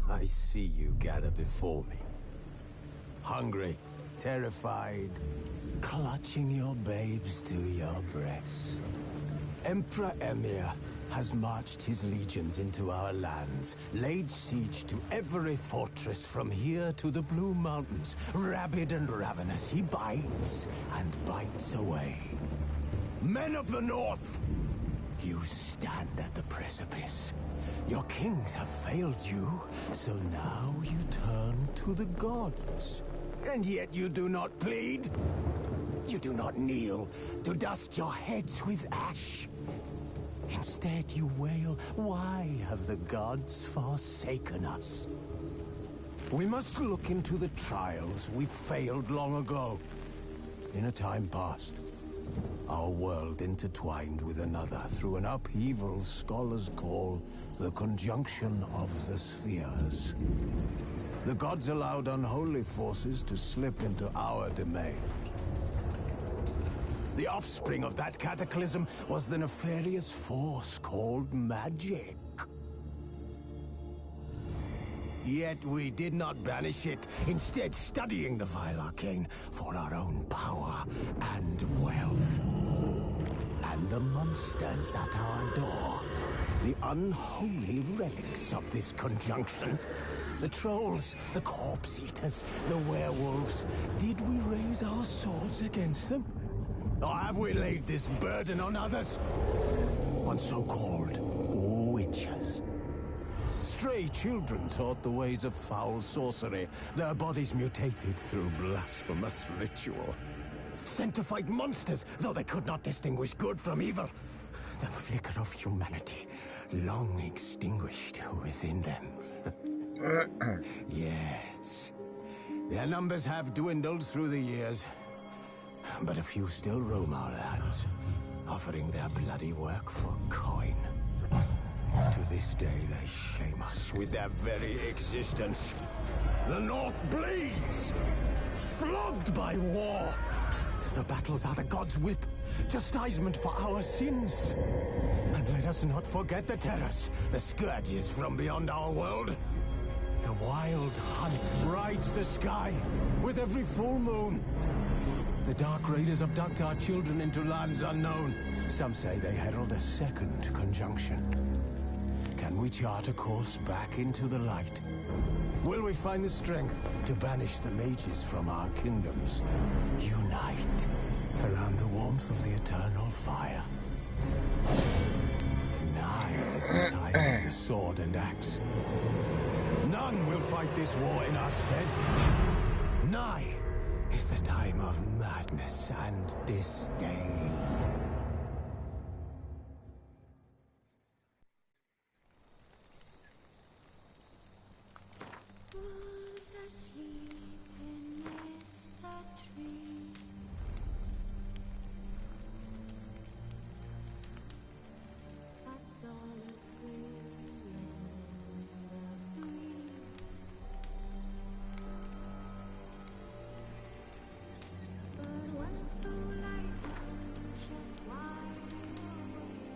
I see you gather before me. Hungry, terrified, clutching your babes to your breast. Emperor Emir has marched his legions into our lands, laid siege to every fortress from here to the Blue Mountains. Rabid and ravenous, he bites and bites away. Men of the North, you stand at the precipice. Your kings have failed you, so now you turn to the gods. And yet you do not plead. You do not kneel to dust your heads with ash. Instead you wail, why have the gods forsaken us? We must look into the trials we failed long ago. In a time past, our world intertwined with another through an upheaval scholars call the conjunction of the spheres. The gods allowed unholy forces to slip into our domain. The offspring of that cataclysm was the nefarious force called magic. Yet we did not banish it, instead studying the vile arcane for our own power and wealth. And the monsters at our door, the unholy relics of this conjunction. The trolls, the corpse eaters, the werewolves. Did we raise our swords against them? Or have we laid this burden on others? On so-called witches. Stray children taught the ways of foul sorcery, their bodies mutated through blasphemous ritual. Sent to fight monsters, though they could not distinguish good from evil. The flicker of humanity, long extinguished within them. Yes. Their numbers have dwindled through the years. But a few still roam our lands, offering their bloody work for coin. To this day, they shame us with their very existence. The North bleeds, flogged by war. The battles are the gods' whip, chastisement for our sins. And let us not forget the terrors, the scourges from beyond our world. The wild hunt rides the sky with every full moon. The Dark Raiders abduct our children into lands unknown. Some say they herald a second conjunction. Can we chart a course back into the light? Will we find the strength to banish the mages from our kingdoms? Unite around the warmth of the eternal fire. Nigh is the time of the sword and axe. None will fight this war in our stead. Nigh is the time of madness and disdain. Who's asleep amidst the trees? That's all a swing in the breeze. But when so light, just wide awake.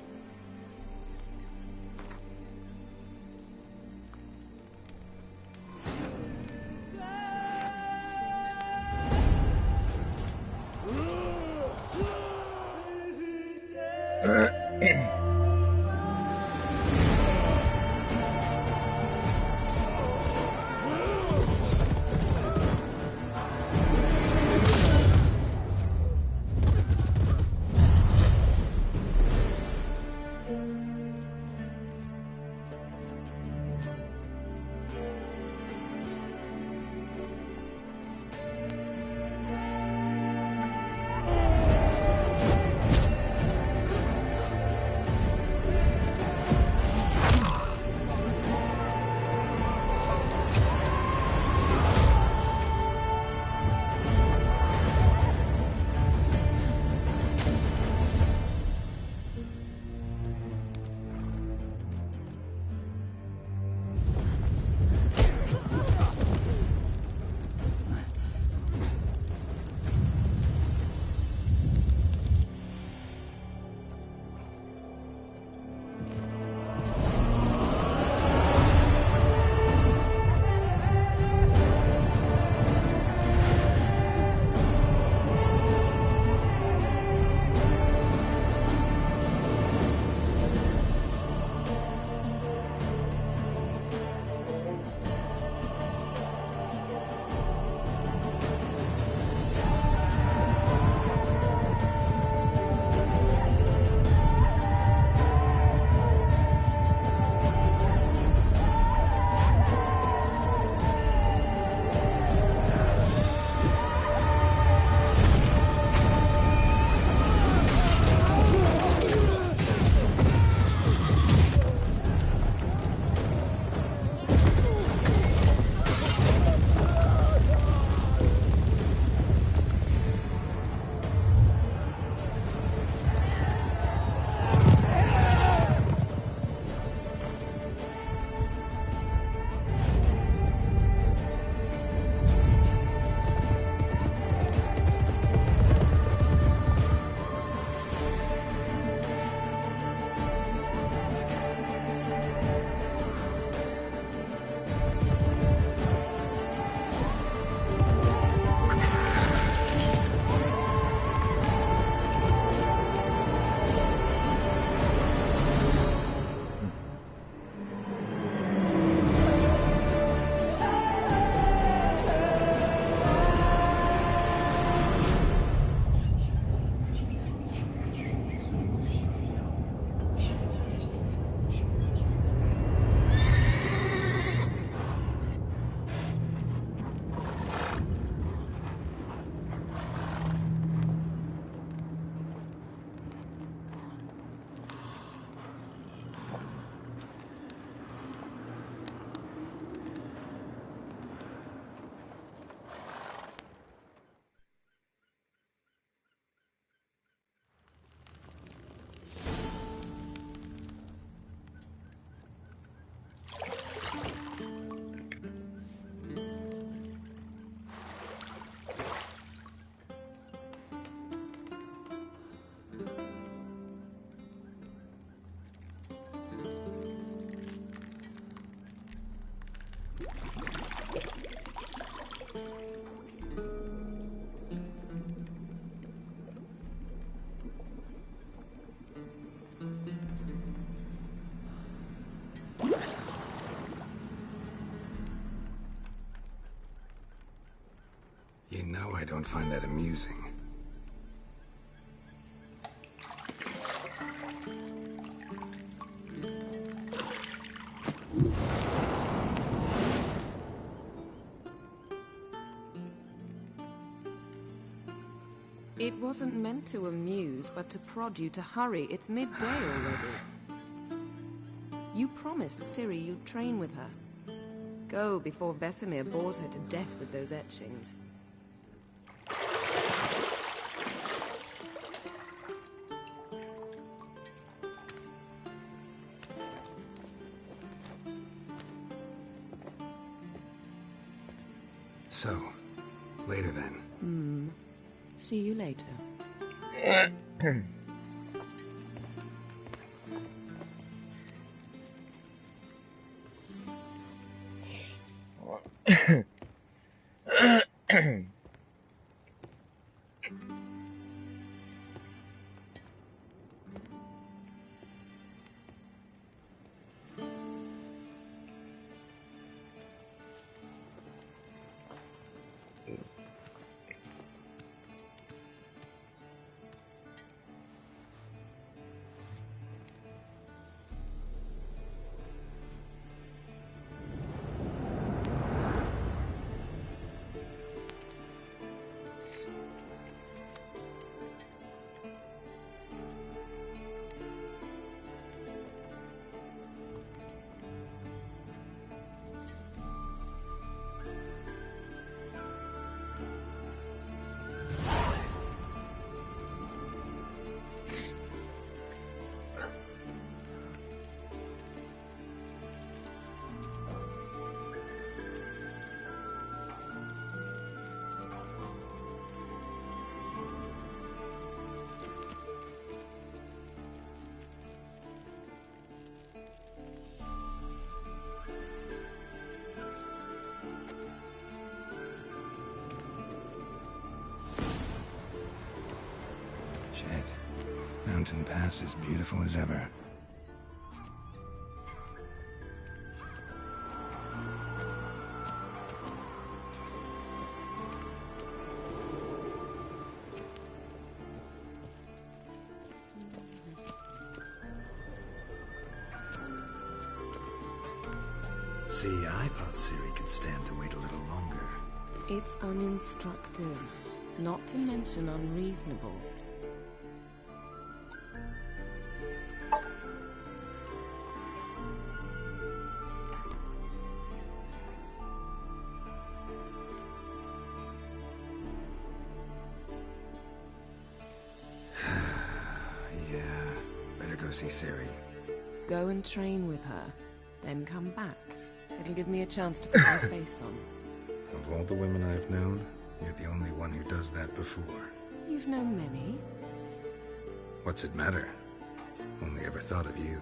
You know I don't find that amusing. It wasn't meant to amuse, but to prod you to hurry. It's midday already. You promised Ciri you'd train with her. Go before Vesemir bores her to death with those etchings. So, later then. See you later. Shit. Mountain Pass is beautiful as ever. See, I thought Ciri could stand to wait a little longer. It's uninstructive, not to mention unreasonable. Yeah, better go see Ciri. Go and train with her, then come back. It'll give me a chance to put my face on. Of all the women I've known, you're the only one who does that before. You've known many. What's it matter? Only ever thought of you.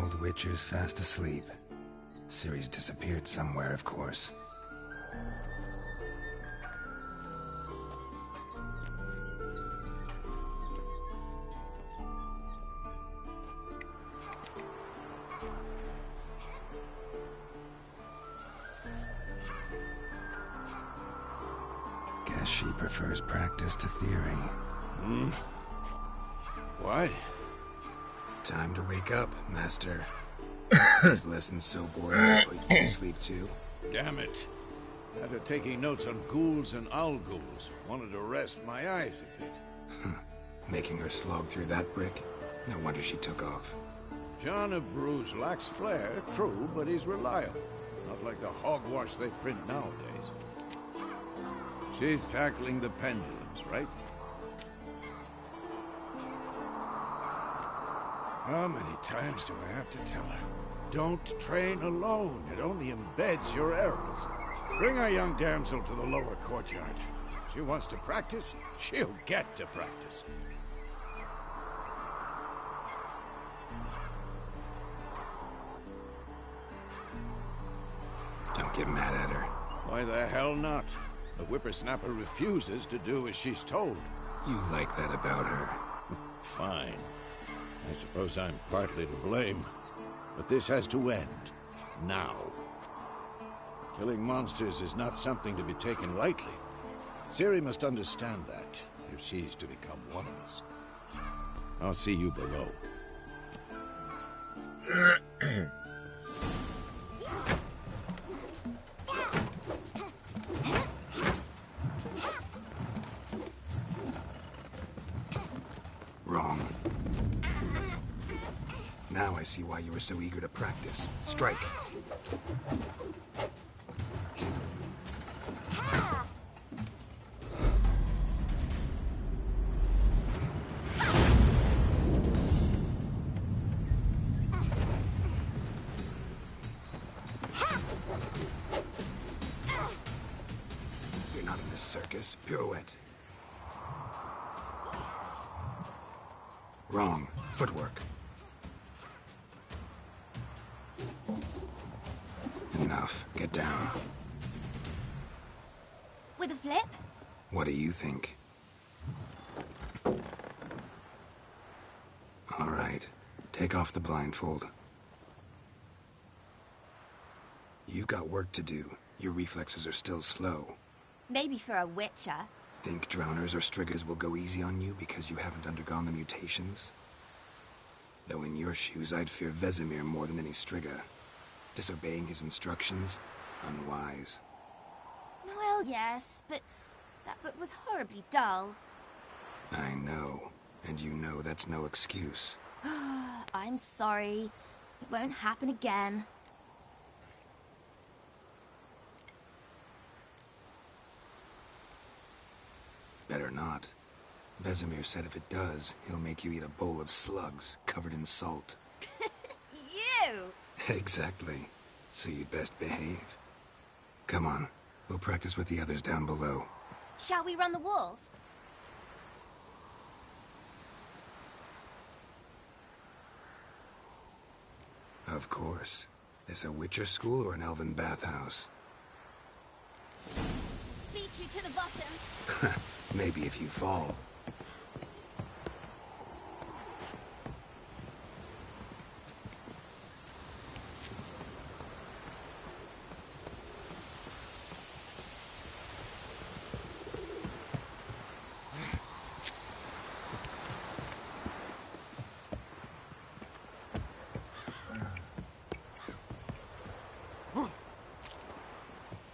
old Witcher's fast asleep. Ciri's disappeared somewhere, of course. Guess she prefers practice to theory. What? Time to wake up, Master. This lesson's so boring I put you to sleep too. Damn it. After taking notes on ghouls and owl ghouls, wanted to rest my eyes a bit. Making her slog through that brick? No wonder she took off. John of Bruges lacks flair, true, but he's reliable. Not like the hogwash they print nowadays. She's tackling the pendulums, right? How many times do I have to tell her? Don't train alone. It only embeds your errors. Bring our young damsel to the lower courtyard. She wants to practice, she'll get to practice. Don't get mad at her. Why the hell not? The whippersnapper refuses to do as she's told. You like that about her. Fine. I suppose I'm partly to blame. But this has to end. Now. Killing monsters is not something to be taken lightly. Ciri must understand that, if she's to become one of us. I'll see you below. Wrong. Now I see why you were so eager to practice. Strike. You're not in this circus. Pirouette. Wrong. Footwork. Enough. Get down. With a flip? What do you think? All right. Take off the blindfold. You've got work to do. Your reflexes are still slow. Maybe for a witcher. Think drowners or striggers will go easy on you because you haven't undergone the mutations? Though in your shoes, I'd fear Vesemir more than any strigger. Disobeying his instructions? Unwise. Well, yes, but that book was horribly dull. I know. And you know that's no excuse. I'm sorry. It won't happen again. Better not. Vesemir said if it does, he'll make you eat a bowl of slugs covered in salt. You! Exactly. So you'd best behave. Come on. We'll practice with the others down below. Shall we run the walls? Of course. This a Witcher school or an elven bathhouse? Beat you to the bottom. Maybe if you fall.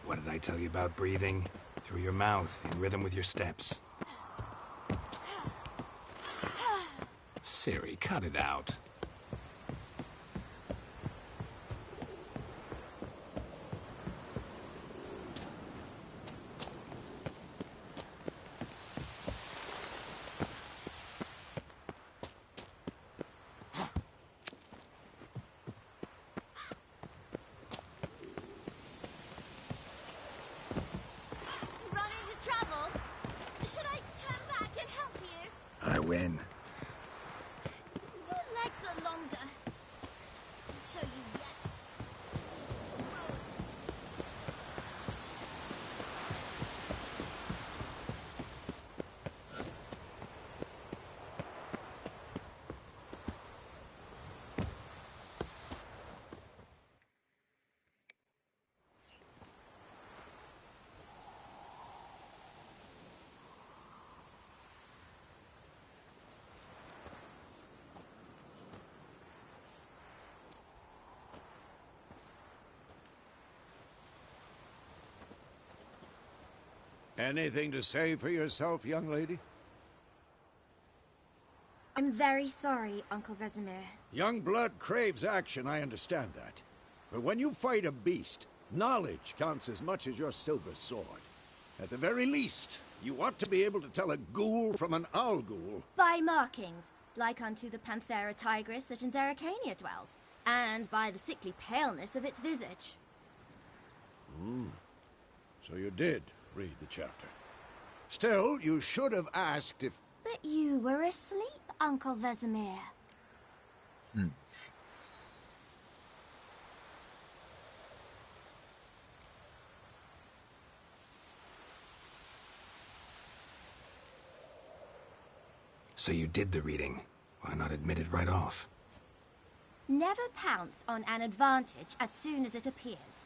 What did I tell you about breathing? Through your mouth, in rhythm with your steps. Ciri, cut it out. Run into trouble? Should I turn back and help you? I win. Your legs are longer. Anything to say for yourself, young lady? I'm very sorry, Uncle Vesemir. Young blood craves action, I understand that. But when you fight a beast, knowledge counts as much as your silver sword. At the very least, you ought to be able to tell a ghoul from an owl ghoul. By markings, like unto the Panthera tigris that in Zeracania dwells, and by the sickly paleness of its visage. So you did read the chapter. Still, you should have asked if... But you were asleep, Uncle Vesemir. So you did the reading. Why not admit it right off? Never pounce on an advantage as soon as it appears.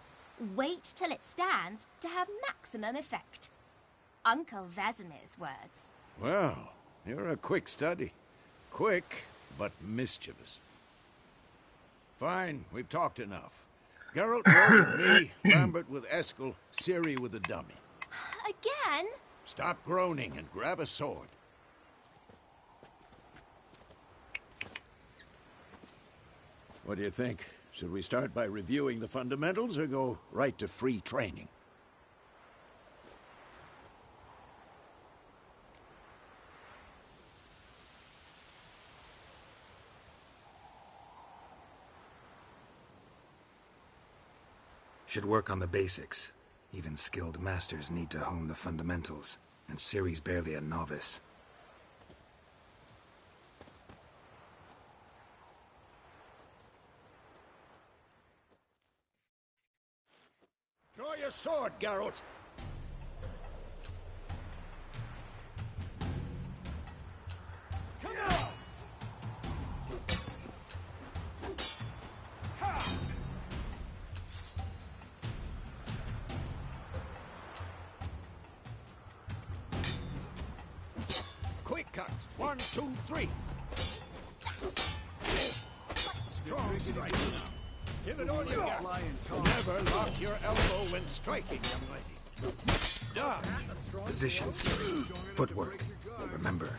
Wait till it stands to have maximum effect. Uncle Vesemir's words. Well, you're a quick study. Quick, but mischievous. Fine, we've talked enough. Geralt, go with me, Lambert with Eskel, Ciri with the dummy. Again? Stop groaning and grab a sword. What do you think? Should we start by reviewing the fundamentals or go right to free training? Should work on the basics. Even skilled masters need to hone the fundamentals, and Ciri's barely a novice. Draw your sword, Geralt! Come on! Quick cuts. 1, 2, 3. Strong strike. Give it all you got. Never lock your elbow when striking, young lady. Dodge. Position, Ciri. Footwork. Remember.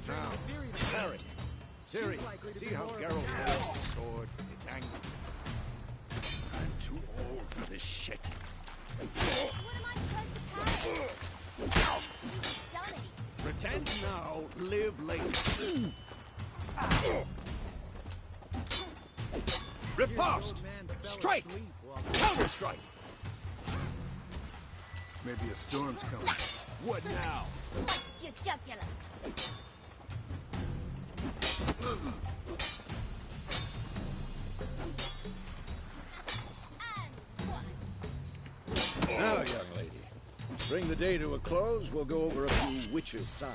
Now, parry. Ciri, see how Geralt holds the sword? It's angry. I'm too old for this shit. What am I supposed to parry? Dummy. Pretend now, live later. Riposte! Strike! Counter-strike! Maybe a storm's coming. What now? Sliced your jugular. Now, young lady, to bring the day to a close, we'll go over a few witches' signs.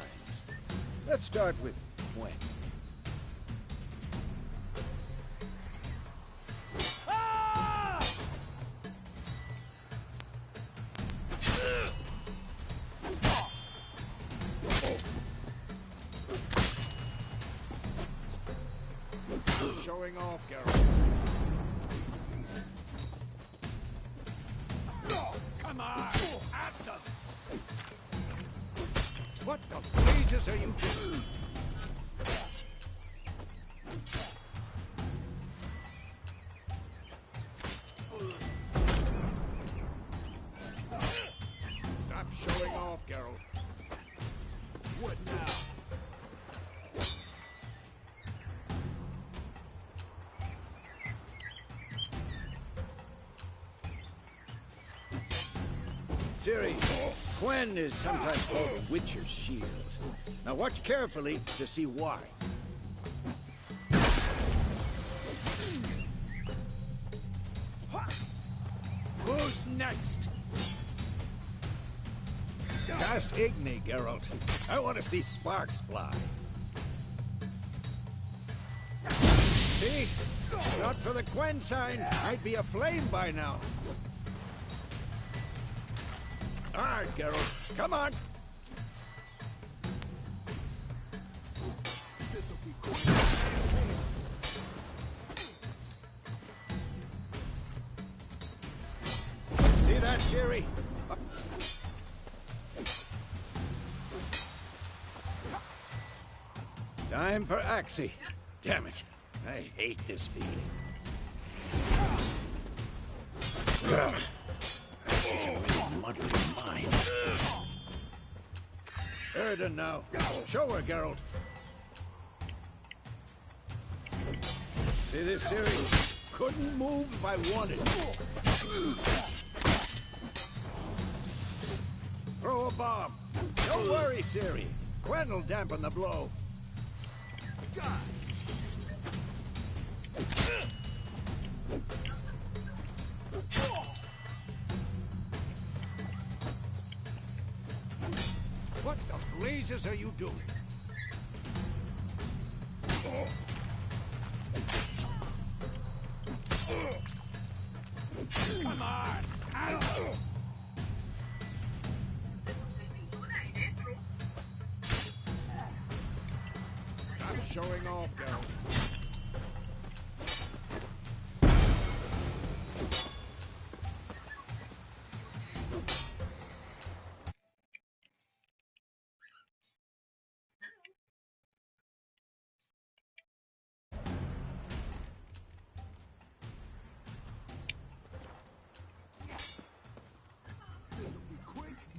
Let's start with Gwen. Showing off, Geralt. Come on! At them! What the blazes are you doing? Stop showing off, Geralt. What now? Ciri, Gwen is sometimes called a Witcher's shield. Now watch carefully to see why. Who's next? Blast Igni, Geralt. I want to see sparks fly. See? Not for the Quen sign, I'd be aflame by now. Alright, Geralt. Come on. See that, Ciri? Time for Axii. Damn it. I hate this feeling. Axii can really muddle your mind. Erden now. Show her, Geralt. See this, Ciri? Couldn't move if I wanted. Throw a bomb. Don't worry, Ciri. Quen will dampen the blow. What the blazes are you doing? Come on! Stop showing off, girl.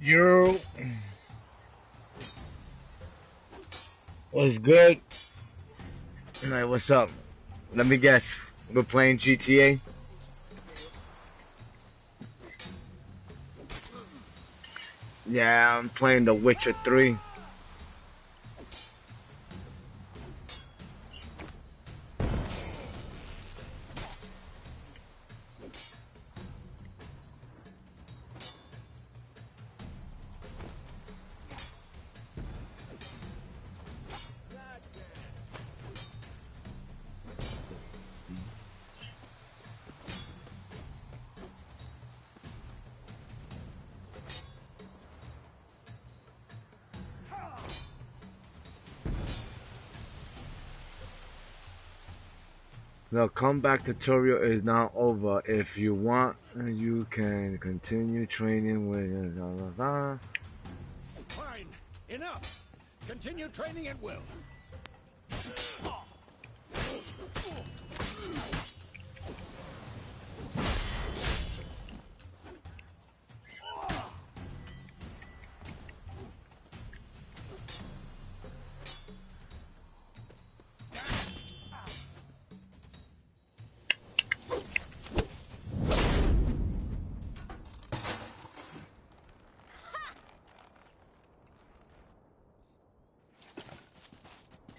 Yo, what's good? Alright, what's up? Let me guess. We're playing GTA? Yeah, I'm playing The Witcher 3. The comeback tutorial is now over. If you want, you can continue training with blah, blah, blah. Fine. Enough. Continue training at will.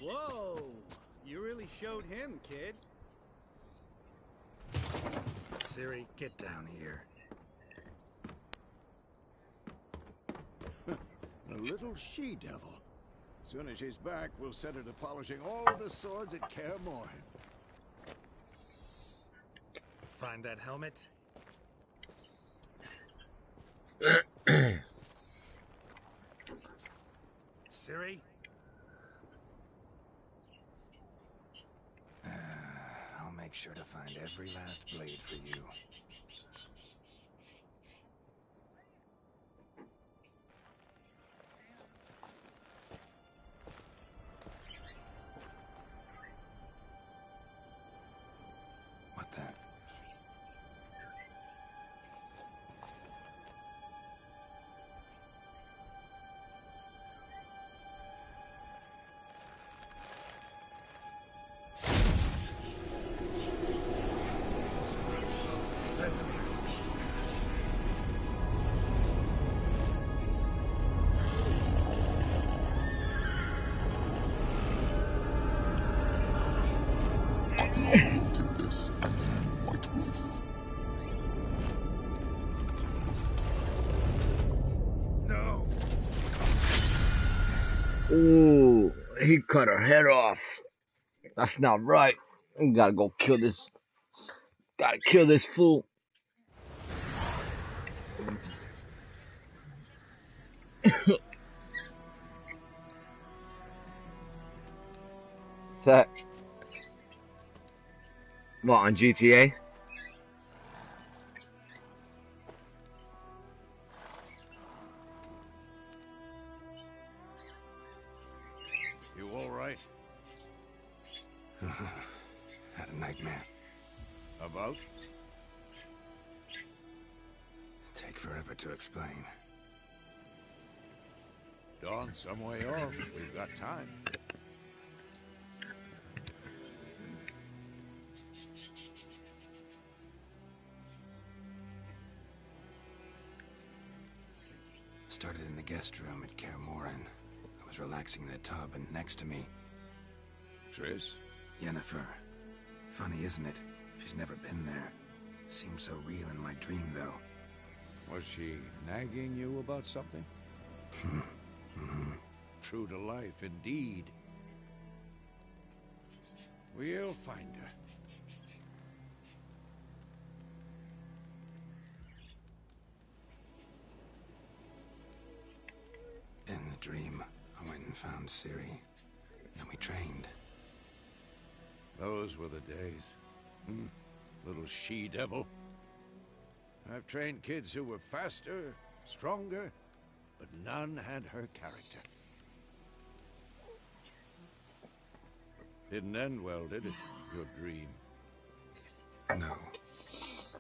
Whoa! You really showed him, kid. Ciri, get down here. A little she-devil. Soon as she's back, we'll set her to polishing all the swords at Kaer Morhen. Find that helmet? Ciri? I'll make sure to find every last blade for you. What that? No! Ooh, he cut her head off. That's not right. We gotta go kill this. Gotta kill this fool. That. What, on GTA? You alright? Had a nightmare. About? Take forever to explain. Dawn's some way off. We've got time. Started in the guest room at Kaer Morhen. I was relaxing in a tub, and next to me, Triss? Yennefer. Funny, isn't it? She's never been there. Seemed so real in my dream, though. Was she nagging you about something? True to life, indeed. We'll find her. In the dream, I went and found Ciri. Then we trained. Those were the days. Little she-devil. I've trained kids who were faster, stronger, but none had her character. Didn't end well, did it? Your dream? No.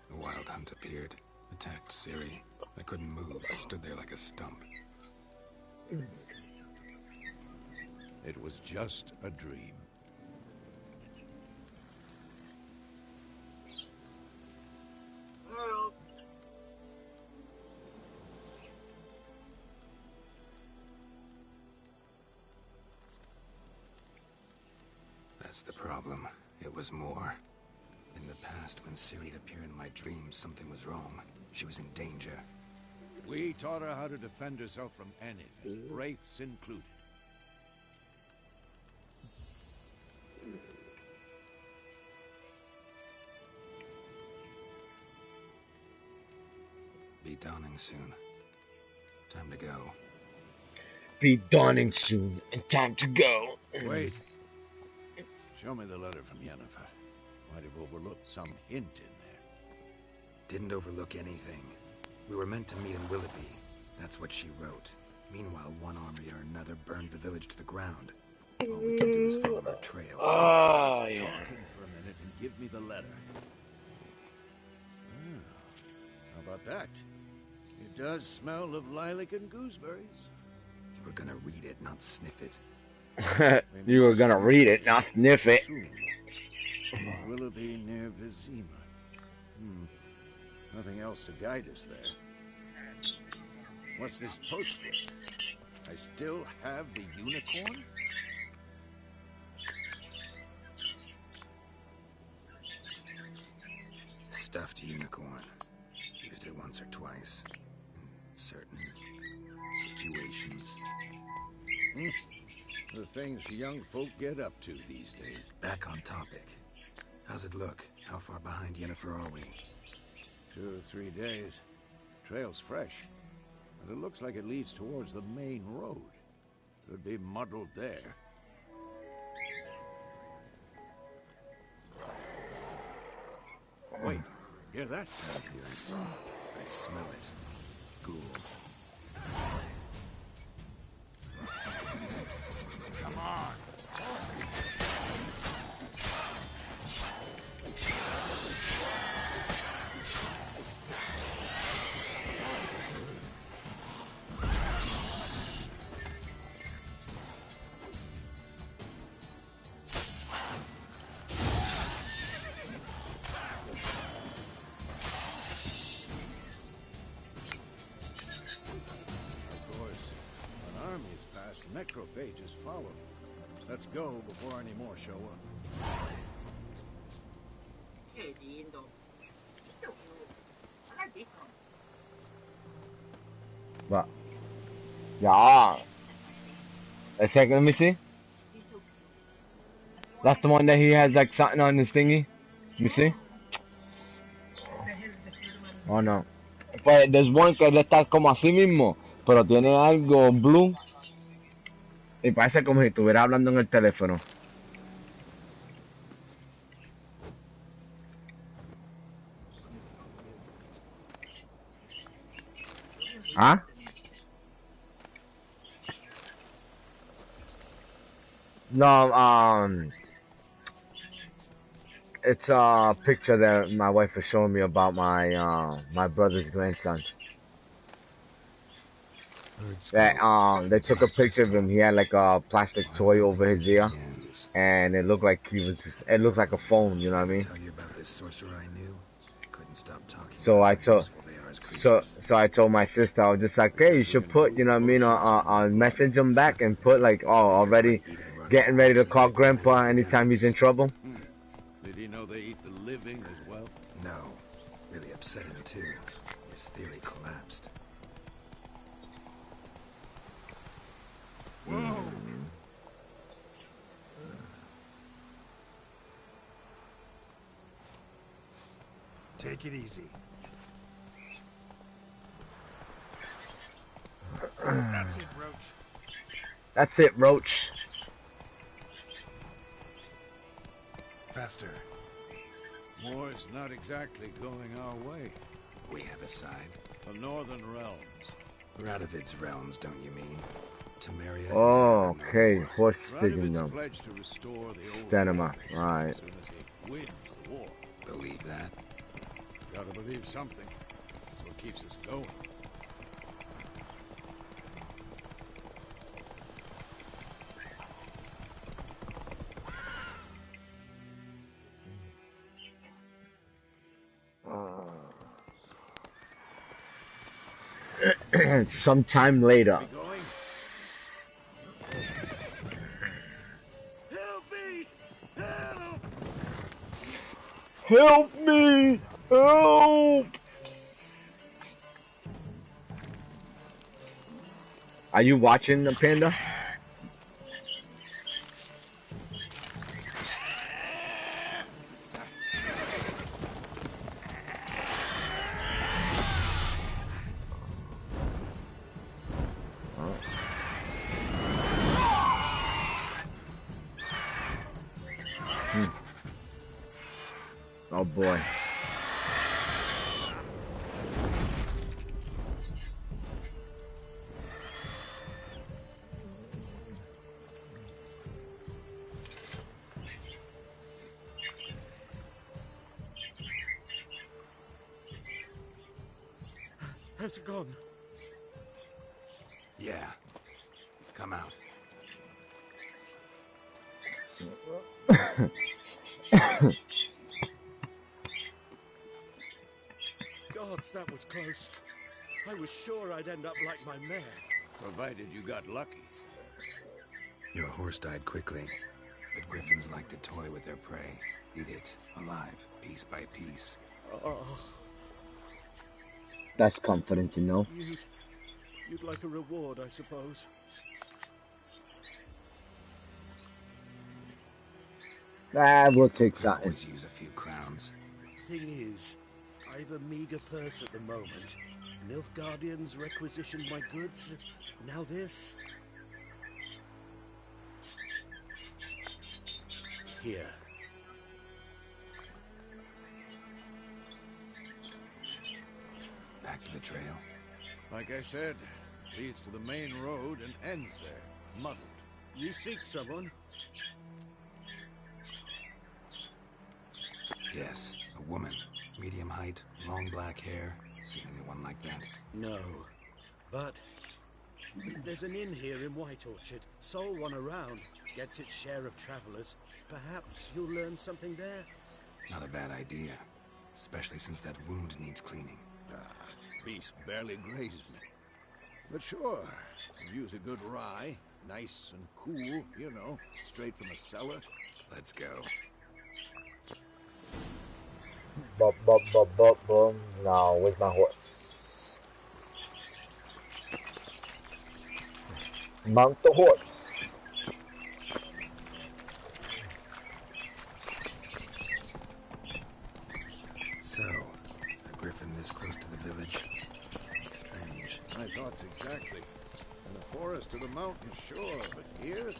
The Wild Hunt appeared, attacked Ciri. I couldn't move, stood there like a stump. It was just a dream. That's the problem. It was more. In the past, when Ciri'd appear in my dreams, something was wrong. She was in danger. We taught her how to defend herself from anything, wraiths included. Be dawning soon. Time to go. Be dawning soon, and time to go. Wait. Show me the letter from Yennefer. Might have overlooked some hint in there. Didn't overlook anything. We were meant to meet in Willoughby. That's what she wrote. Meanwhile, one army or another burned the village to the ground. All we can do is follow her trail. Oh, yeah. Talking for a minute and give me the letter. How about that? It does smell of lilac and gooseberries. You were gonna read it, not sniff it. You were gonna read it, not sniff it. Soon. Willoughby near Vizima. Nothing else to guide us there. What's this postscript? I still have the unicorn? Stuffed unicorn. Used it once or twice. In certain situations. The things young folk get up to these days. Back on topic. How's it look? How far behind Yennefer are we? 2 or 3 days. Trail's fresh. But it looks like it leads towards the main road. Could be muddled there. Wait, hear that? I hear it. I smell it. Ghouls. Come on! Necrophages follow. Let's go before any more show up. What? Ja. A second, let me see. That's the one that he has like something on his thingy. Let me see. Oh no. Pues there's one que está como así mismo, pero tiene algo blue y parece como si estuviera hablando en el teléfono. ¿Ah? No, it's a picture that my wife was showing me about my brother's grandson. That they took a picture of him. He had like a plastic toy over his ear, and it looked like it looked like a phone. You know what I mean? Tell you about this sorcerer I knew. Couldn't stop talking. So I about how told, useful they are as creatures. so I told my sister, I was just like, hey, you should put, you know what I mean, message him back and put like, oh, already getting ready to call Grandpa anytime he's in trouble. Did he know they eat the living as well? No, really upset him too. His theory collapsed. Whoa! Take it easy. That's it, Roach. That's it, Roach. Faster. War's not exactly going our way. We have a side. The Northern Realms. Radovid's realms, don't you mean? Temeria. Oh, okay. Horse sticking Radovid's them. pledged to restore the old Stenema, realms right. as soon as he wins the war. Believe that? Gotta believe something. That's what keeps us going. Sometime later. We going? Help me! Help! Help me! Help! Are you watching the Panda? Oh boy. Has it gone? Yeah. Come out. Gods, that was close. I was sure I'd end up like my mare. Provided you got lucky. Your horse died quickly, but griffins like to toy with their prey. Eat it, alive, piece by piece. Oh, That's comforting to know. you'd like a reward, I suppose. Ah, we'll take Could something. always use a few crowns. Thing is, I've a meager purse at the moment. Nilfgaardians requisitioned my goods. Now this. Here. Back to the trail. Like I said, leads to the main road and ends there, muddled. You seek someone? Yes, a woman. Medium height, long black hair. Seen anyone like that? No. But there's an inn here in White Orchard. Sole one around. Gets its share of travelers. Perhaps you'll learn something there? Not a bad idea. Especially since that wound needs cleaning. Beast barely grazed me. But sure, use a good rye. Nice and cool, you know, straight from a cellar. Let's go. No, where's my horse? Mount the horse. So, a griffin this close to the village? Strange. My thoughts exactly. In the forest or the mountains, sure, but here,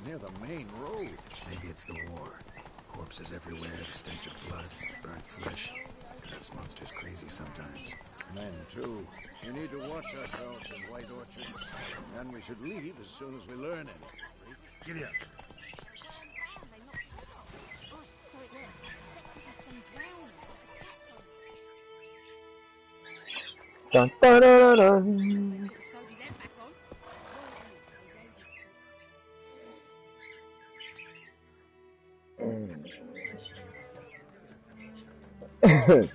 near the main road. Maybe it's the war. Corpses everywhere, the stench of blood, burnt flesh. It drives monsters crazy sometimes. Men, too. We need to watch ourselves in White Orchard. And we should leave as soon as we learn anything. Giddy up. So it was set to be some drowning. Dun, dun, dun, dun, So did them back on. dun.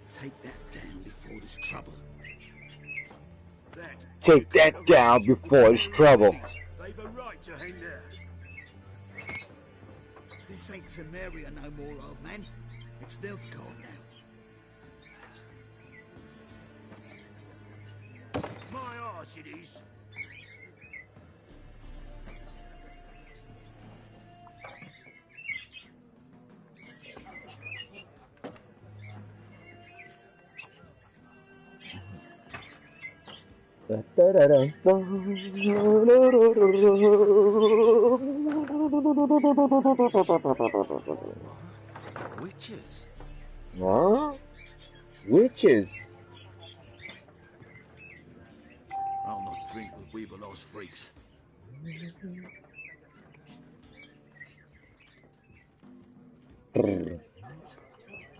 Take that down before there's trouble. Take that down before there's trouble. They've a right to hang there. This ain't Temeria no more, old man. It's Nilfgaard now. My arse it is. Witches? Huh? Witches? I'll not drink with Weaverlost freaks.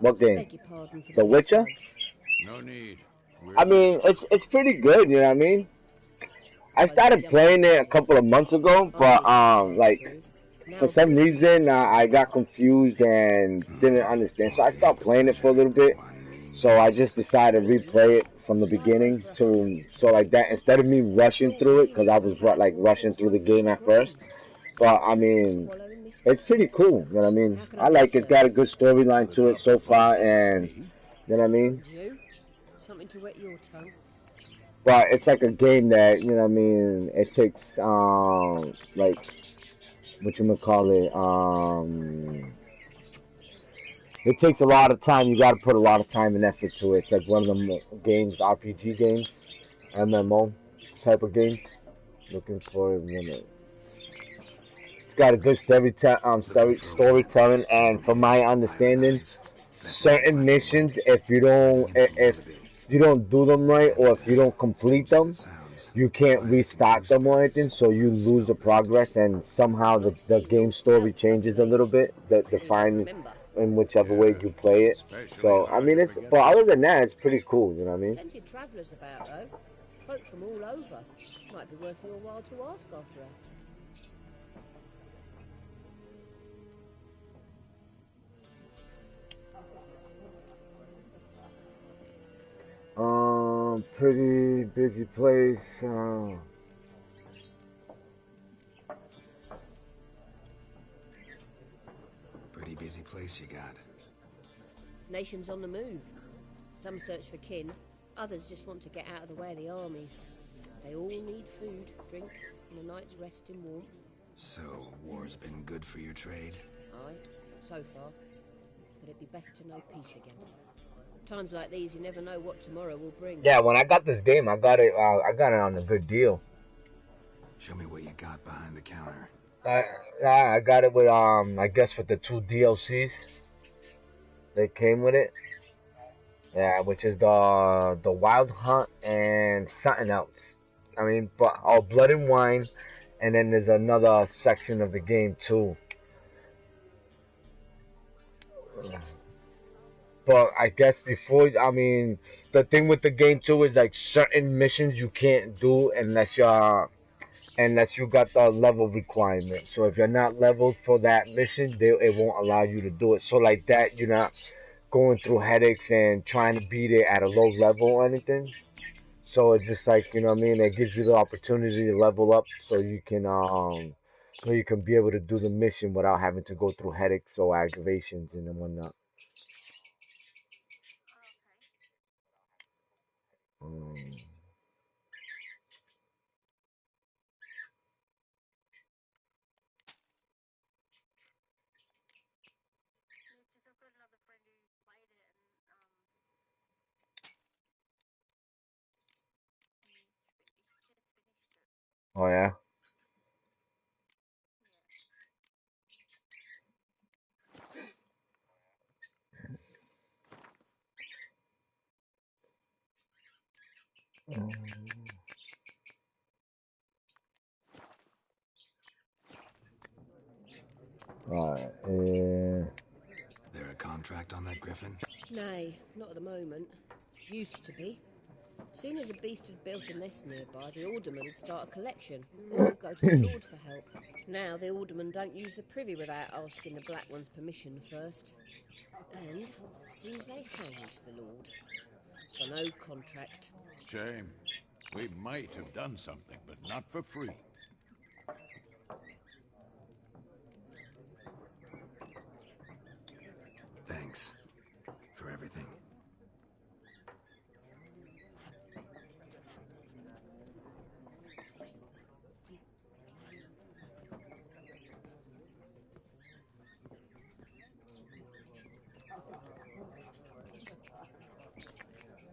What game? Beg your pardon for The these Witcher? drugs. No need. I mean, it's pretty good, you know what I mean? I started playing it a couple of months ago, but like for some reason I got confused and didn't understand, so I stopped playing it for a little bit. So I just decided to replay it from the beginning so like that instead of me rushing through it, because I was like rushing through the game at first. But I mean, it's pretty cool, you know what I mean? I like it's got a good storyline to it so far, and you know what I mean? You? Something to wet your tongue. But it's like a game that, you know what I mean, it takes, like, it takes a lot of time. You gotta put a lot of time and effort to it. It's like one of them games, RPG games, MMO type of games. Looking for a minute. It's got a good storytelling, and from my understanding, certain missions, if you don't do them right, or if you don't complete them, you can't restart them or anything, so you lose the progress, and somehow the game story changes a little bit, defined in whichever way you play it. So, I mean, but other than that, it's pretty cool, you know what I mean? Plenty of travellers about, though. Folk from all over. Might be worth your while to ask after her. Pretty busy place. Pretty busy place you got. Nations on the move. Some search for kin, others just want to get out of the way of the armies. They all need food, drink, and a night's rest in warmth. So, war's been good for your trade? Aye, so far. But it'd be best to know peace again. Times like these, you never know what tomorrow will bring. Yeah, when I got this game, I got it on a good deal. Show me what you got behind the counter. I got it with I guess with the 2 DLCs. They came with it. Yeah, which is the Wild Hunt and something else. I mean, but Blood and Wine, and then there's another section of the game too. But I guess the thing with the game too is like certain missions you can't do unless you got the level requirement. So if you're not leveled for that mission, it won't allow you to do it. So like that, you're not going through headaches and trying to beat it at a low level or anything. So it's just like, you know what I mean, it gives you the opportunity to level up so you can be able to do the mission without having to go through headaches or aggravations and whatnot. Alright, There a contract on that griffin? Nay, not at the moment. Used to be. Soon as a beast had built a nest nearby, the alderman would start a collection, or go to the Lord for help. Now the aldermen don't use the privy without asking the Black One's permission first. And seems they hanged the Lord. So no contract. Shame. We might have done something, but not for free. Thanks for everything.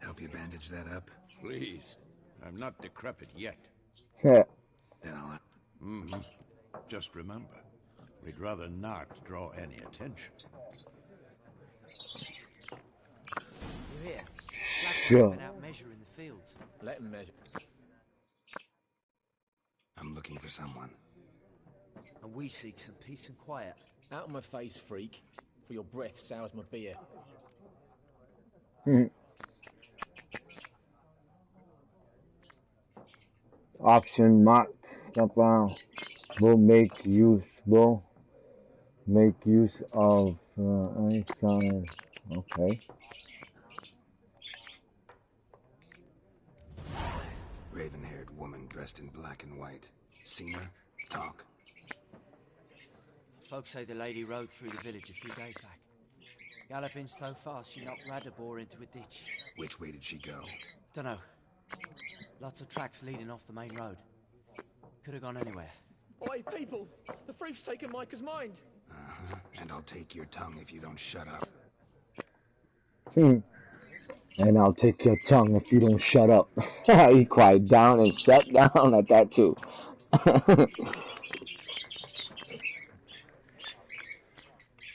Help you bandage that up? Please. I'm not decrepit yet. yeah. Then I'll... Mm-hmm. Just remember, we'd rather not draw any attention. You hear? Blackwood's Sure. been out measuring the fields. Let him measure. I'm looking for someone. And we seek some peace and quiet. Out of my face, freak. For your breath sours my beer. Option marked. Step around. Will make use of Einstein. Okay. Raven-haired woman dressed in black and white. Seen her? Talk. Folks say the lady rode through the village a few days back. Galloping so fast she knocked Radabor into a ditch. Which way did she go? Dunno. Lots of tracks leading off the main road. Could have gone anywhere. Oi, people! The freak's taken Micah's mind! Uh-huh. And I'll take your tongue if you don't shut up. And I'll take your tongue if you don't shut up. He quieted down and sat down at that too.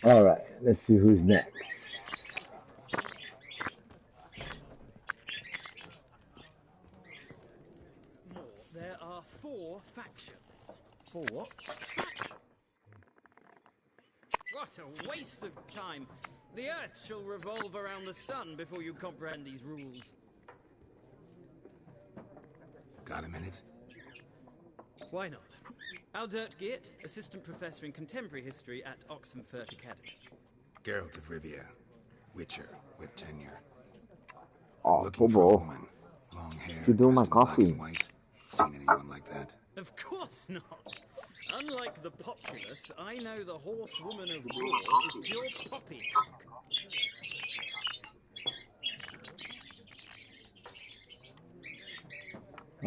Alright, let's see who's next. There are 4 factions. 4 what? What a waste of time! The Earth shall revolve around the sun before you comprehend these rules. Got a minute? Why not? Aldert Geert, Assistant Professor in Contemporary History at Oxenfurt Academy. Geralt of Rivia. Witcher with tenure. Oh, Looking for a football. woman. Long hair, You doing my dressed in black coffee? and white. Seen anyone like that? Of course not! Unlike the populace, I know the horsewoman of war is pure poppycock.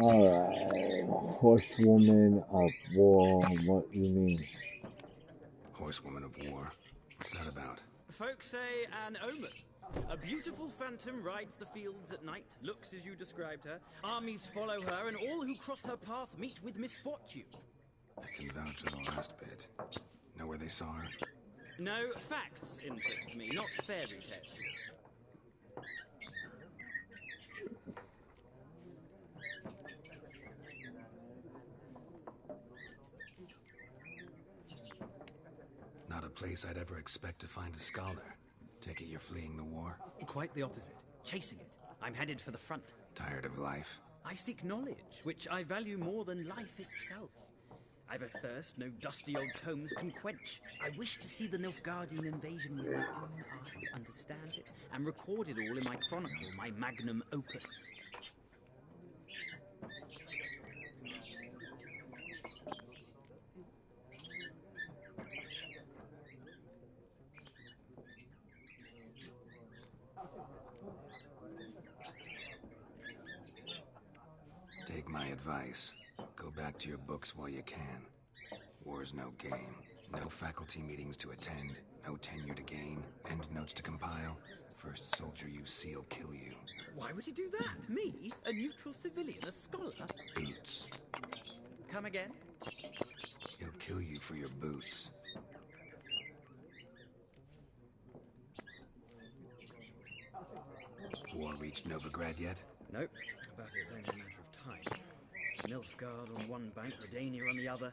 Alright, horsewoman of war, what you mean? Horsewoman of war. What's that about? Folks say an omen. A beautiful phantom rides the fields at night, looks as you described her. Armies follow her, and all who cross her path meet with misfortune. I can vouch for the last bit. Know where they saw her? No, facts interest me, not fairy tales. Not a place I'd ever expect to find a scholar. Take it you're fleeing the war? Quite the opposite. Chasing it. I'm headed for the front. Tired of life? I seek knowledge, which I value more than life itself. I've a thirst no dusty old tomes can quench. I wish to see the Nilfgaardian invasion with my own eyes, understand it, and record it all in my chronicle, my magnum opus. Take my advice. Go back to your books while you can. War's no game. No faculty meetings to attend. No tenure to gain. End notes to compile. First soldier you see'll kill you. Why would he do that? Me? A neutral civilian? A scholar? Boots. Come again? He'll kill you for your boots. War reached Novigrad yet? Nope, but it's only a matter of time. Nilfgaard on one bank, Redania on the other,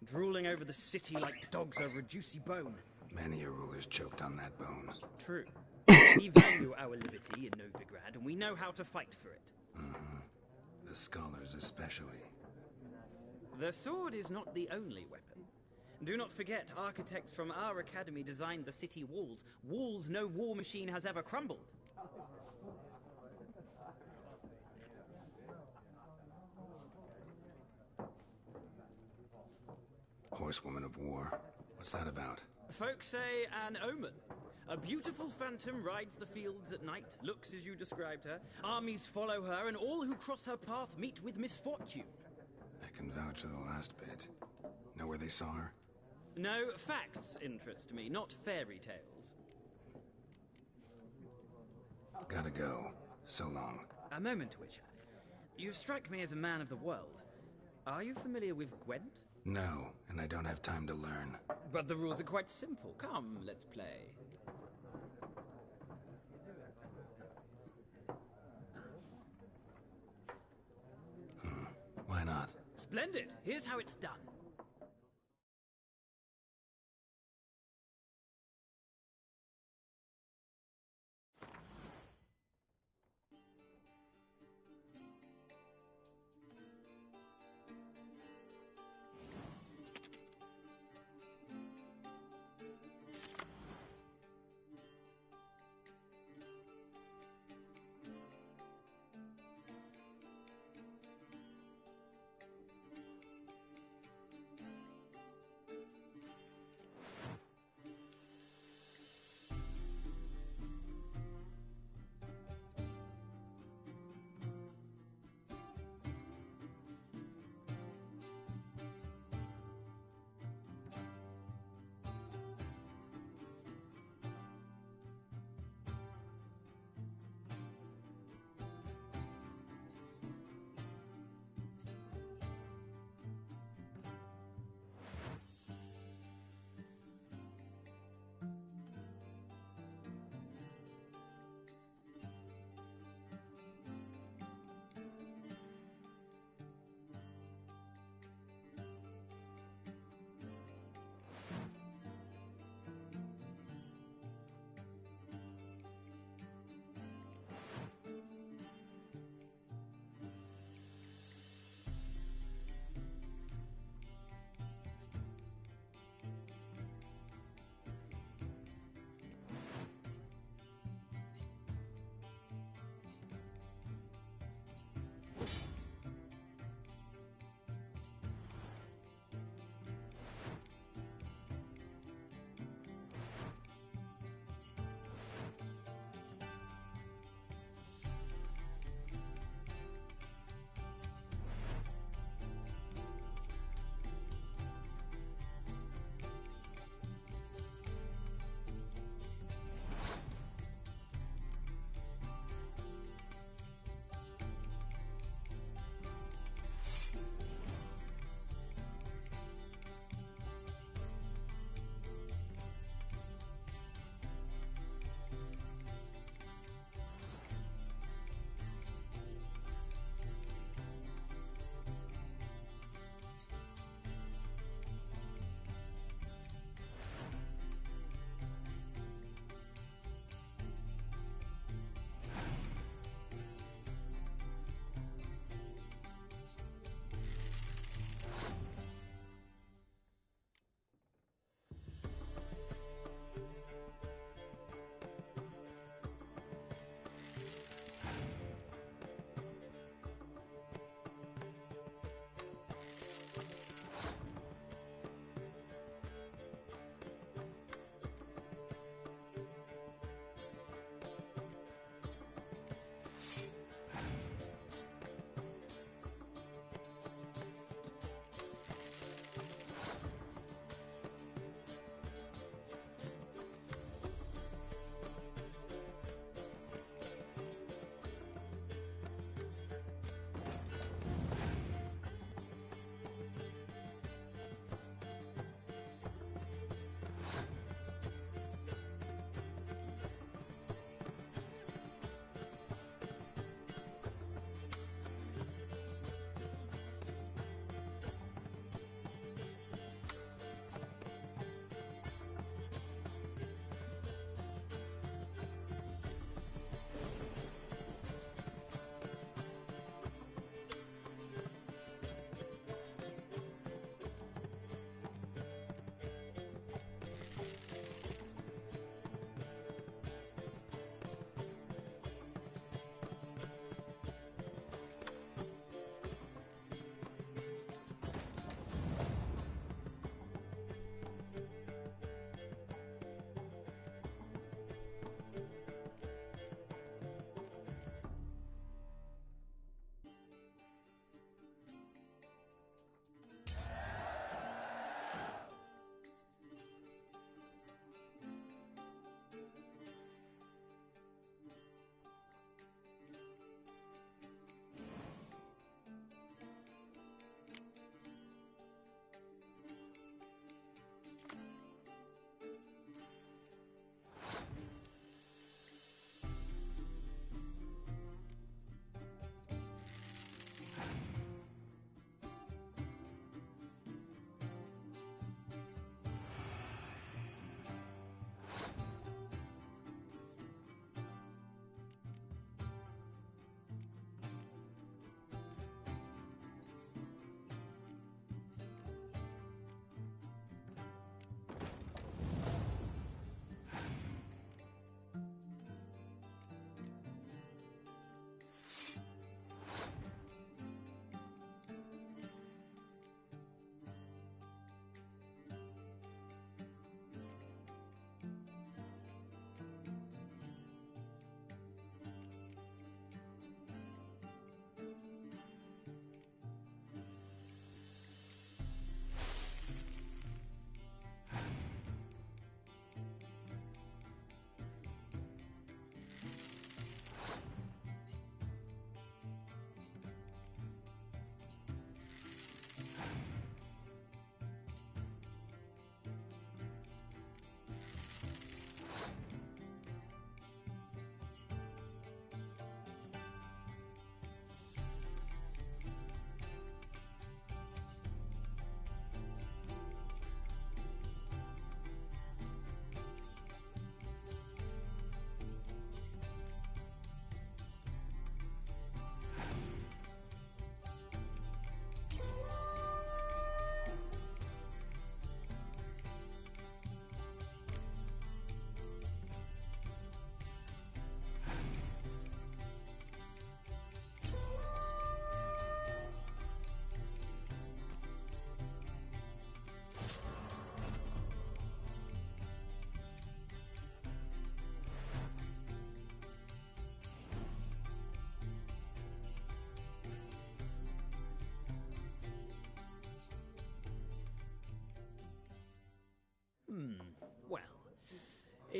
drooling over the city like dogs over a juicy bone. Many a ruler's choked on that bone. True. We value our liberty in Novigrad, and we know how to fight for it. The scholars especially. The sword is not the only weapon. Do not forget, architects from our academy designed the city walls. Walls no war machine has ever crumbled. Horsewoman of War. What's that about? Folk say an omen. A beautiful phantom rides the fields at night, looks as you described her. Armies follow her, and all who cross her path meet with misfortune. I can vouch for the last bit. Know where they saw her? No, facts interest me, not fairy tales. Gotta go. So long. A moment, Witcher. You strike me as a man of the world. Are you familiar with Gwent? No, and I don't have time to learn. But the rules are quite simple. Come, let's play. Why not? Splendid. Here's how it's done.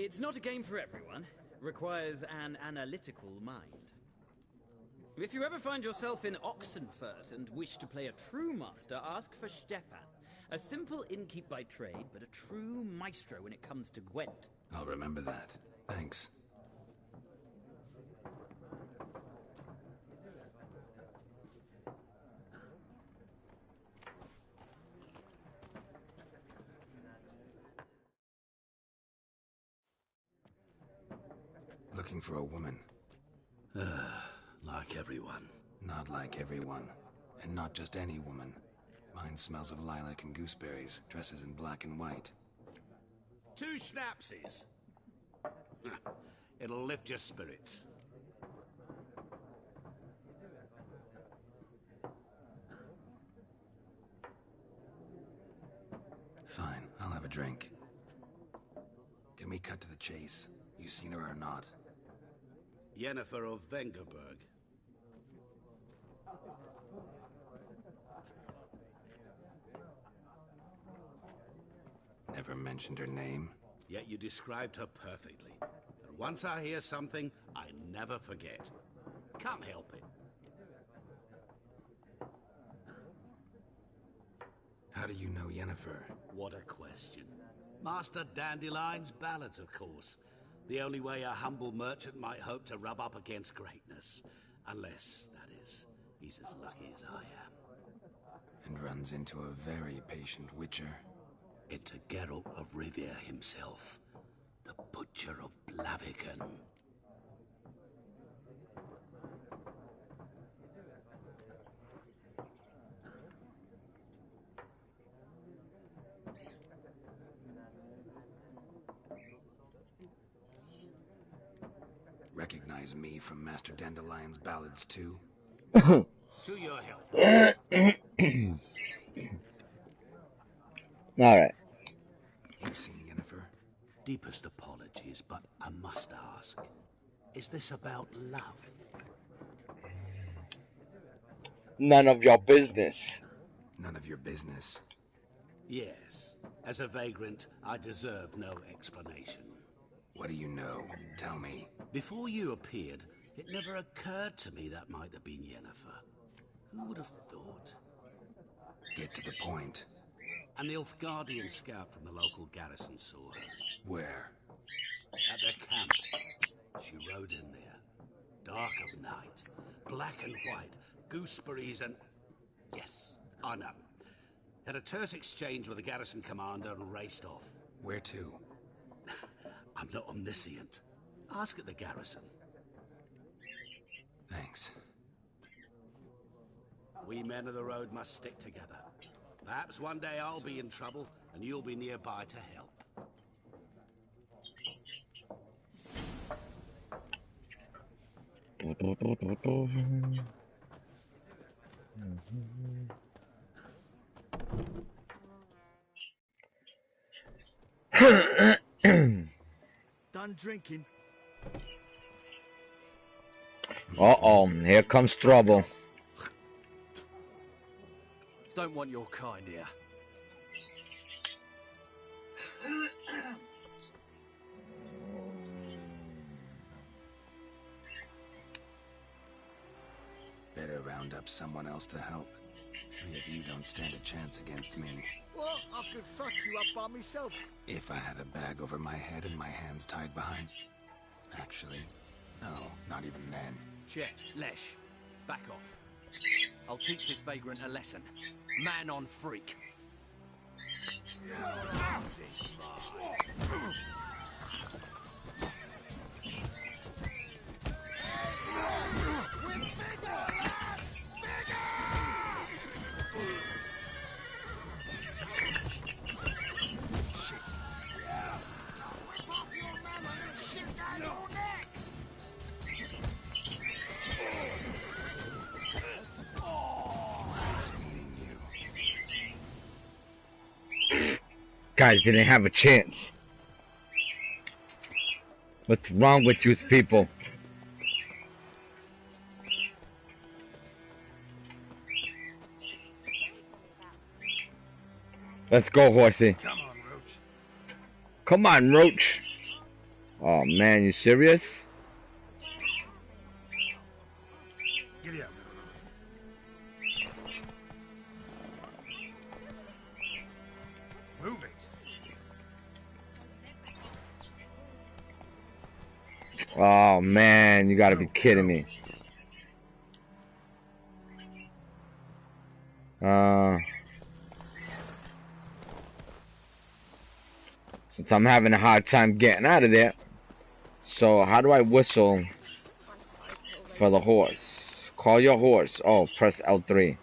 It's not a game for everyone. Requires an analytical mind. If you ever find yourself in Oxenfurt and wish to play a true master, ask for Stepan. A simple innkeep by trade, but a true maestro when it comes to Gwent. I'll remember that. Thanks. Looking for a woman. Like everyone. Not like everyone. And not just any woman. Mine smells of lilac and gooseberries, dresses in black and white. 2 schnapsies. It'll lift your spirits. Fine, I'll have a drink. Can we cut to the chase? You seen her or not? Yennefer of Vengerberg. Never mentioned her name. Yet you described her perfectly. And once I hear something, I never forget. Can't help it. How do you know Yennefer? What a question. Master Dandelion's ballads, of course. The only way a humble merchant might hope to rub up against greatness. Unless, that is, he's as lucky as I am. And runs into a very patient witcher. It's a Geralt of Rivia himself. The Butcher of Blaviken. Recognize me from Master Dandelion's ballads, too? To your health. Alright. You seen Yennefer? Deepest apologies, but I must ask. Is this about love? None of your business. None of your business. Yes. As a vagrant, I deserve no explanation. What do you know? Tell me. Before you appeared, it never occurred to me that might have been Yennefer. Who would have thought? Get to the point. An Nilfgaardian scout from the local garrison saw her. Where? At their camp. She rode in there. Dark of night. Black and white. Gooseberries and... Yes, I know. Had a terse exchange with the garrison commander and raced off. Where to? I'm not omniscient. Ask at the garrison. Thanks. We men of the road must stick together. Perhaps one day I'll be in trouble, and you'll be nearby to help. Done drinking. Uh-oh, here comes trouble. Don't want your kind here. Better round up someone else to help. 3 of you don't stand a chance against me. What? I could fuck you up by myself. If I had a bag over my head and my hands tied behind... Actually, no, not even then. Chet, Lesh, back off. I'll teach this vagrant a lesson. Man on freak. Guys didn't have a chance. What's wrong with you people? Let's go, horsey. Come on, Roach. Come on, Roach. Oh man, you serious? Giddy up. Move it. Oh man, you gotta be kidding me. Since I'm having a hard time getting out of there. So how do I whistle for the horse? Call your horse. Oh, press L3.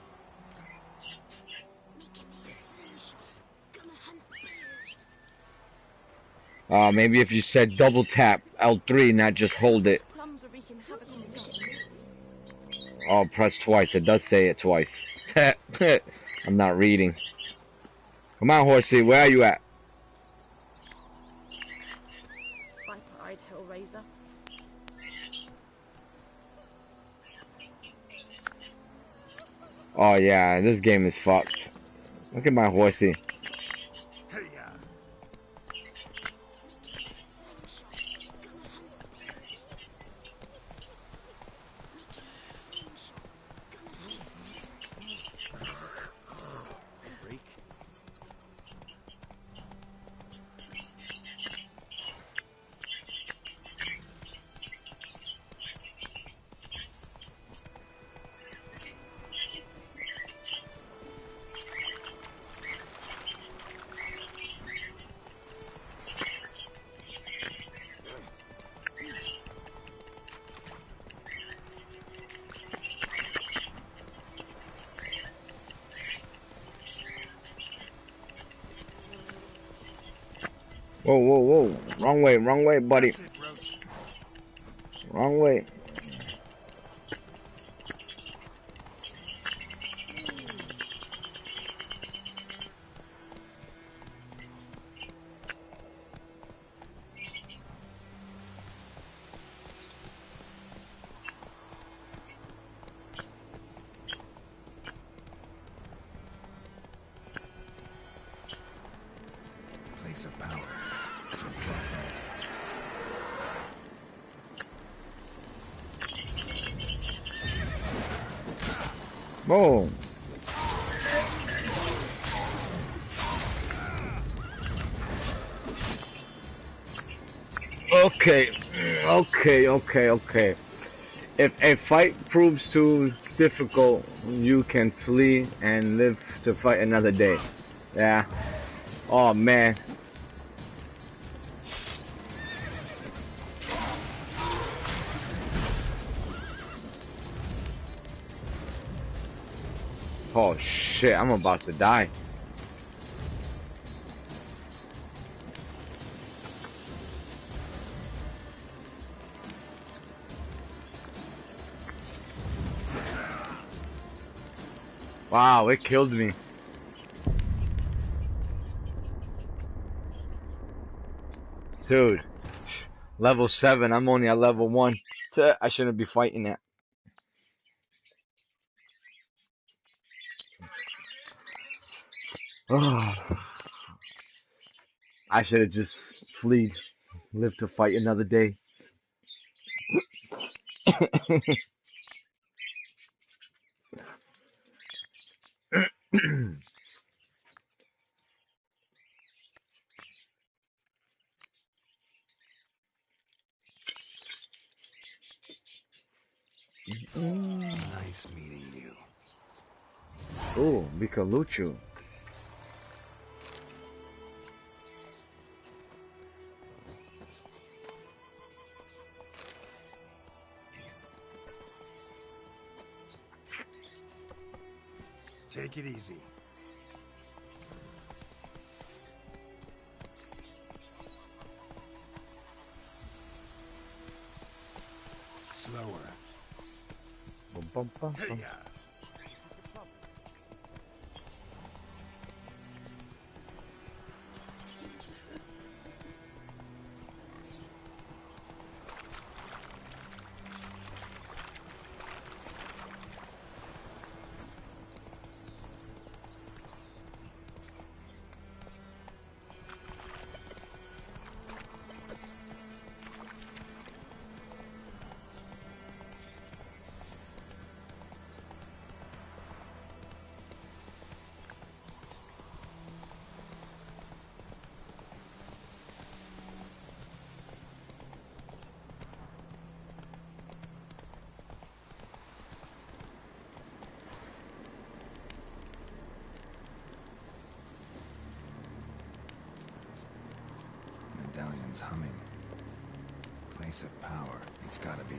Maybe if you said double tap L3, not just hold it. Oh, press twice. It does say it twice. I'm not reading. Come on, horsey. Where are you at? Viper-eyed Hellraiser. Oh yeah, this game is fucked. Look at my horsey. Whoa, whoa, whoa. Wrong way, buddy. Wrong way. Place of power. Should draw from it. Boom. Okay. If a fight proves too difficult, you can flee and live to fight another day. Yeah. Oh man. Oh shit, I'm about to die. Wow, it killed me. Dude, level 7, I'm only at level 1. I shouldn't be fighting that. Oh, I should have just fled, lived to fight another day. Nice meeting you. Oh, Mikaluchu. Take it easy. Slower. Hey-ya. Someone's humming. Place of power. It's gotta be.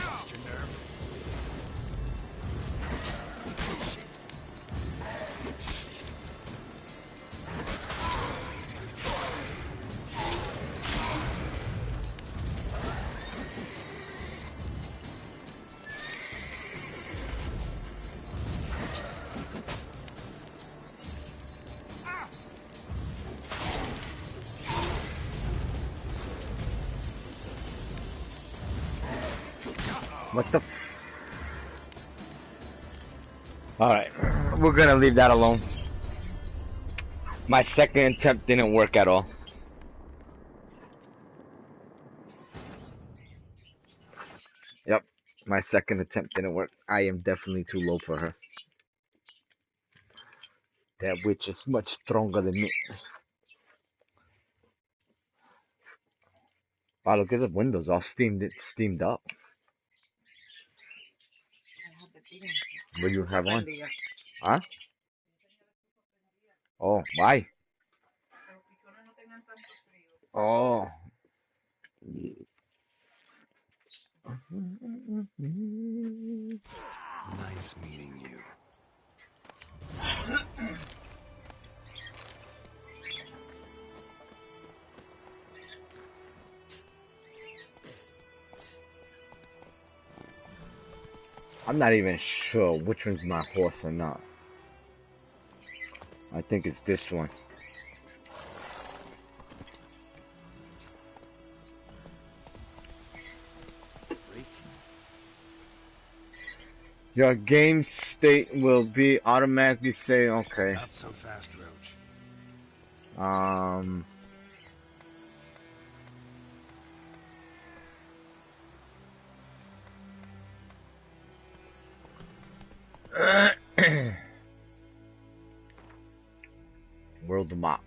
Lost your nerve? What the? Alright, we're gonna leave that alone. My second attempt didn't work at all. Yep, my second attempt didn't work. I am definitely too low for her. That witch is much stronger than me. Wow, look at the windows all steamed up. What do you have on? Huh? Oh, why? Oh. Nice meeting you. I'm not even sure which one's my horse or not. I think it's this one. Your game state will be automatically say okay. Not so fast, Roach. World map.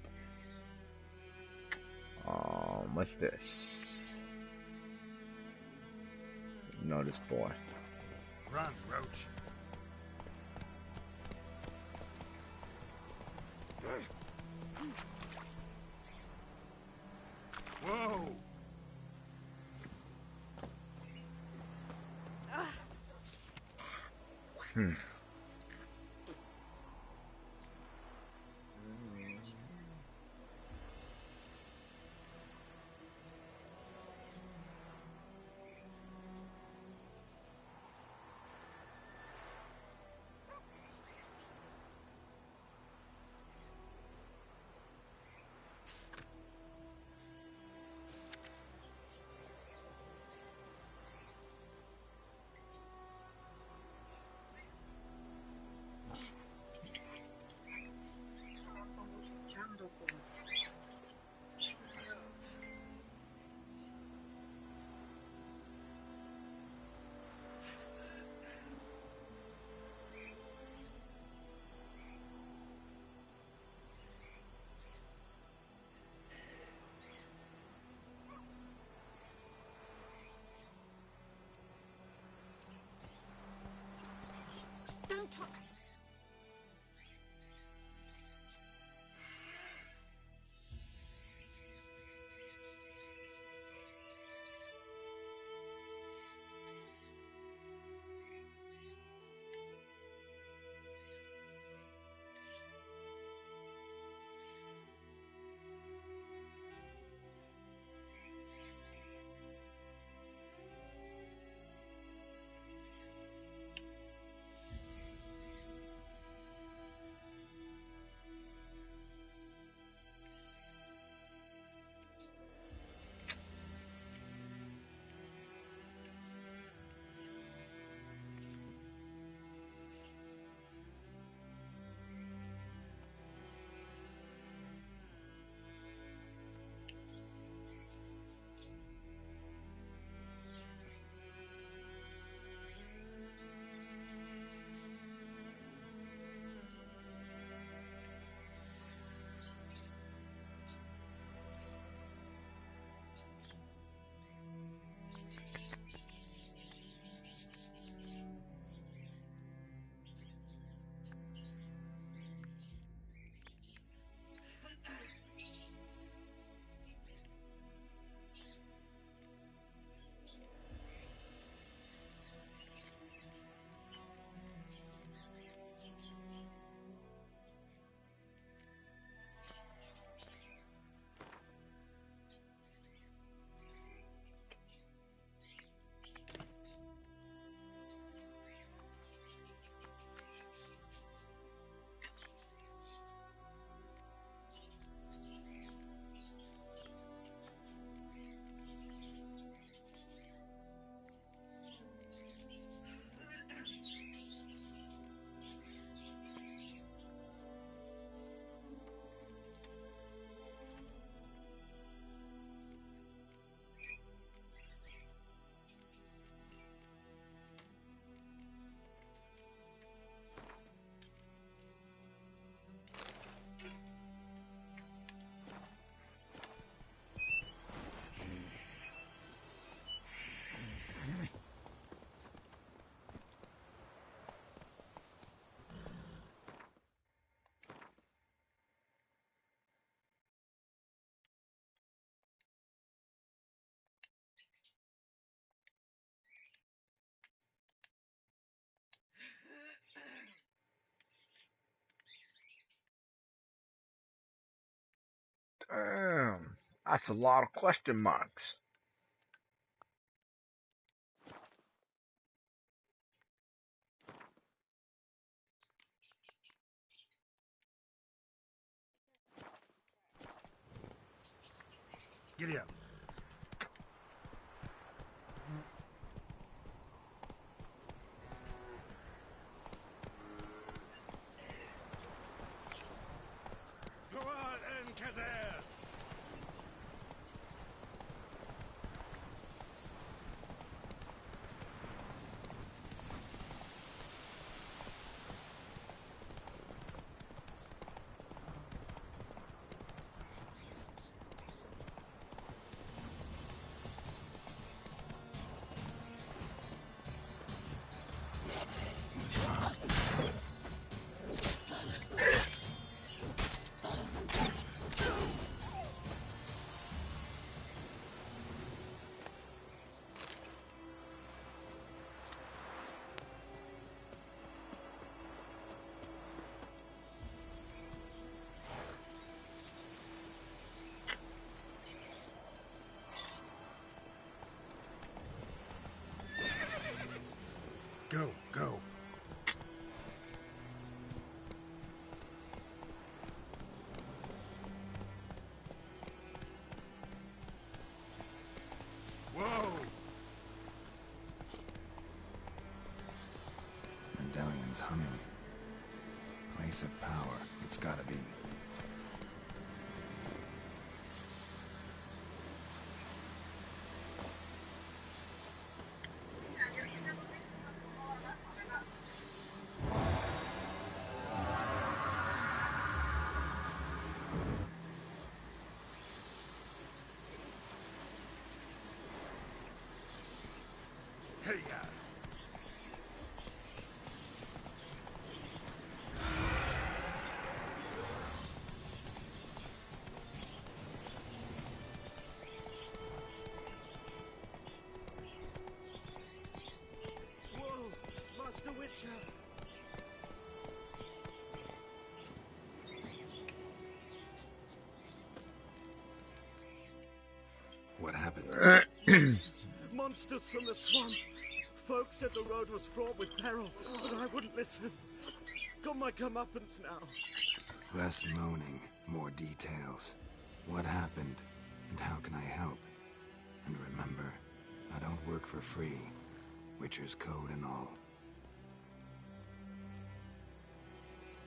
What's this? Notice boy. Run, Roach. Whoa! That's a lot of question marks. Giddy up. Go on, Enkazer! Go, go. Whoa! Medallion's humming. Place of power. It's gotta be. Hey, ya! Whoa! Master Witcher! What happened? Monsters from the swamp! Folks said the road was fraught with peril, but I wouldn't listen. Got my comeuppance now. Less moaning, more details. What happened, and how can I help? And remember, I don't work for free. Witcher's code and all.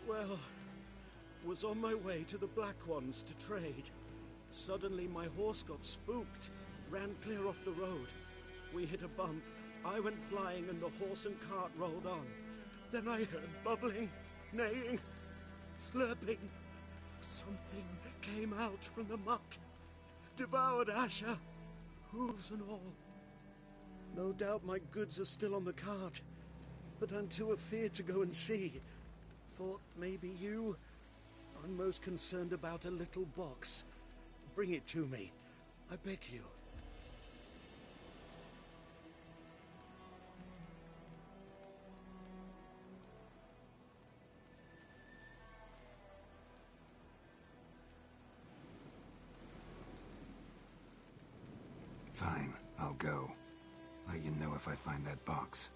Well, was on my way to the Black Ones to trade. Suddenly my horse got spooked, ran clear off the road. We hit a bump. I went flying and the horse and cart rolled on. Then I heard bubbling, neighing, slurping. Something came out from the muck, devoured Asher, hooves and all. No doubt my goods are still on the cart, but I'm too afeard to go and see. Thought maybe you. I'm most concerned about a little box. Bring it to me, I beg you. Fine, I'll go. Let you know if I find that box.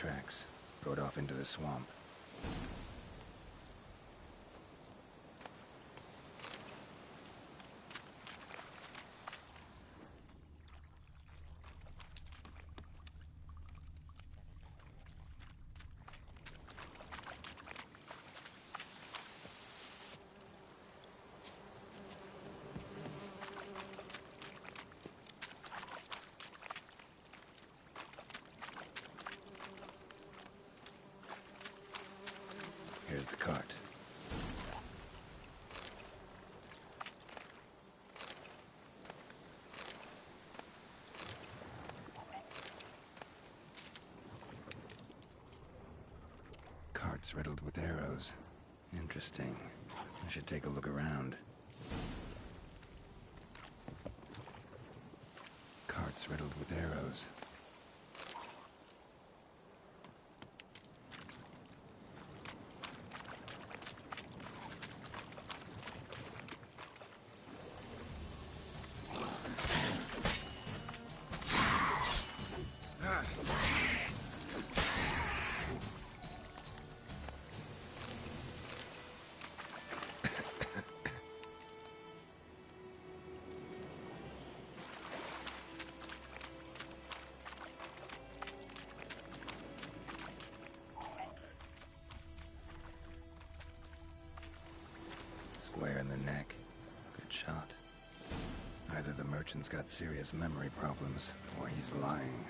tracks. Rode off into the swamp. Here's the cart. Cart's riddled with arrows. Interesting. I should take a look around. Cart's riddled with arrows. Square in the neck. Good shot. Either the merchant's got serious memory problems, or he's lying.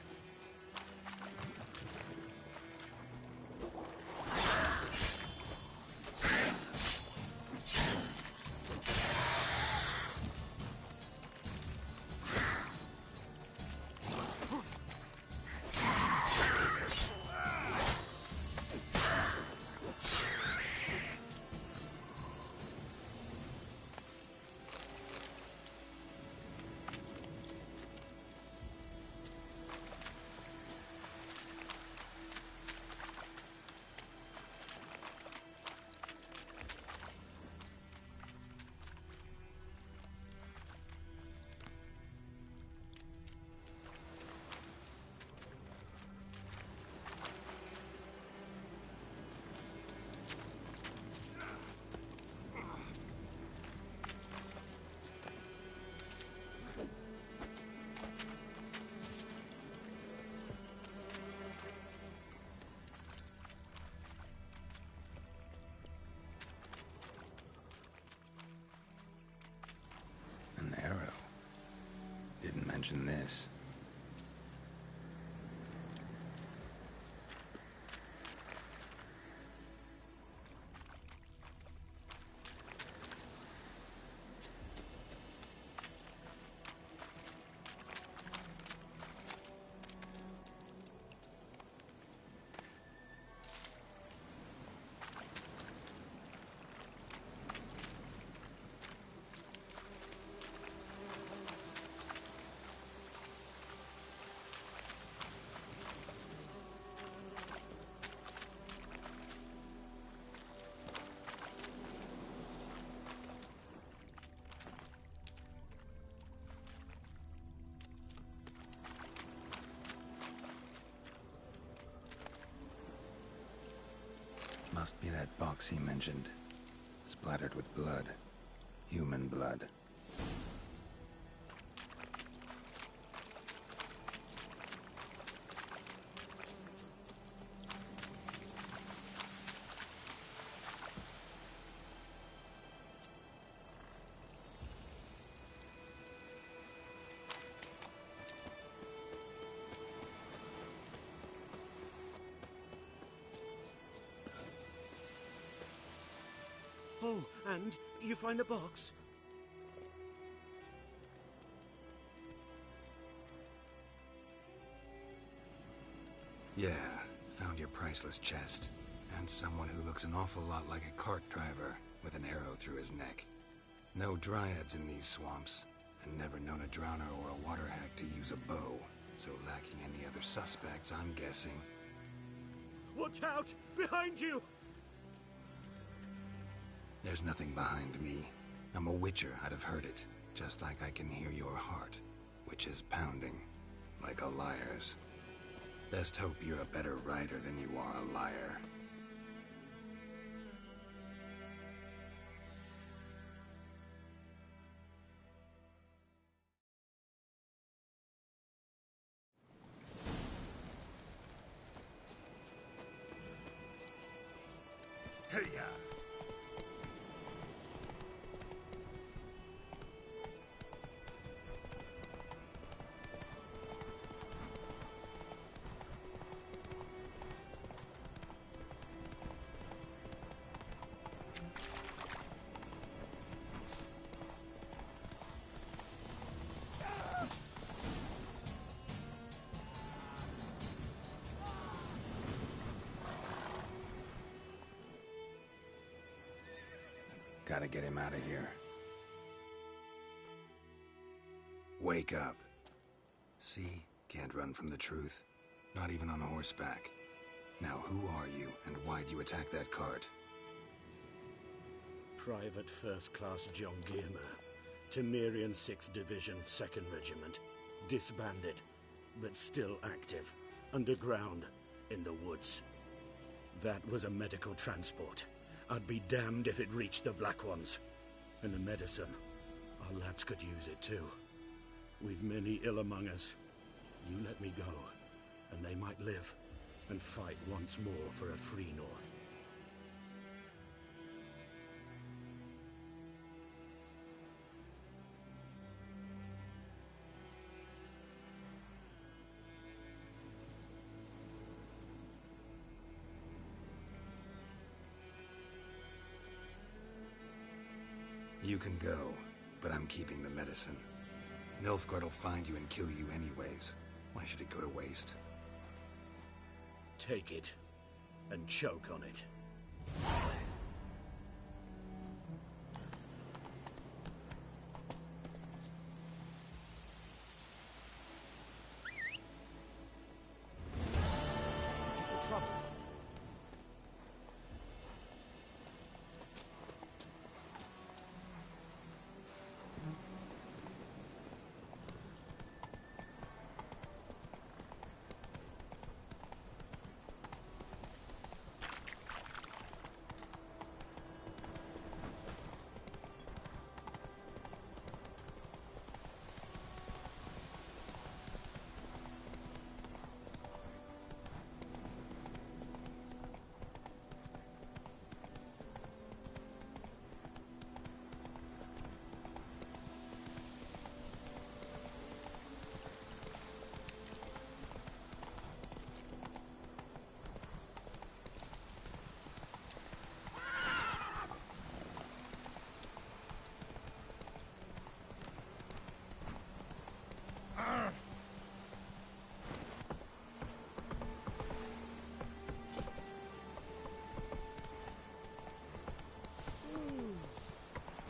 An arrow. Didn't mention this. Must be that box he mentioned. Splattered with blood. Human blood. Oh, and you find the box? Yeah, found your priceless chest. And someone who looks an awful lot like a cart driver, with an arrow through his neck. No dryads in these swamps, and never known a drowner or a water hack to use a bow. So lacking any other suspects, I'm guessing. Watch out! Behind you! There's nothing behind me. I'm a witcher, I'd have heard it. Just like I can hear your heart, which is pounding, like a liar's. Best hope you're a better writer than you are a liar. Hey-ya! Gotta get him out of here. Wake up. See? Can't run from the truth. Not even on horseback. Now who are you, and why'd you attack that cart? Private First Class John Giermer, Temerian 6th Division, 2nd Regiment. Disbanded, but still active. Underground, in the woods. That was a medical transport. I'd be damned if it reached the Black Ones. And the medicine. Our lads could use it too. We've many ill among us. You let me go, and they might live, and fight once more for a free North. You can go, but I'm keeping the medicine. Nilfgaard will find you and kill you anyways. Why should it go to waste? Take it, and choke on it. For trouble.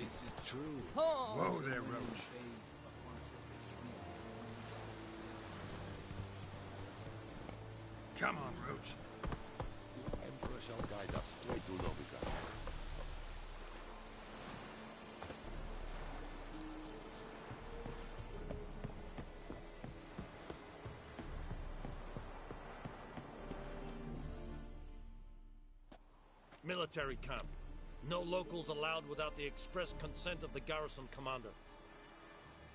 Is it true? Oh. Whoa there, Roach. Come on, Roach. The Emperor shall guide us straight to Novigrad. Military camp. No locals allowed without the express consent of the garrison commander.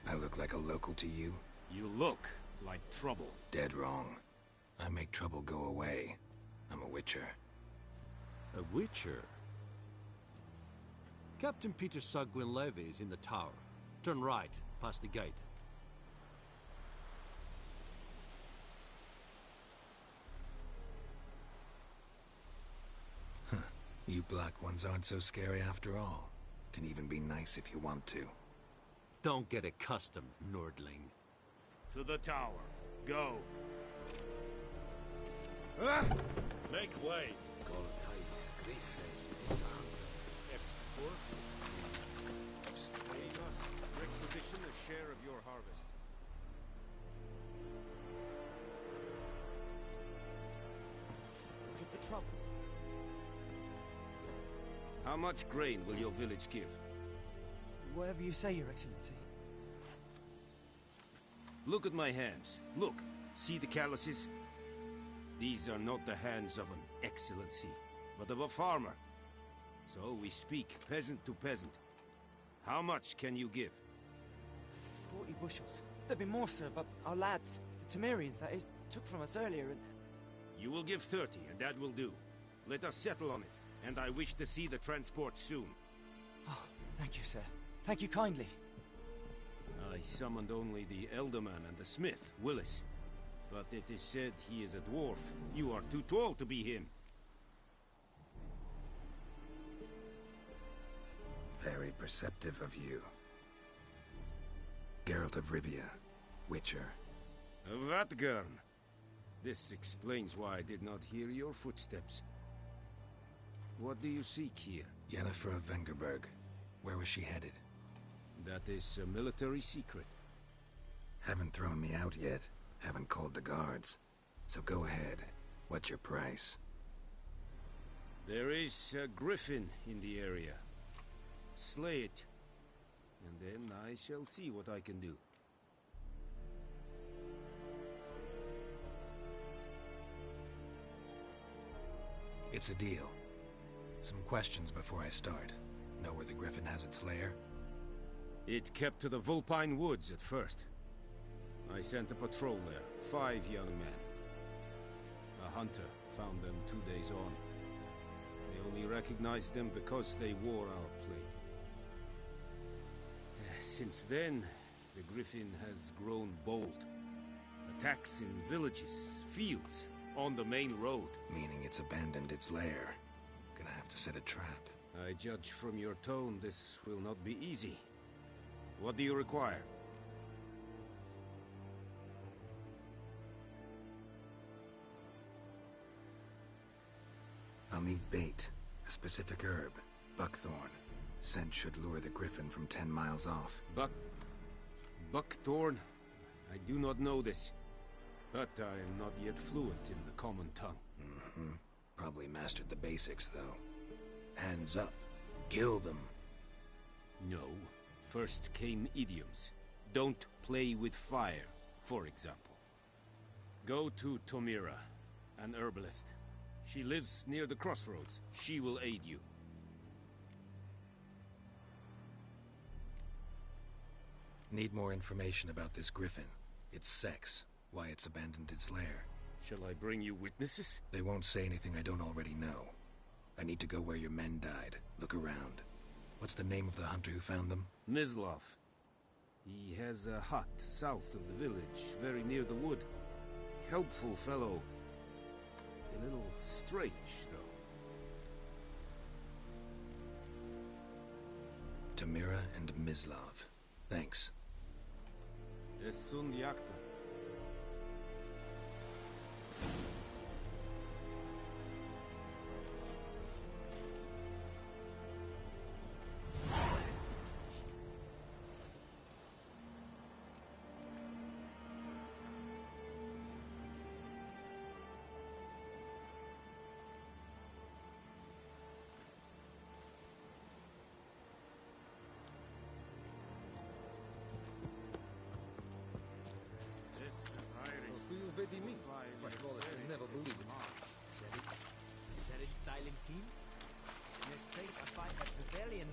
I look like a local to you? You look like trouble. Dead wrong. I make trouble go away. I'm a witcher. A witcher? Captain Peter Sagwin Levy is in the tower. Turn right, past the gate. You Black Ones aren't so scary after all. Can even be nice if you want to. Don't get accustomed, Nordling. To the tower. Go. Make way. We must requisition a share of your harvest. Looking for trouble. How much grain will your village give? Whatever you say, Your Excellency. Look at my hands. Look. See the calluses? These are not the hands of an excellency, but of a farmer. So we speak peasant to peasant. How much can you give? 40 bushels. There'd be more, sir, but our lads, the Temerians, that is, took from us earlier and... You will give 30, and that will do. Let us settle on it, and I wish to see the transport soon. Oh, thank you, sir. Thank you kindly. I summoned only the Elderman and the smith, Willis. But it is said he is a dwarf. You are too tall to be him. Very perceptive of you. Geralt of Rivia, Witcher. Vatgern. This explains why I did not hear your footsteps. What do you seek here? Yennefer of Vengerberg. Where was she headed? That is a military secret. Haven't thrown me out yet. Haven't called the guards. So go ahead. What's your price? There is a griffin in the area. Slay it. And then I shall see what I can do. It's a deal. Some questions before I start. Know where the griffin has its lair? It kept to the Vulpine Woods at first. I sent a patrol there, 5 young men. A hunter found them 2 days on. They only recognized them because they wore our plate. Since then, the griffin has grown bold. Attacks in villages, fields, on the main road. Meaning it's abandoned its lair. Gonna have to set a trap. I judge from your tone this will not be easy. What do you require? I'll need bait, a specific herb, buckthorn. Scent should lure the griffin from 10 miles off. Buckthorn? I do not know this. But I am not yet fluent in the common tongue. Probably mastered the basics, though. Hands up. Kill them. No. First came idioms. Don't play with fire, for example. Go to Tomira, an herbalist. She lives near the crossroads. She will aid you. Need more information about this griffin. Its sex, why it's abandoned its lair. Shall I bring you witnesses? They won't say anything I don't already know. I need to go where your men died. Look around. What's the name of the hunter who found them? Mislav. He has a hut south of the village, very near the wood. Helpful fellow. A little strange, though. Tomira and Mislav. Thanks. Es sunt jacta.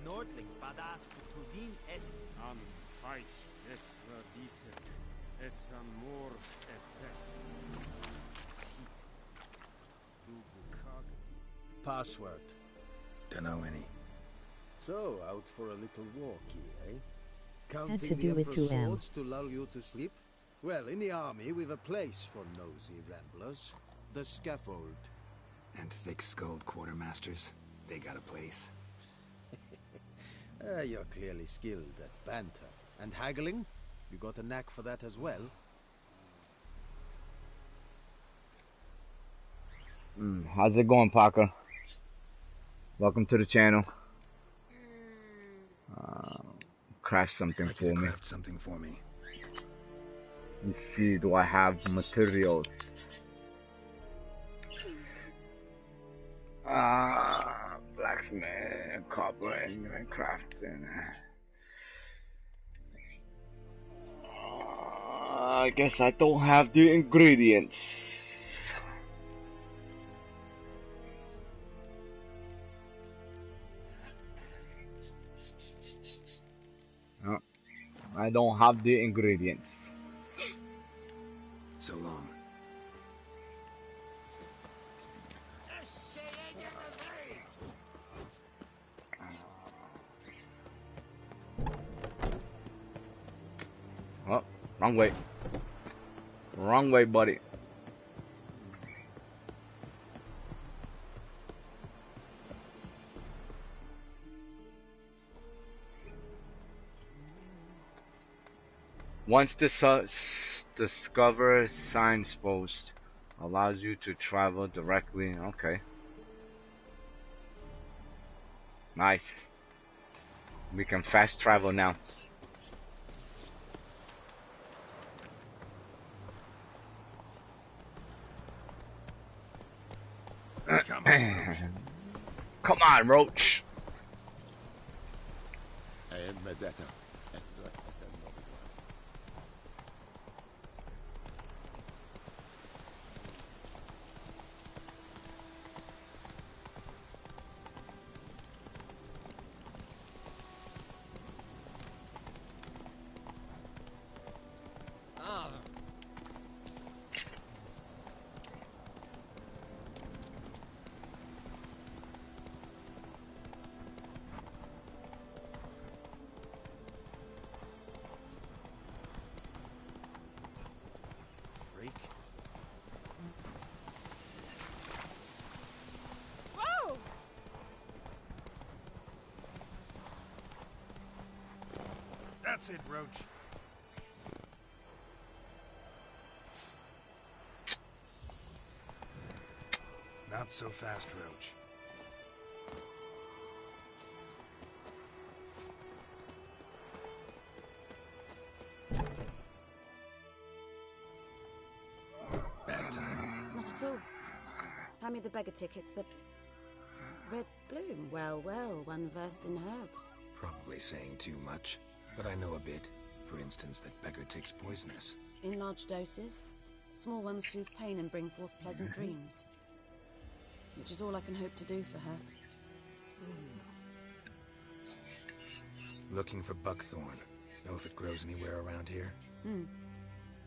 Nordling, Badas, Tudin, Es... An fight, es verdicet, es an mor et pest. Password. Dunno any. So, out for a little walkie, eh? Had Counting to the do with Emperor's 2M. swords to lull you to sleep? Well, in the army, we've a place for nosy ramblers. The scaffold. And thick-skulled quartermasters. They got a place. You're clearly skilled at banter. And haggling? You got a knack for that as well? How's it going, Parker? Welcome to the channel. Craft something for me. Craft something for me. Let's see, do I have materials? Blacksmith, cobbling, and crafting. I guess I don't have the ingredients. I don't have the ingredients. So long. Oh, wrong way. Wrong way, buddy. Once discover signs post allows you to travel directly. Okay. Nice. We can fast travel now. Come on, Roach. That's it, Roach. Not so fast, Roach. Bad time. Not at all. Hand me the beggar tickets. The red bloom. Well, well, one versed in herbs. Probably saying too much, but I know a bit. For instance, that beggar tick's poisonous. In large doses. Small ones soothe pain and bring forth pleasant dreams. Which is all I can hope to do for her. Looking for buckthorn. Know if it grows anywhere around here?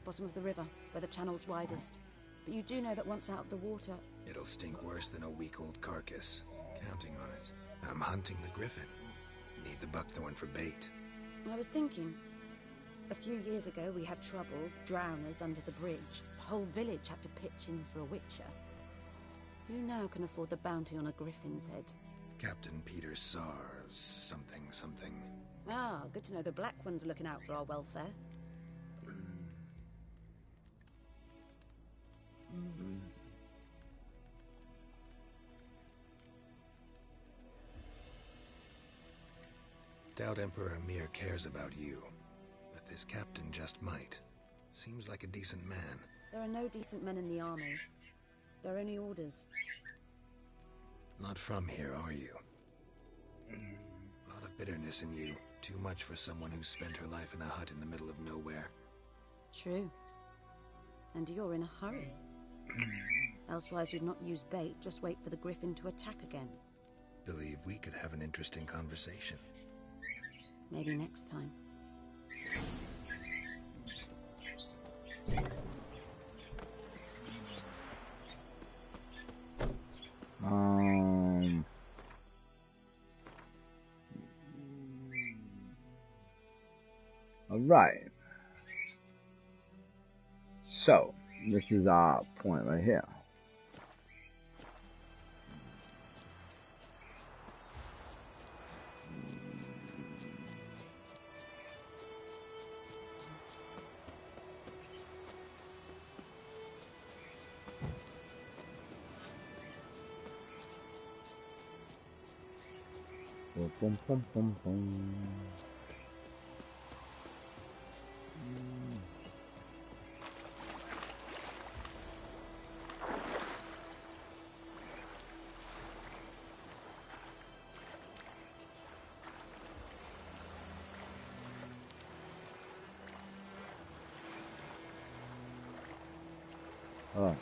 Bottom of the river, where the channel's widest. But you do know that once out of the water... It'll stink worse than a week-old carcass. Counting on it. I'm hunting the griffin. Need the buckthorn for bait. I was thinking... A few years ago we had trouble, drowners under the bridge. The whole village had to pitch in for a witcher. Who now can afford the bounty on a griffin's head? Captain Peter Sars, something. Ah, good to know the Black One's looking out for our welfare. Doubt Emperor Emhyr cares about you. But this captain just might. Seems like a decent man. There are no decent men in the army. They're only orders. Not from here, are you? A lot of bitterness in you. Too much for someone who spent her life in a hut in the middle of nowhere. True. And you're in a hurry. Elsewise you'd not use bait, just wait for the griffin to attack again. Believe we could have an interesting conversation. Maybe next time. All right. So this is our point right here. Pum, pum, pum, pum. Oh.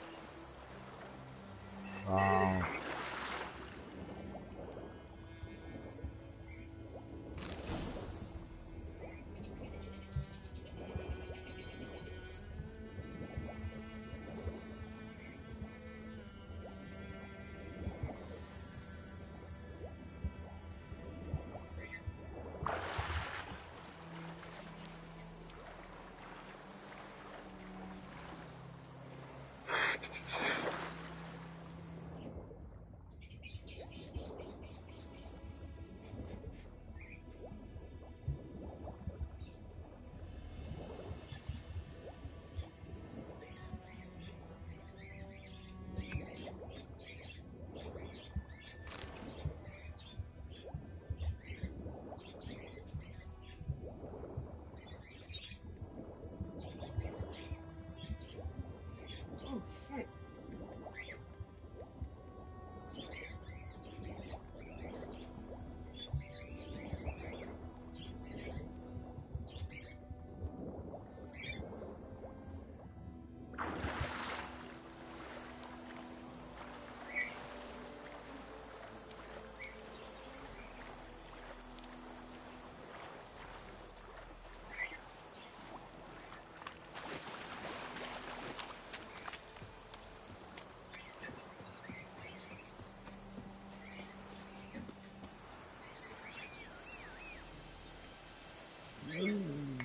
Everything's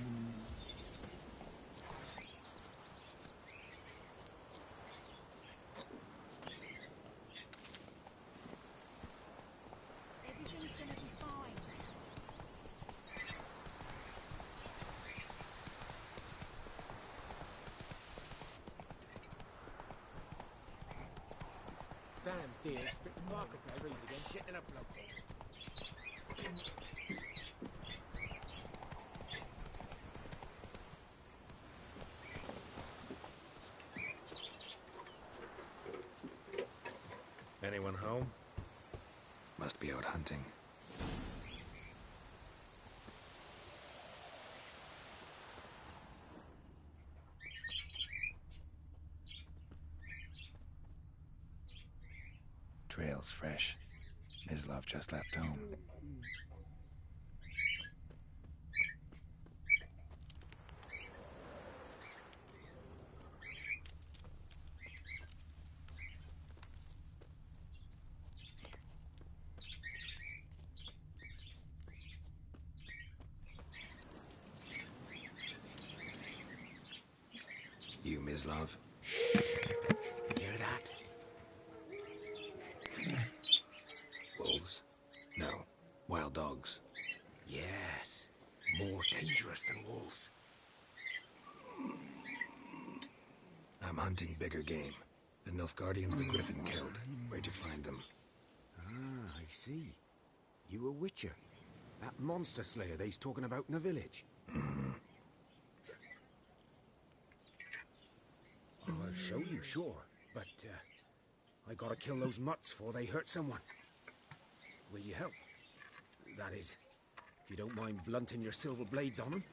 gonna be fine. Damn dear, stripped the market berries again. Shit in a bloke. Anyone home? Must be out hunting. Trail's fresh. Mislav just left home. You, Mislav? Hear that? Wolves? No. Wild dogs. Yes. More dangerous than wolves. I'm hunting bigger game. The Nilfgaardians the Griffin killed. Where'd you find them? Ah, I see. You a witcher. That monster slayer they's talking about in the village. I'll show you, sure. But, I gotta kill those mutts before they hurt someone. Will you help? That is, if you don't mind blunting your silver blades on them.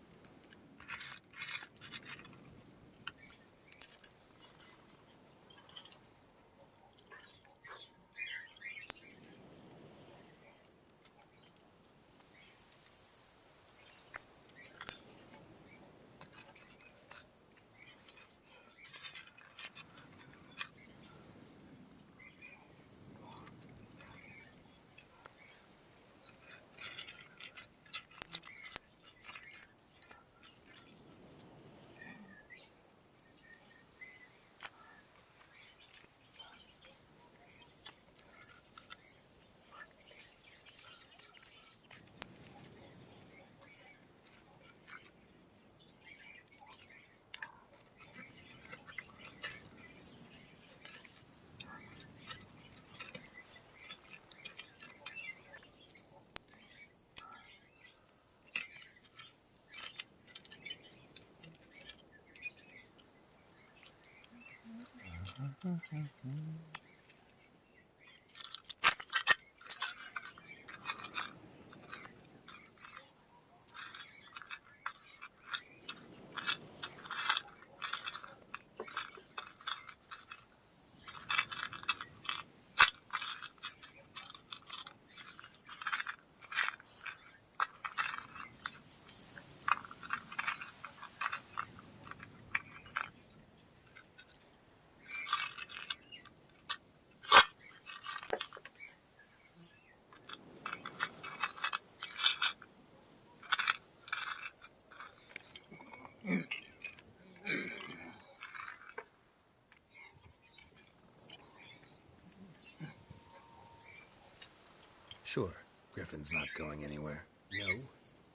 Sure. Griffin's not going anywhere. No.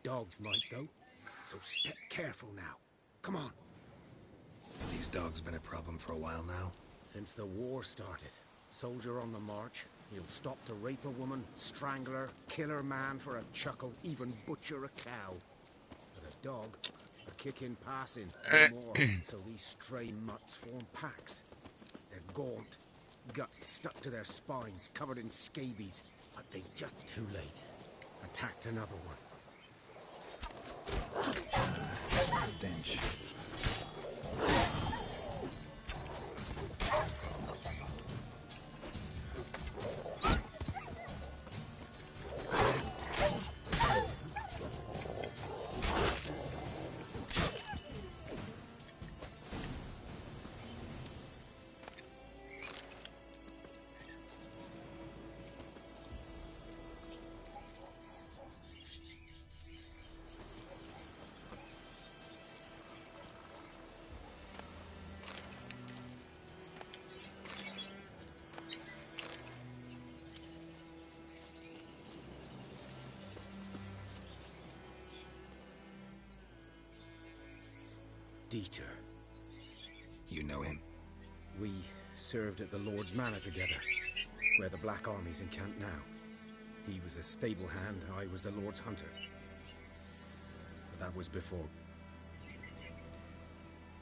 Dogs might, though. So step careful now. Come on. These dogs been a problem for a while now? Since the war started. Soldier on the march. He'll stop to rape a woman, strangle her, kill her man for a chuckle, even butcher a cow. But a dog, a kick in passing, no more. So these stray mutts form packs. They're gaunt, guts stuck to their spines, covered in scabies. But they just too late. Attacked another one. Stench. Dieter. You know him? We served at the Lord's Manor together, where the Black Army's encamped now. He was a stable hand, I was the Lord's hunter. But that was before...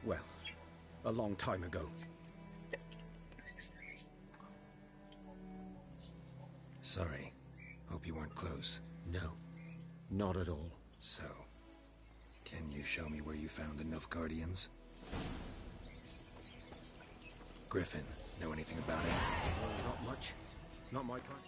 well, a long time ago. Sorry. Hope you weren't close. No, not at all. So, can you show me where you found the Nilfgaardians? Griffin, know anything about it? Oh, not much. Not my kind.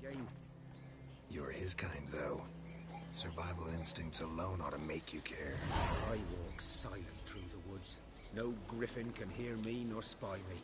Game. You're his kind, though. Survival instincts alone ought to make you care. I walk silent through the woods. No griffin can hear me nor spy me.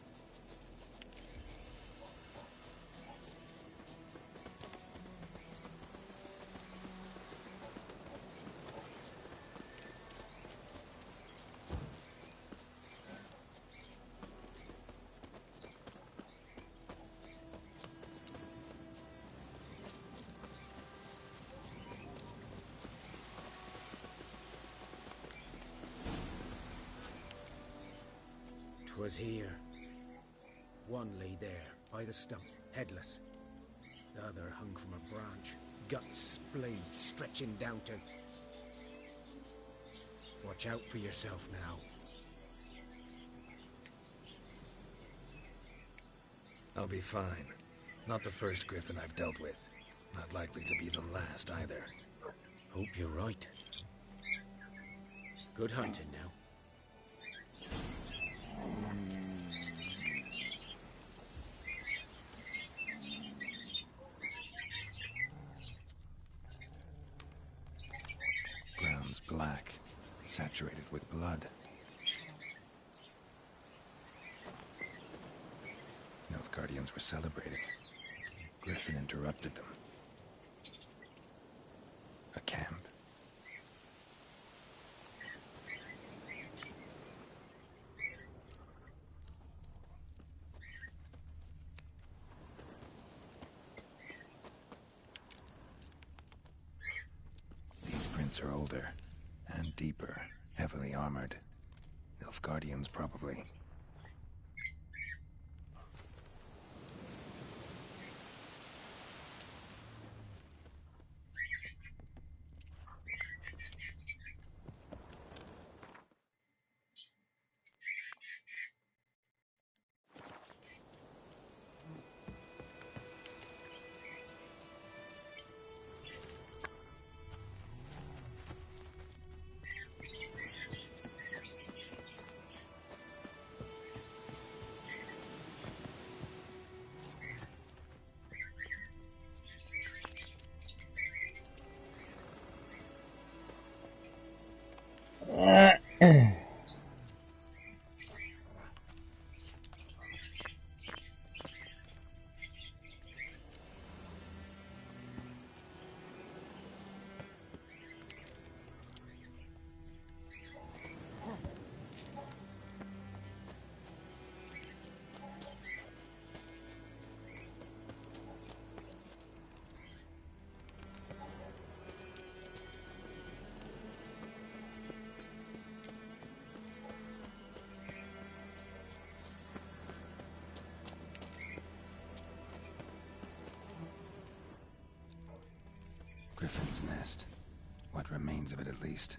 'Twas here. One lay there, by the stump, headless. The other hung from a branch, guts splayed, stretching down to... Watch out for yourself now. I'll be fine. Not the first griffin I've dealt with. Not likely to be the last, either. Hope you're right. Good hunting now. Ground's black, saturated with blood. Nilfgaardians were celebrating. Griffin interrupted them. A camp. These prints are older and deeper, heavily armored. Nilfgaardians, probably. Griffin's nest. What remains of it, at least.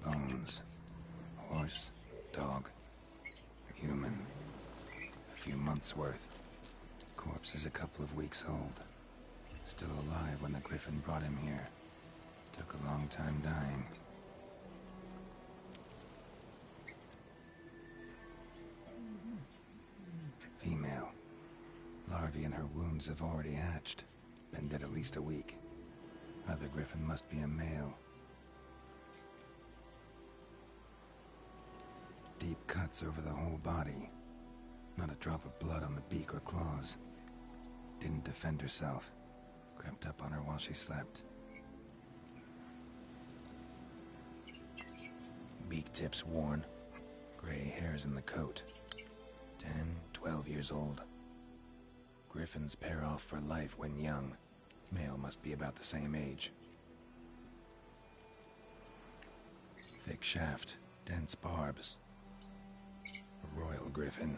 Bones. Horse, dog, human. A few months' worth. Corpse is a couple of weeks old. Still alive when the Griffin brought him here. Took a long time dying. Female. Larvae in her wounds have already hatched. Been dead at least a week. Other Griffin must be a male. Deep cuts over the whole body. Not a drop of blood on the beak or claws. Didn't defend herself. Crept up on her while she slept. Beak tips worn. Gray hairs in the coat. 10, 12 years old. Griffins pair off for life when young. Male must be about the same age. Thick shaft, dense barbs. A royal griffin.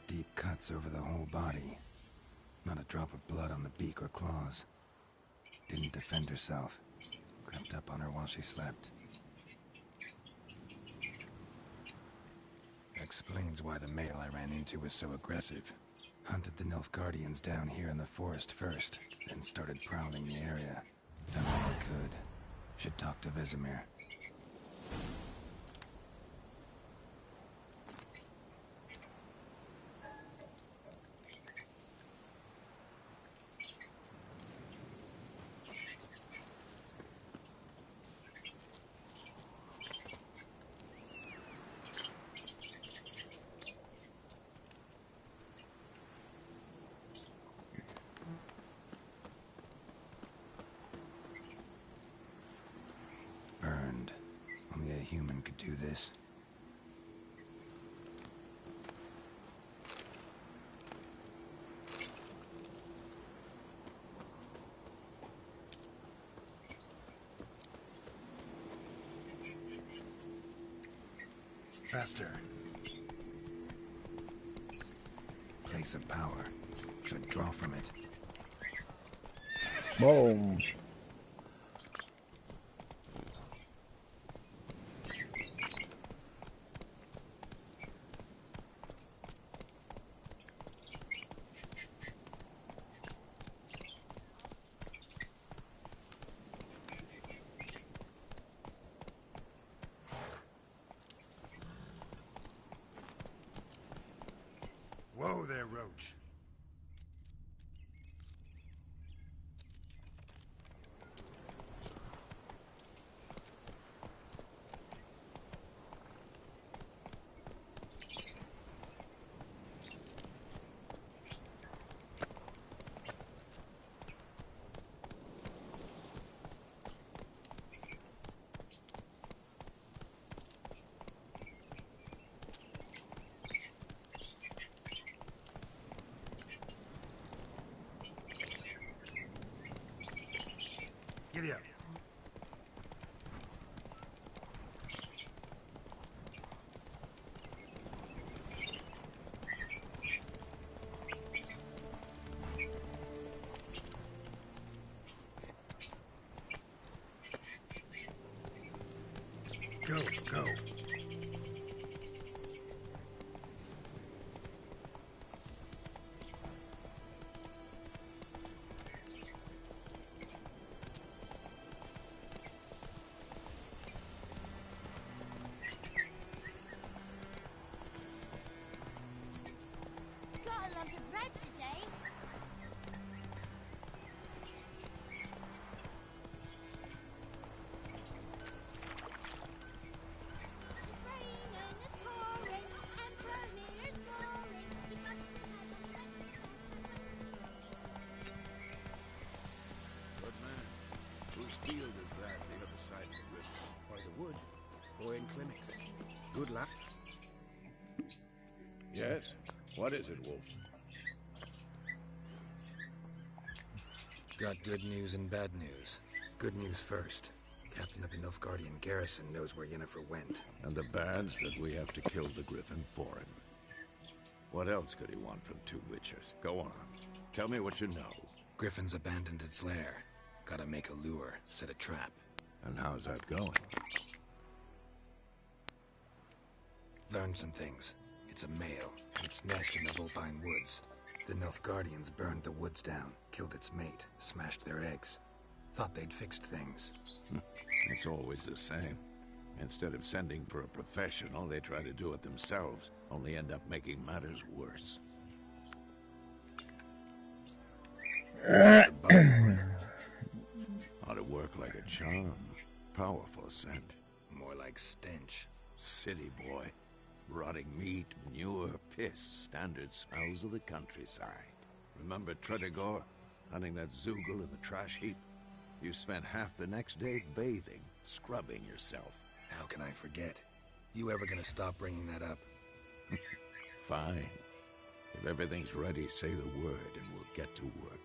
Deep cuts over the whole body. Not a drop of blood on the beak or claws. Didn't defend herself. Crept up on her while she slept. Explains why the male I ran into was so aggressive. Hunted the Nilfgaardians down here in the forest first, then started prowling the area. Done all I could. Should talk to Vesemir. Burned. Only a human could do this. Faster. Place of power. Should draw from it. Boom. Whoa there, Roach. Giddy up. Go, go. Got a lump of bread today. It's raining and pouring, Emperor Near's snoring. He must have had Good man. Whose field is that the other side of the river? By the wood. Boyne Clinics. Good lad. Yes? What is it, Wolf? Got good news and bad news. Good news first. Captain of the Nilfgaardian garrison knows where Yennefer went. And the bad's that we have to kill the Griffin for him. What else could he want from two witchers? Go on. Tell me what you know. Griffin's abandoned its lair. Gotta make a lure, set a trap. And how's that going? Learned some things. It's a male, and its nest in the Vulpine Woods. The Nilfgaardians burned the woods down, killed its mate, smashed their eggs. Thought they'd fixed things. It's always the same. Instead of sending for a professional, they try to do it themselves, only end up making matters worse. Ought to work like a charm. Powerful scent. More like stench. City boy. Rotting meat, manure, piss, standard smells of the countryside. Remember Tretogor? Hunting that Zoogle in the trash heap? You spent half the next day bathing, scrubbing yourself. How can I forget? You ever gonna stop bringing that up? Fine. If everything's ready, say the word and we'll get to work.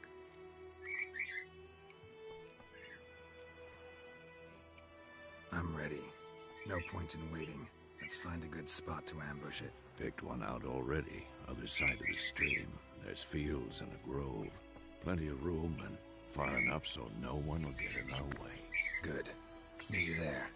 I'm ready. No point in waiting. Let's find a good spot to ambush it. Picked one out already. Other side of the stream. There's fields and a grove. Plenty of room and far enough so no one will get in our way. Good. Meet you there.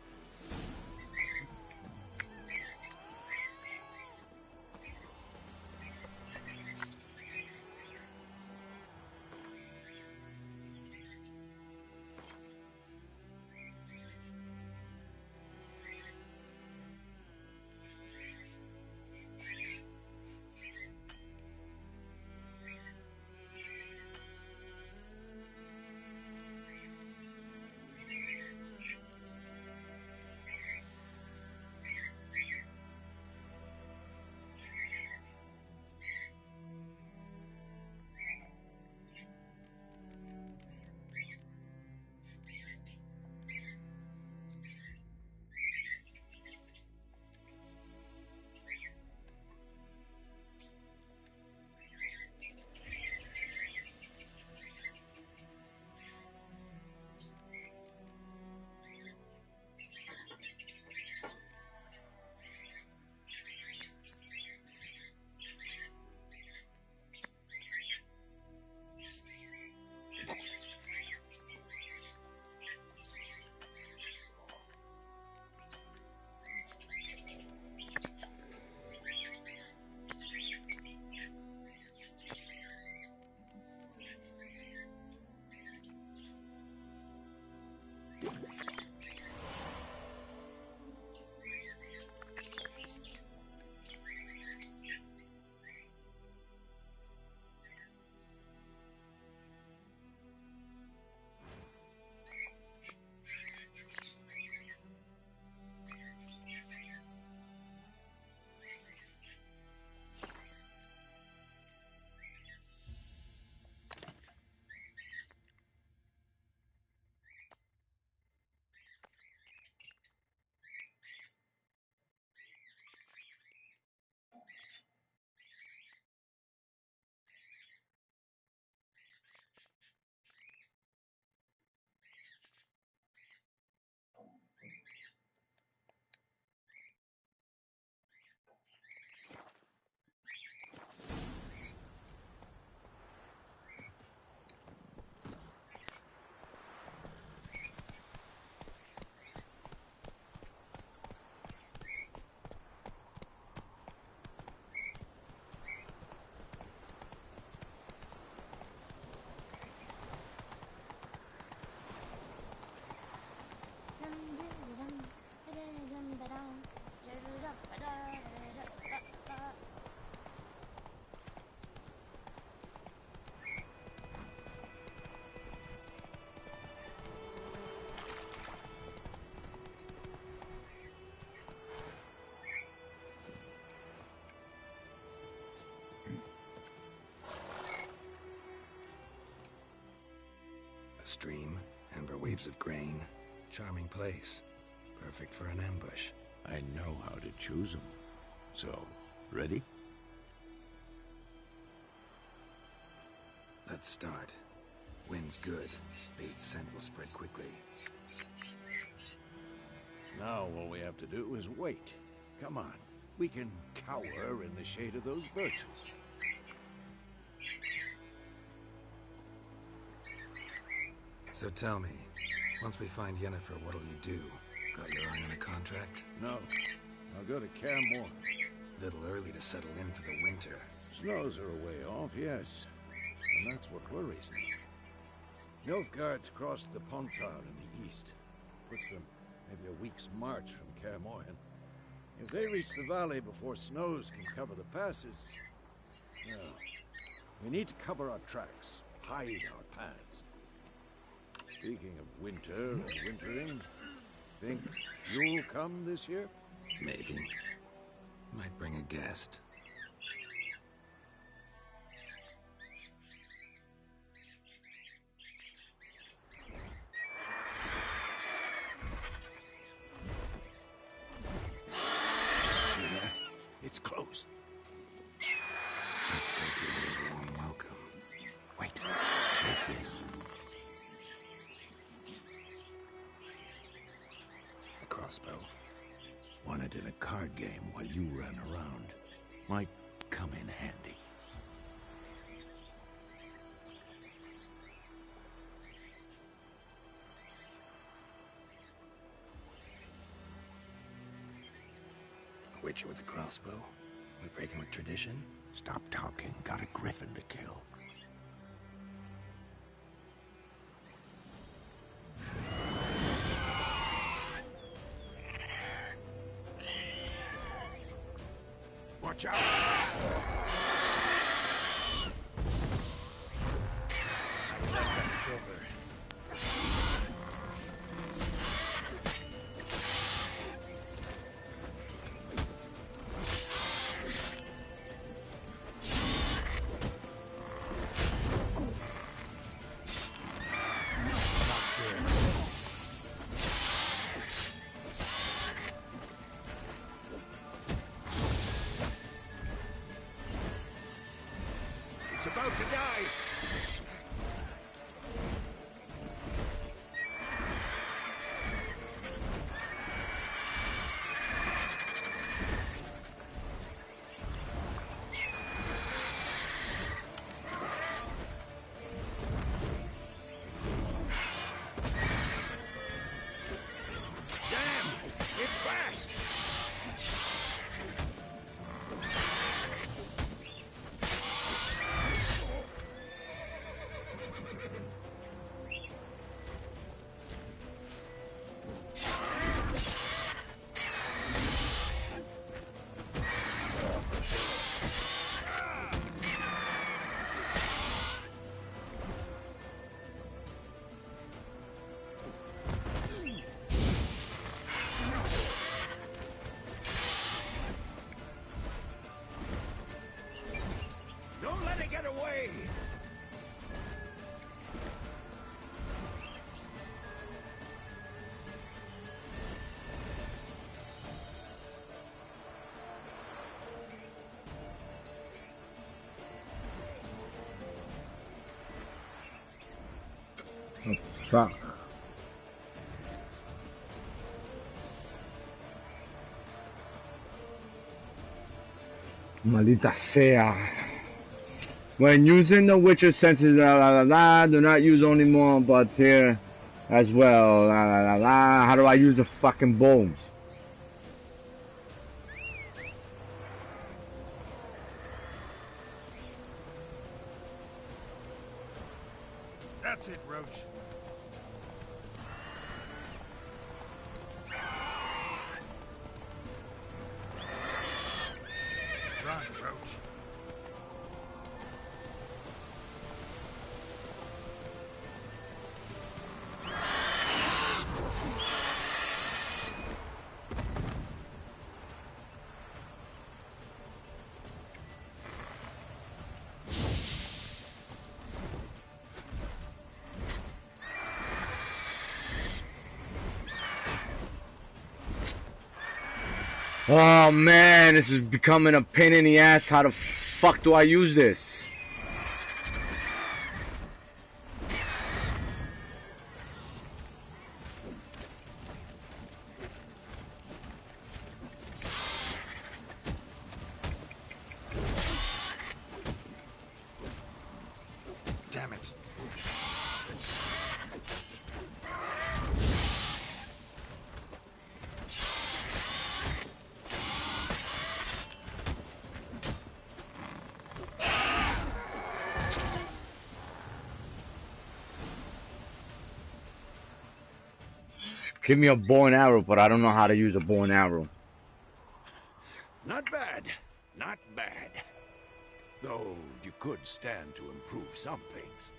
A stream, amber waves of grain. Charming place. Perfect for an ambush. I know how to choose them. So, ready? Let's start. Wind's good. Bait's scent will spread quickly. Now all we have to do is wait. Come on, We can cower in the shade of those birches. So tell me, once we find Yennefer, what'll you do? Got your eye on a contract? No. I'll go to Kaer Morhen. Little early to settle in for the winter. Snows are a way off, yes. And that's what worries me. Nilfgaard's crossed the Pontar in the east. Puts them maybe a week's march from Kaer Morhen. If they reach the valley before snows can cover the passes, well, we need to cover our tracks, hide our paths. Speaking of winter and wintering, think you'll come this year? Maybe. Might bring a guest. It's closed. Let's go give it a warm welcome. Wait, take this. A crossbow. Won it in a card game while you ran around. Might come in handy. A witcher with a crossbow? We breaking with tradition? Stop talking. Got a griffin to kill. Watch out! I love that silver. It's about to die! Damn! It's fast! Don't let it get away! Fuck. Maldita sea. When using the Witcher senses, do not use only more, but here as well. How do I use the fucking bow? That's it, Roach. Run, Roach. Oh man, this is becoming a pain in the ass. How the fuck do I use this? Damn it. Give me a bow and arrow, but I don't know how to use a bow and arrow. Not bad. Not bad. Though you could stand to improve some things.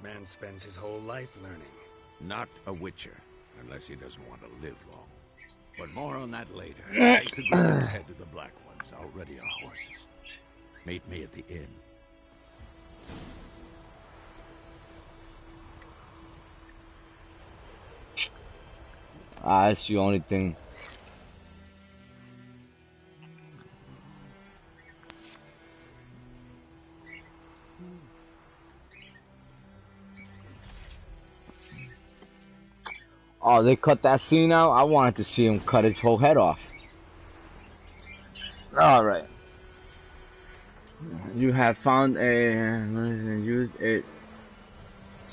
Man spends his whole life learning. Not a witcher, unless he doesn't want to live long. But more on that later. Take the Griffin's head to the Black Ones. I'll ready our horses. Meet me at the inn. That's the only thing. Oh, they cut that scene out? I wanted to see him cut his whole head off. Alright. You have found use it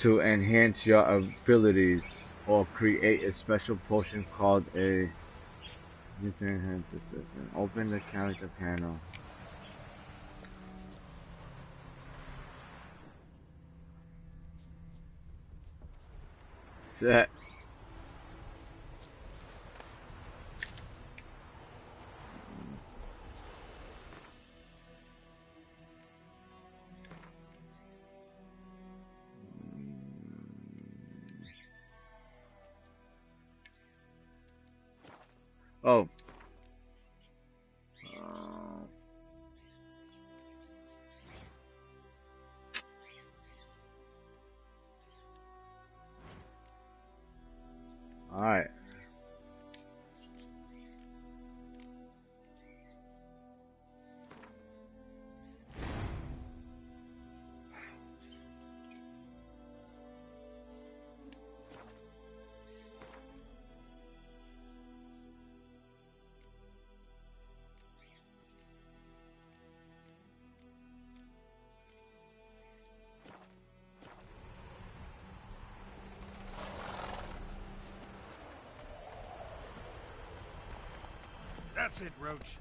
to enhance your abilities or create a special potion called a open the character panel. Set. Oh. All right. That's it, Roach.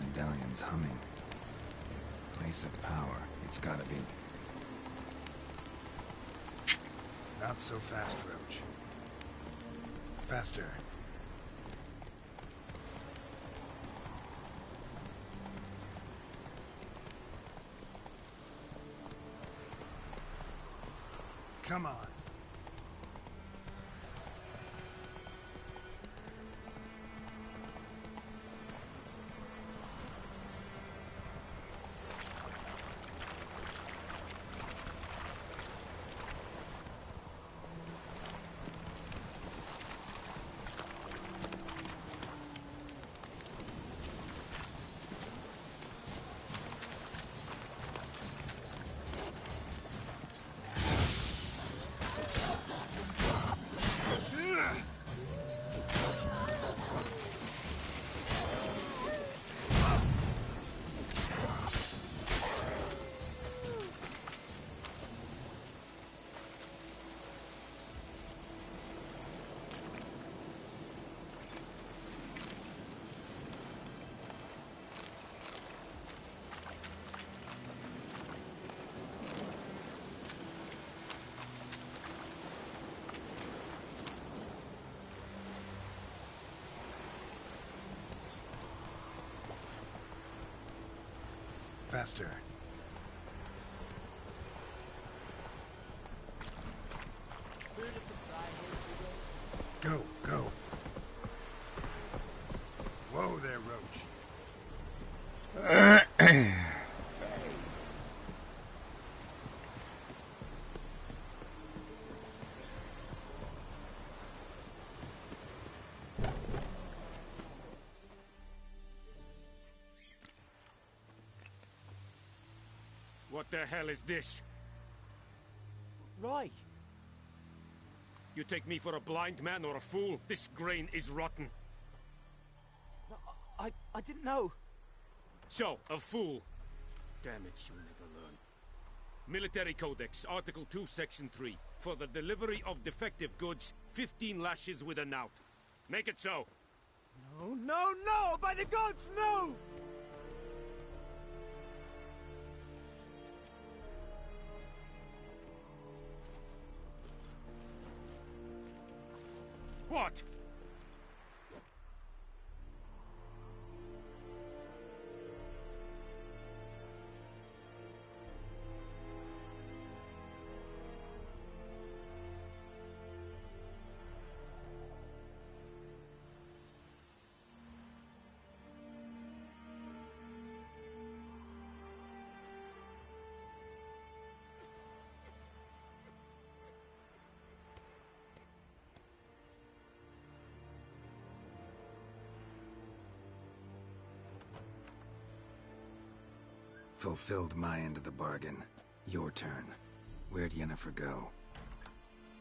Medallion's humming. Place of power. It's gotta be. Not so fast, Roach. Faster. Come on. Faster. Go, go. Whoa there, Roach. What the hell is this? Rye! You take me for a blind man or a fool? This grain is rotten. No, I didn't know. So, a fool. Damn it, you'll never learn. Military Codex, Article 2, Section 3. For the delivery of defective goods, 15 lashes with a knout. Make it so. No, no, no! By the gods, no! What? Fulfilled my end of the bargain. Your turn. Where'd Yennefer go?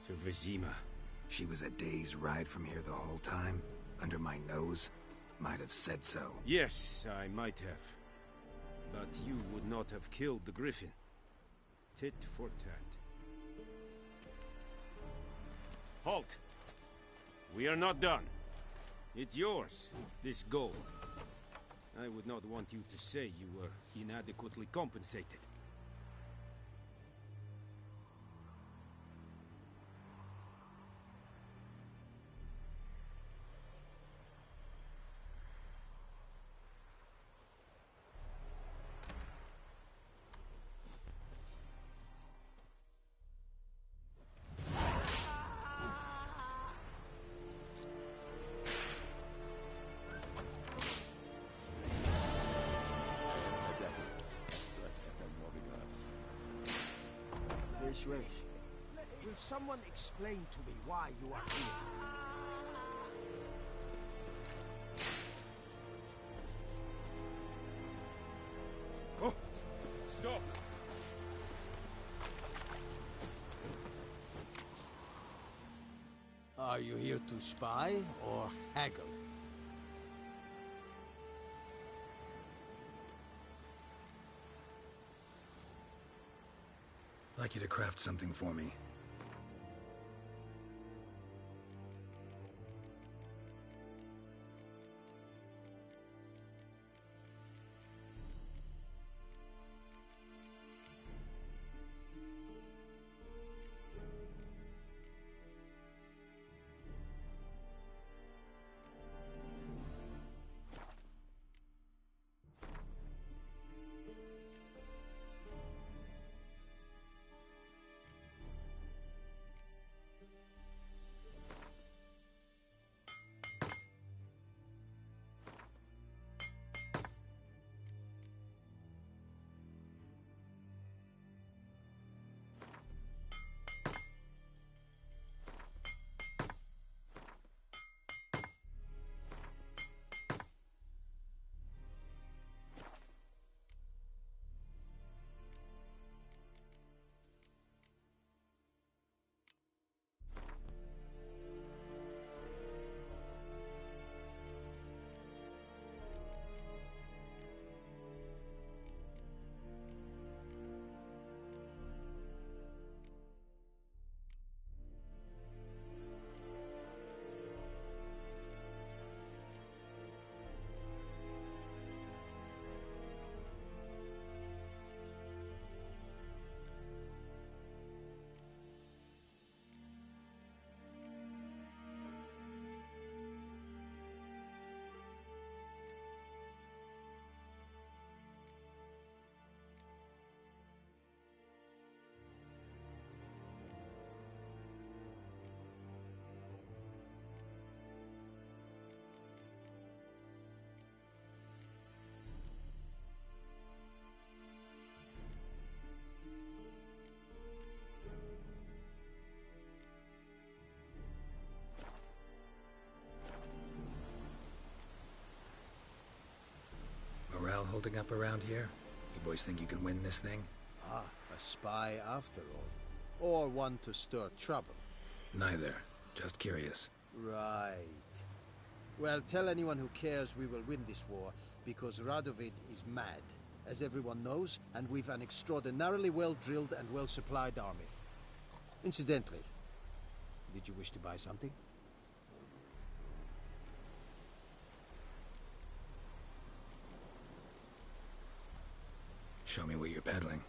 To Vizima. She was a day's ride from here the whole time? Under my nose? Might have said so. Yes, I might have. But you would not have killed the griffin. Tit for tat. Halt! We are not done. It's yours, this gold. I would not want you to say you were inadequately compensated. Will someone explain to me why you are here? Oh! Stop! Are you here to spy or haggle? I'd like you to craft something for me. Morale holding up around here? You boys think you can win this thing? Ah, a spy after all. Or one to stir trouble. Neither. Just curious. Right. Well, tell anyone who cares we will win this war, because Radovid is mad, as everyone knows, and we've an extraordinarily well-drilled and well-supplied army. Incidentally, did you wish to buy something? Show me what you're peddling.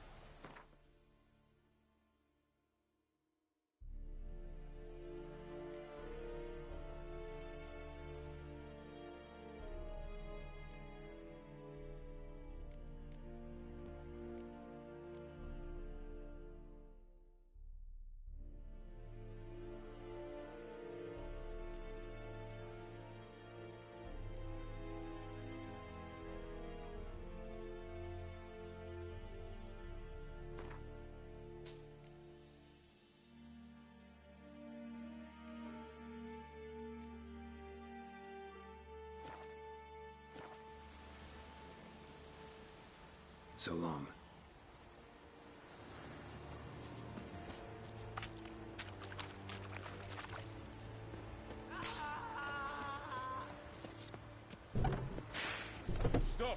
So long. Stop!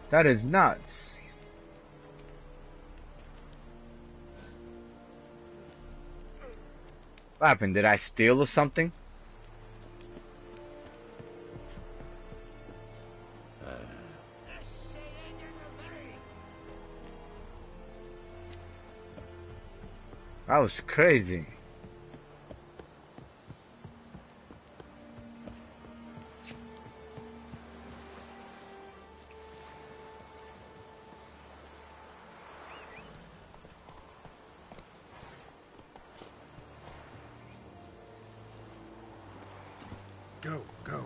That is nuts. What happened? Did I steal or something? That was crazy. Go, go.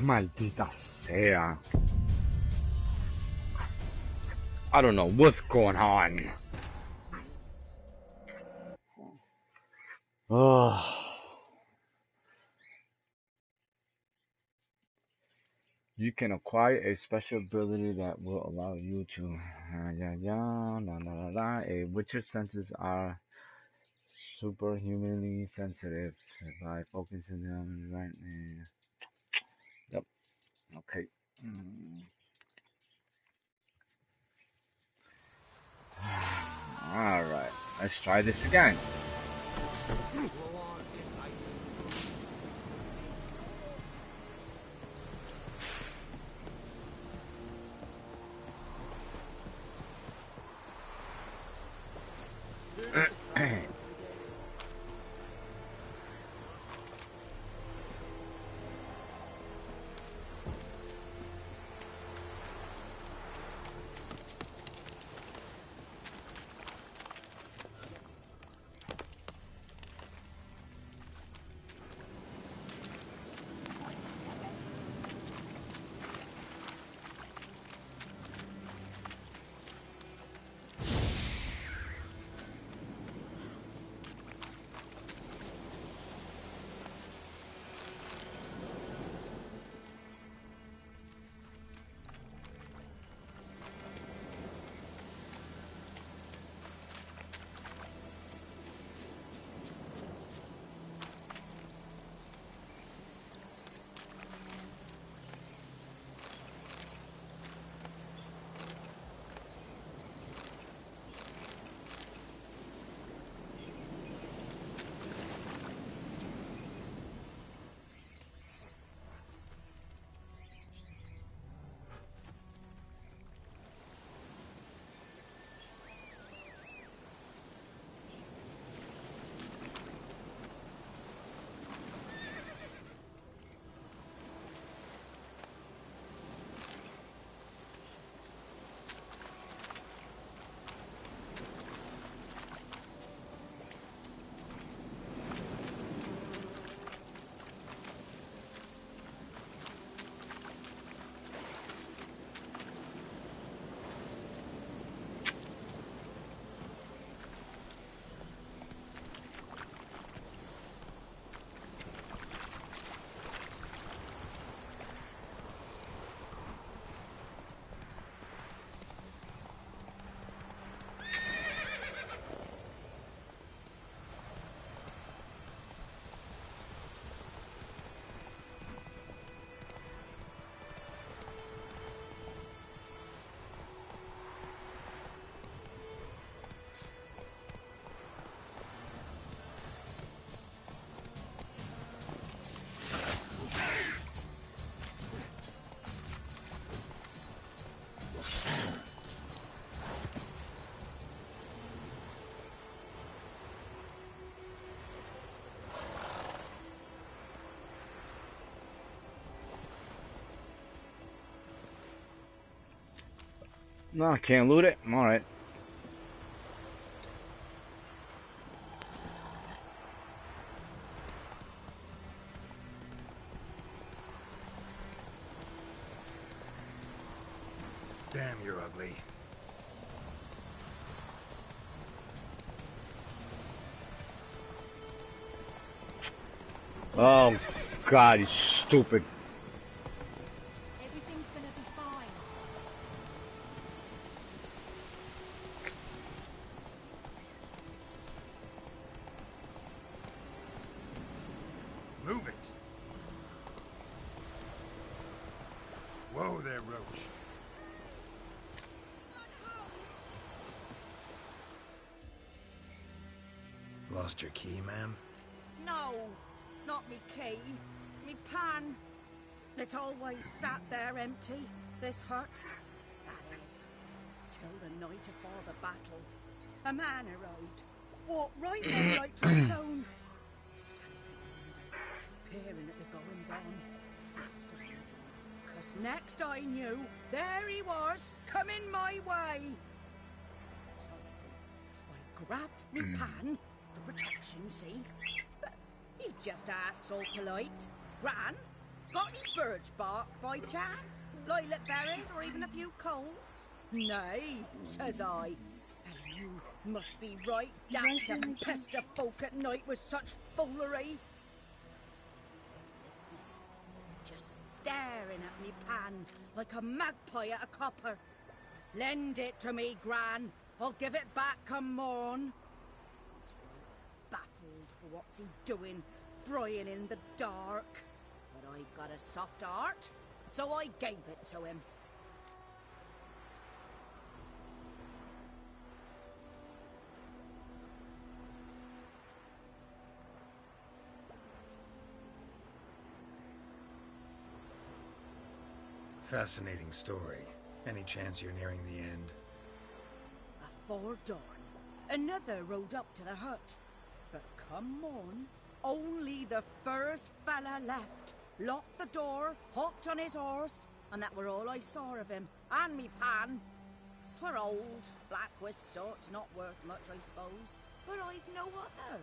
Maldita sea. I don't know what's going on. Oh. You can acquire a special ability that will allow you to a Witcher's senses are superhumanly sensitive by focusing them right. Yep. Okay. Alright, let's try this again. No, I can't loot it? Alright. Damn, you're ugly. Oh, God, he's stupid. Everything's gonna be fine. Move it. Whoa there, Roach. Lost your key, ma'am? No, not me key. Me pan. It's always sat there empty, this hut. That is, till the night afore the battle. A man arrived. Walked right in like to his own. Standing at the window, peering at the goings on. 'Cause next I knew, there he was, coming my way. So I grabbed me pan for protection, see? But he just asks all polite, Gran, got any birch bark by chance? Lilac berries or even a few coals? Nay, says I. And you must be right damn to pester folk at night with such foolery. I sees him listening, just staring at me pan like a magpie at a copper. Lend it to me, Gran. I'll give it back come morn. He's right baffled for what's he doing, frying in the dark. But I've got a soft heart, so I gave it to him. Fascinating story. Any chance you're nearing the end? Afore dawn, another rode up to the hut. But come on, only the first fella left. Locked the door, hopped on his horse, and that were all I saw of him. And me pan. 'Twere old, black with soot, not worth much, I suppose. But I've no other.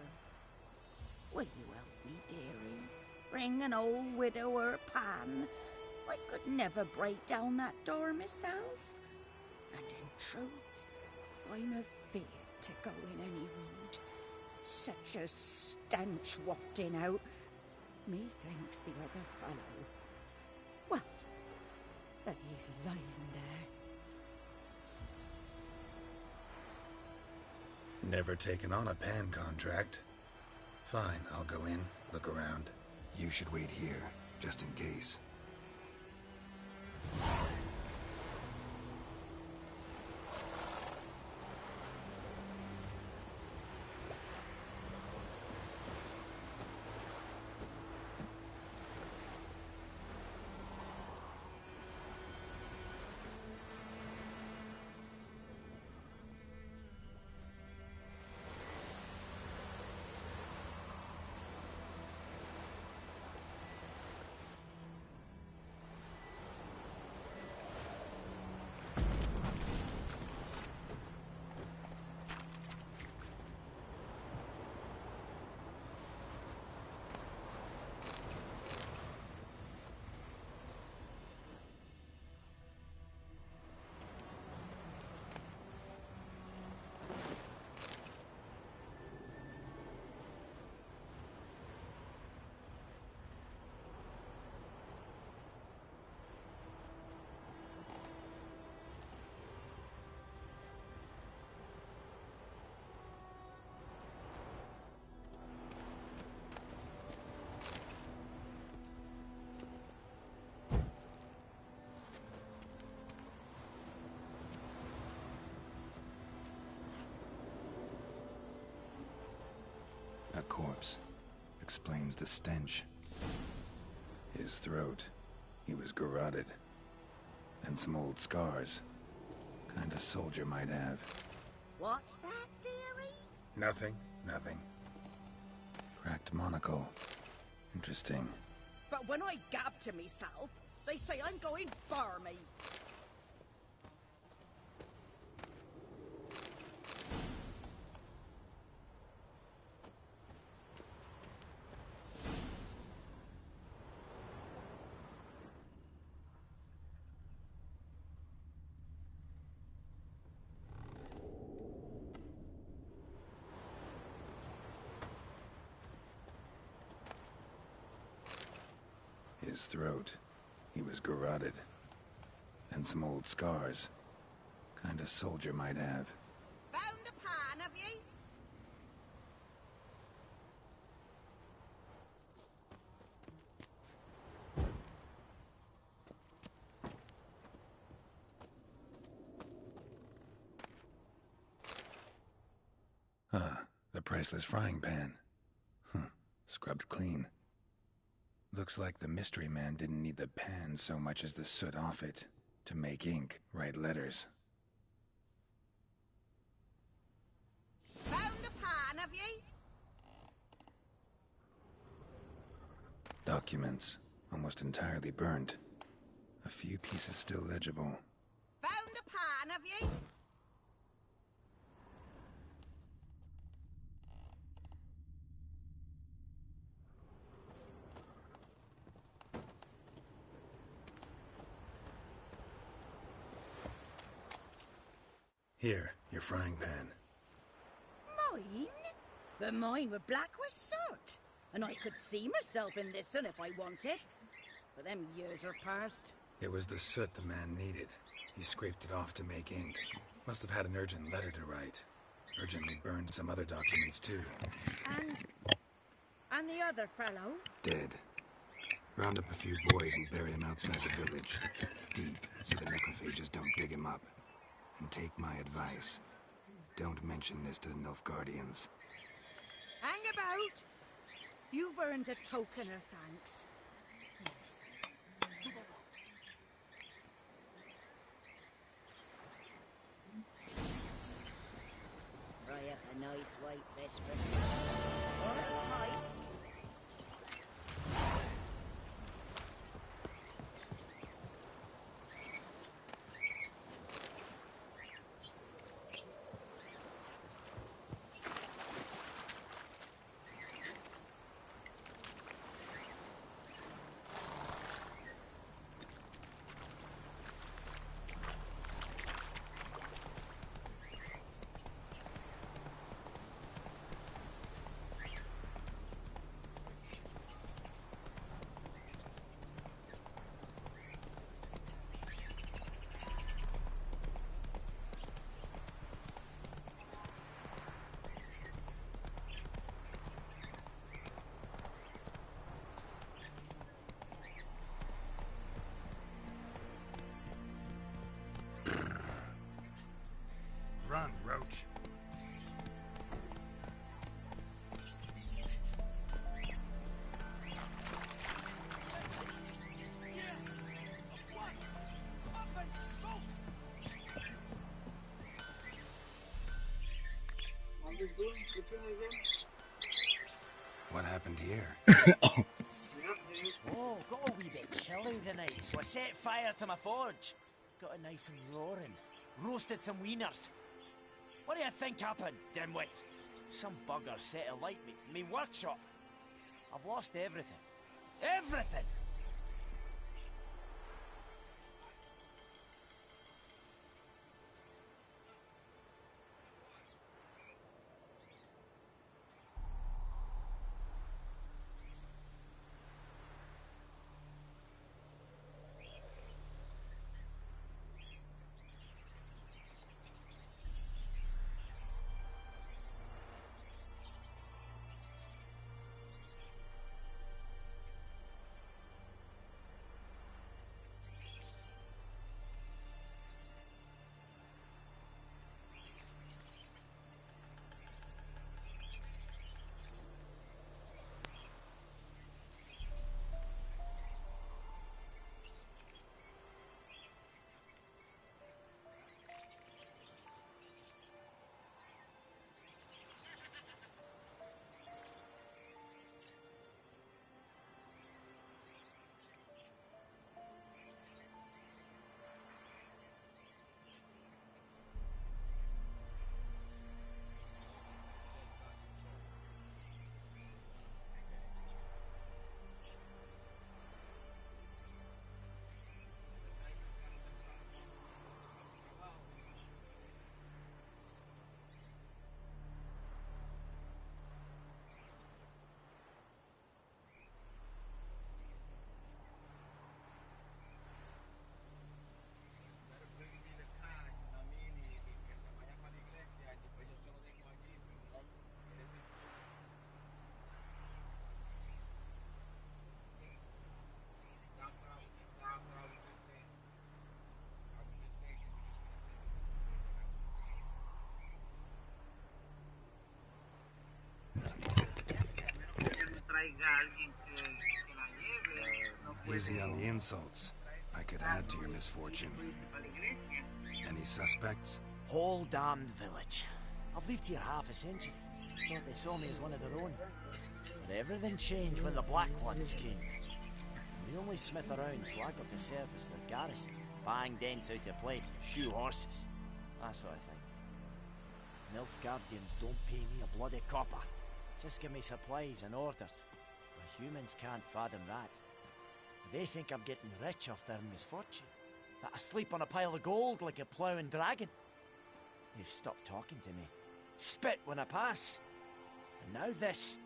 Will you help me, dearie? Bring an old widower pan. I could never break down that door myself. And in truth, I'm afeard to go in any road. Such a stench wafting out. Methinks the other fellow, well, that he's lying there. Never taken on a pan contract. Fine, I'll go in, look around. You should wait here, just in case. A corpse. Explains the stench. His throat. He was garroted. And some old scars. Kind of soldier might have. What's that, dearie? Nothing. Nothing. Cracked monocle. Interesting. But when I gab to myself, they say I'm going barmy. his throat. He was garroted. And some old scars. Kind of soldier might have. Found the pan, have ye? Ah, the priceless frying pan. Scrubbed clean. Looks like the mystery man didn't need the pan so much as the soot off it to make ink, write letters. Found the pan, have ye? Documents, almost entirely burnt. A few pieces still legible. Found the pan, have ye? Here, your frying pan. Mine? But mine were black with soot. And I could see myself in this one if I wanted. But them years are past. It was the soot the man needed. He scraped it off to make ink. Must have had an urgent letter to write. Urgently burned some other documents too. And the other fellow? Dead. Round up a few boys and bury him outside the village. Deep, so the necrophages don't dig him up. And take my advice. Don't mention this to the Nilfgaardians. Hang about! You've earned a token of thanks. Here's for the road. Fry up a nice white fish for or a pie. Run, Roach. What happened here? Oh, got a wee bit chilly the night, so I set fire to my forge. Got it nice and roaring. Roasted some wieners. What do you think happened, dimwit? Some bugger set alight me workshop. I've lost everything. Everything! Easy on the insults. I could add to your misfortune. Any suspects? Whole damned village. I've lived here half a century. Thought they saw me as one of their own. But everything changed when the Black Ones came. The only smith around, so I got to serve as their garrison. Bang dents out of plate, shoe horses. That sort of thing. Nilfgaardians don't pay me a bloody copper. Just give me supplies and orders. The humans can't fathom that. They think I'm getting rich off their misfortune. That I sleep on a pile of gold like a ploughing dragon. They've stopped talking to me. Spit when I pass. And now this.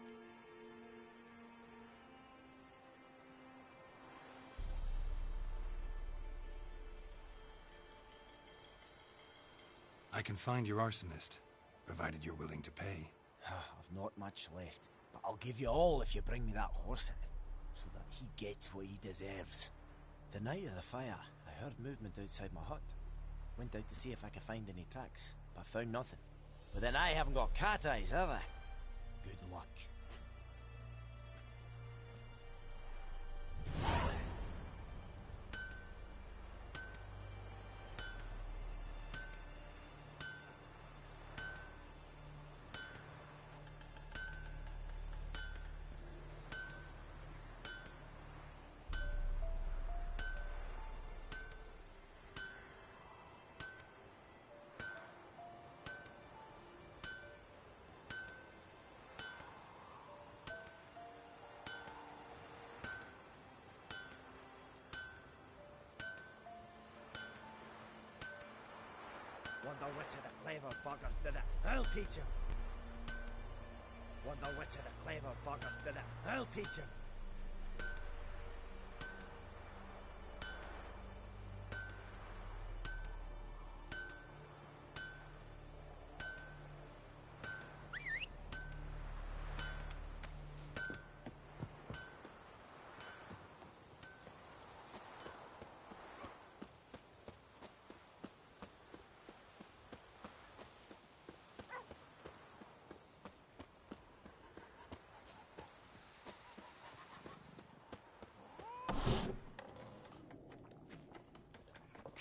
I can find your arsonist, provided you're willing to pay. I've not much left, but I'll give you all if you bring me that horse in, so that he gets what he deserves. The night of the fire, I heard movement outside my hut. Went out to see if I could find any tracks, but found nothing. But then I haven't got cat eyes, have I? Good luck. Wonder which of the clever buggers did it. I'll teach him. Wonder which of the clever buggers did it. I'll teach him.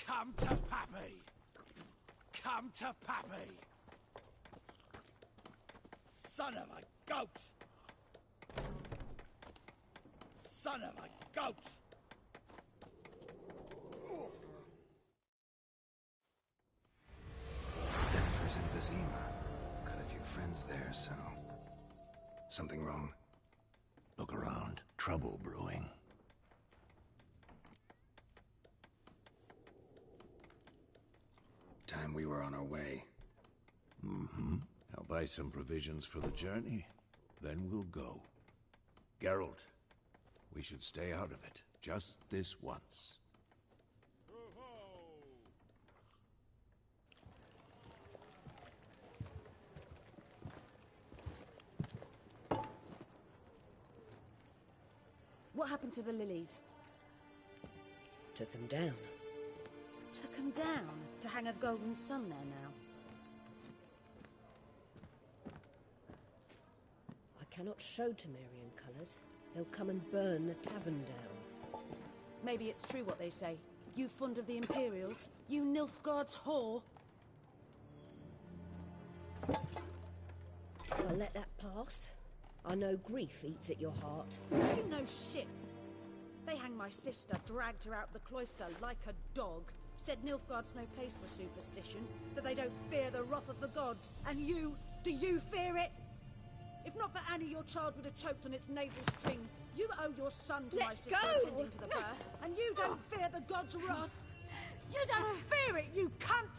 Come to Pappy! Come to Pappy! Son of a goat! Son of a goat! Yennefer's in Vizima. Got a few friends there, so... Something wrong? Look around. Trouble brewing. Time we were on our way. Mm-hmm. I'll buy some provisions for the journey. Then we'll go. Geralt, we should stay out of it. Just this once. What happened to the lilies? Took them down. Took them down to hang a golden sun there now. I cannot show Temerian colours. They'll come and burn the tavern down. Maybe it's true what they say. You fond of the Imperials? You Nilfgaard's whore? I'll let that pass. I know grief eats at your heart. You know shit. They hanged my sister, dragged her out the cloister like a dog. Said Nilfgaard's no place for superstition, that they don't fear the wrath of the gods. And you, do you fear it? If not for Annie, your child would have choked on its navel string. You owe your son to my sister attending to the birth, and you don't fear the gods' wrath. You don't fear it, you cunt!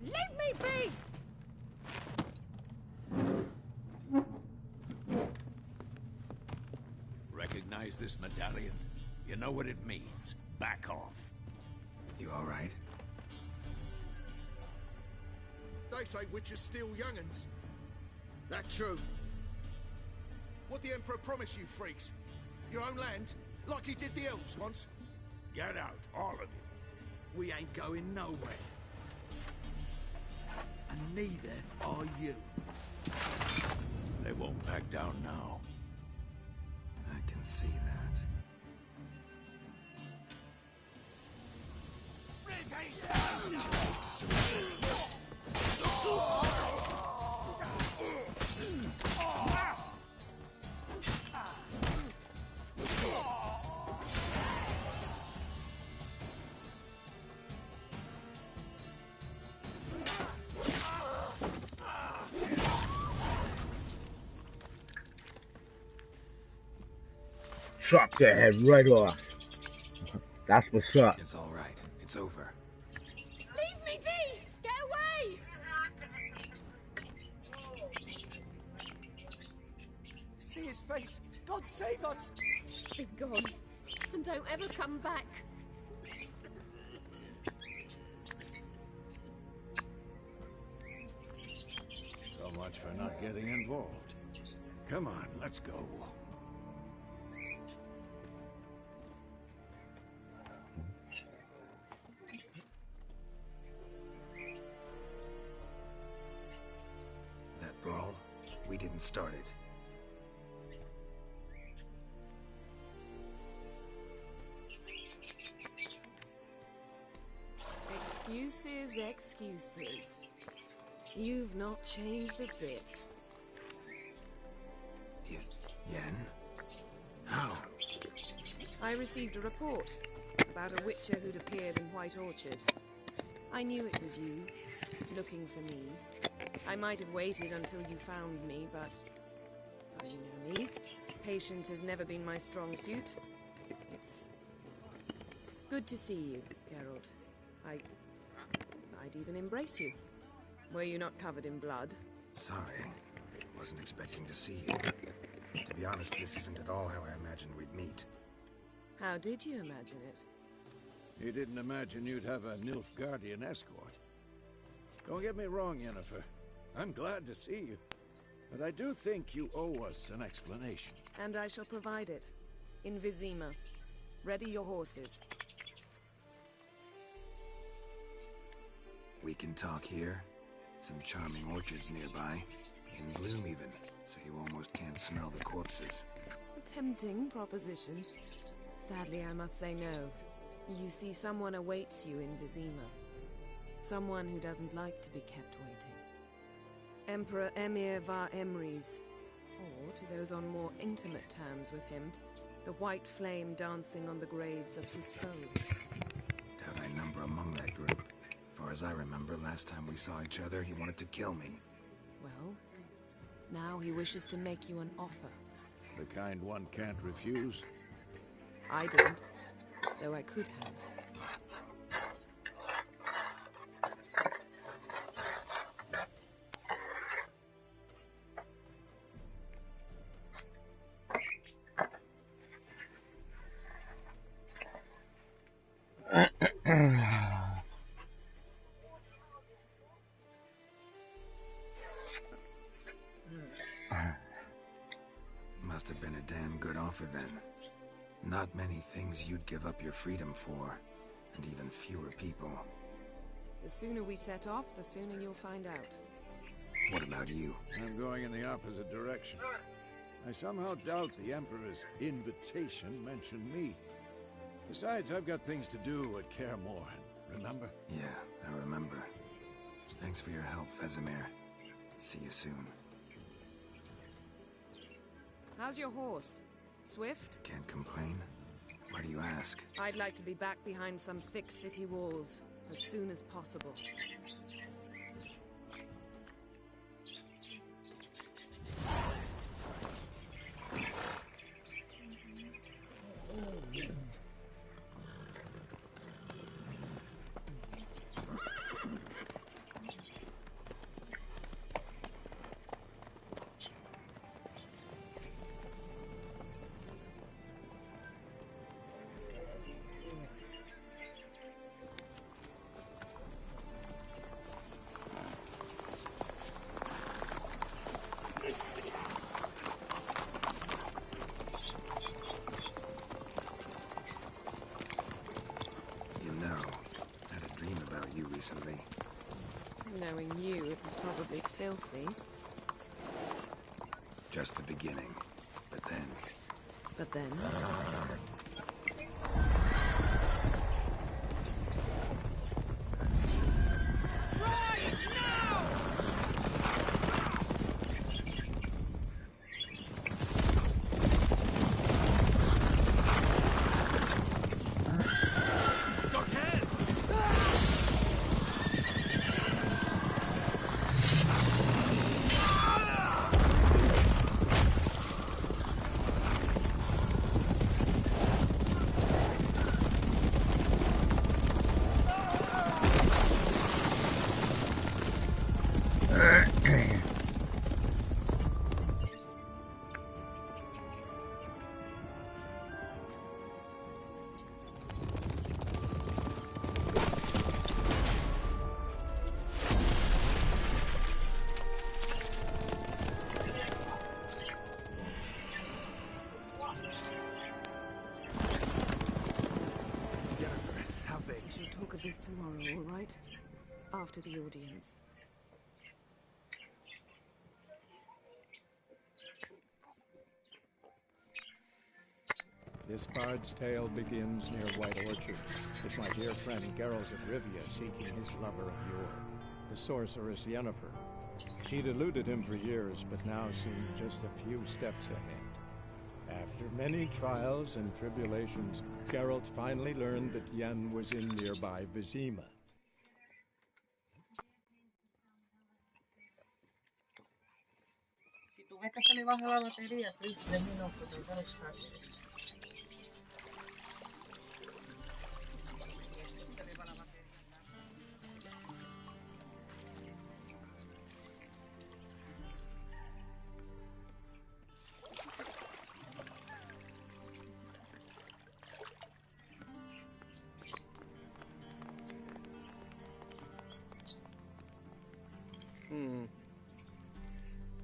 Leave me be! Recognize this medallion? You know what it means. Back off. You all right? They say witches steal young'uns. That true? What the Emperor promised you freaks? Your own land? Like he did the elves once? Get out, all of you. We ain't going nowhere. and neither are you. They won't back down now. I can see that. Chop their head right off. That's what's up. It's all right. It's over. Leave me be! Get away! See his face! God save us! Be gone. And don't ever come back. So much for not getting involved. Come on, let's go. That brawl, we didn't start it. Excuses, excuses. You've not changed a bit. Yen? How? I received a report about a witcher who'd appeared in White Orchard. I knew it was you, looking for me. I might have waited until you found me, but... well, you know me. Patience has never been my strong suit. It's... good to see you, Geralt. I'd even embrace you. Were you not covered in blood? Sorry. Wasn't expecting to see you. To be honest, this isn't at all how I imagined we'd meet. How did you imagine it? You didn't imagine you'd have a Nilfgaardian escort. Don't get me wrong, Yennefer. I'm glad to see you. But I do think you owe us an explanation. And I shall provide it. In Vizima. Ready your horses. We can talk here. Some charming orchards nearby. In bloom even, so you almost can't smell the corpses. A tempting proposition. Sadly, I must say no. You see, someone awaits you in Vizima. Someone who doesn't like to be kept waiting. Emperor Emir var Emreis. Or, to those on more intimate terms with him, the white flame dancing on the graves of his foes. Doubt I number among that group. Far as I remember, last time we saw each other, he wanted to kill me. Well, now he wishes to make you an offer. The kind one can't refuse? I didn't, though I could have. Must have been a damn good offer then. Not many things you'd give up your freedom for, and even fewer people. The sooner we set off, the sooner you'll find out. What about you? I'm going in the opposite direction. I somehow doubt the Emperor's invitation mentioned me. Besides, I've got things to do at Kaer Morhen, remember? Yeah, I remember. Thanks for your help, Vesemir. See you soon. How's your horse? Swift? Can't complain. Why do you ask? I'd like to be back behind some thick city walls as soon as possible. Recently. Knowing you, it was probably filthy. Just the beginning. But then... But then... This tomorrow, all right? After the audience. This bard's tale begins near White Orchard, with my dear friend Geralt of Rivia seeking his lover of yore, the sorceress Yennefer. She'd eluded him for years, but now seemed just a few steps ahead. After many trials and tribulations, Geralt finally learned that Yen was in nearby Vizima. Si tú ves que se le baja la batería, 3 minutos, te voy a estar.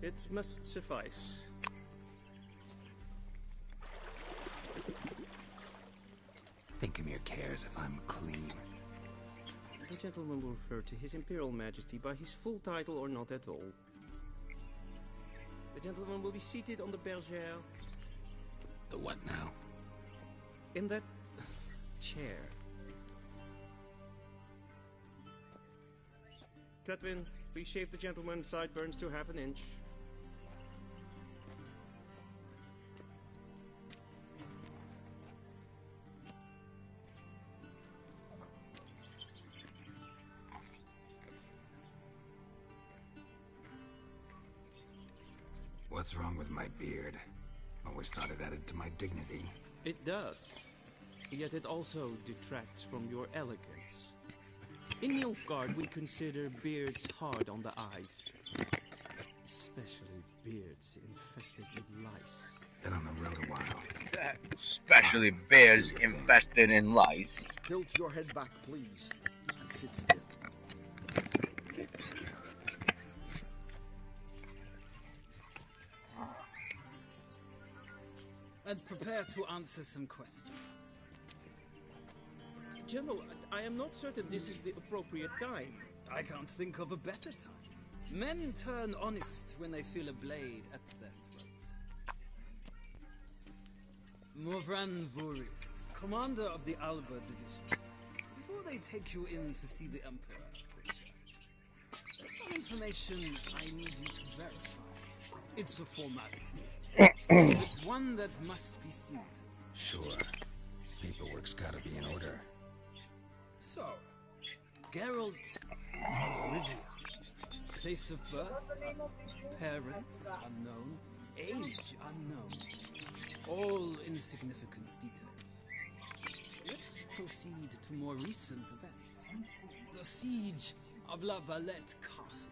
It must suffice. Thinkamir cares if I'm clean. The gentleman will refer to His Imperial Majesty by his full title or not at all. The gentleman will be seated on the bergère. The what now? In that chair. Cletwin, please shave the gentleman's sideburns to ½ inch. What's wrong with my beard? Always thought it added to my dignity. It does. Yet it also detracts from your elegance. In Nilfgaard, we consider beards hard on the eyes. Especially beards infested with lice. Been on the road a while. Especially bears infested in lice. Tilt your head back, please, and sit still. And prepare to answer some questions. General, I am not certain this is the appropriate time. I can't think of a better time. Men turn honest when they feel a blade at their throat. Morvran Voorhis, commander of the Alba Division. Before they take you in to see the Emperor, there's some information I need you to verify. It's a formality. It's one that must be seen to. Sure. Paperwork's gotta be in order. So, Geralt of Rivia. Place of birth, parents unknown, age unknown. All insignificant details. Let us proceed to more recent events. The siege of La Valette Castle.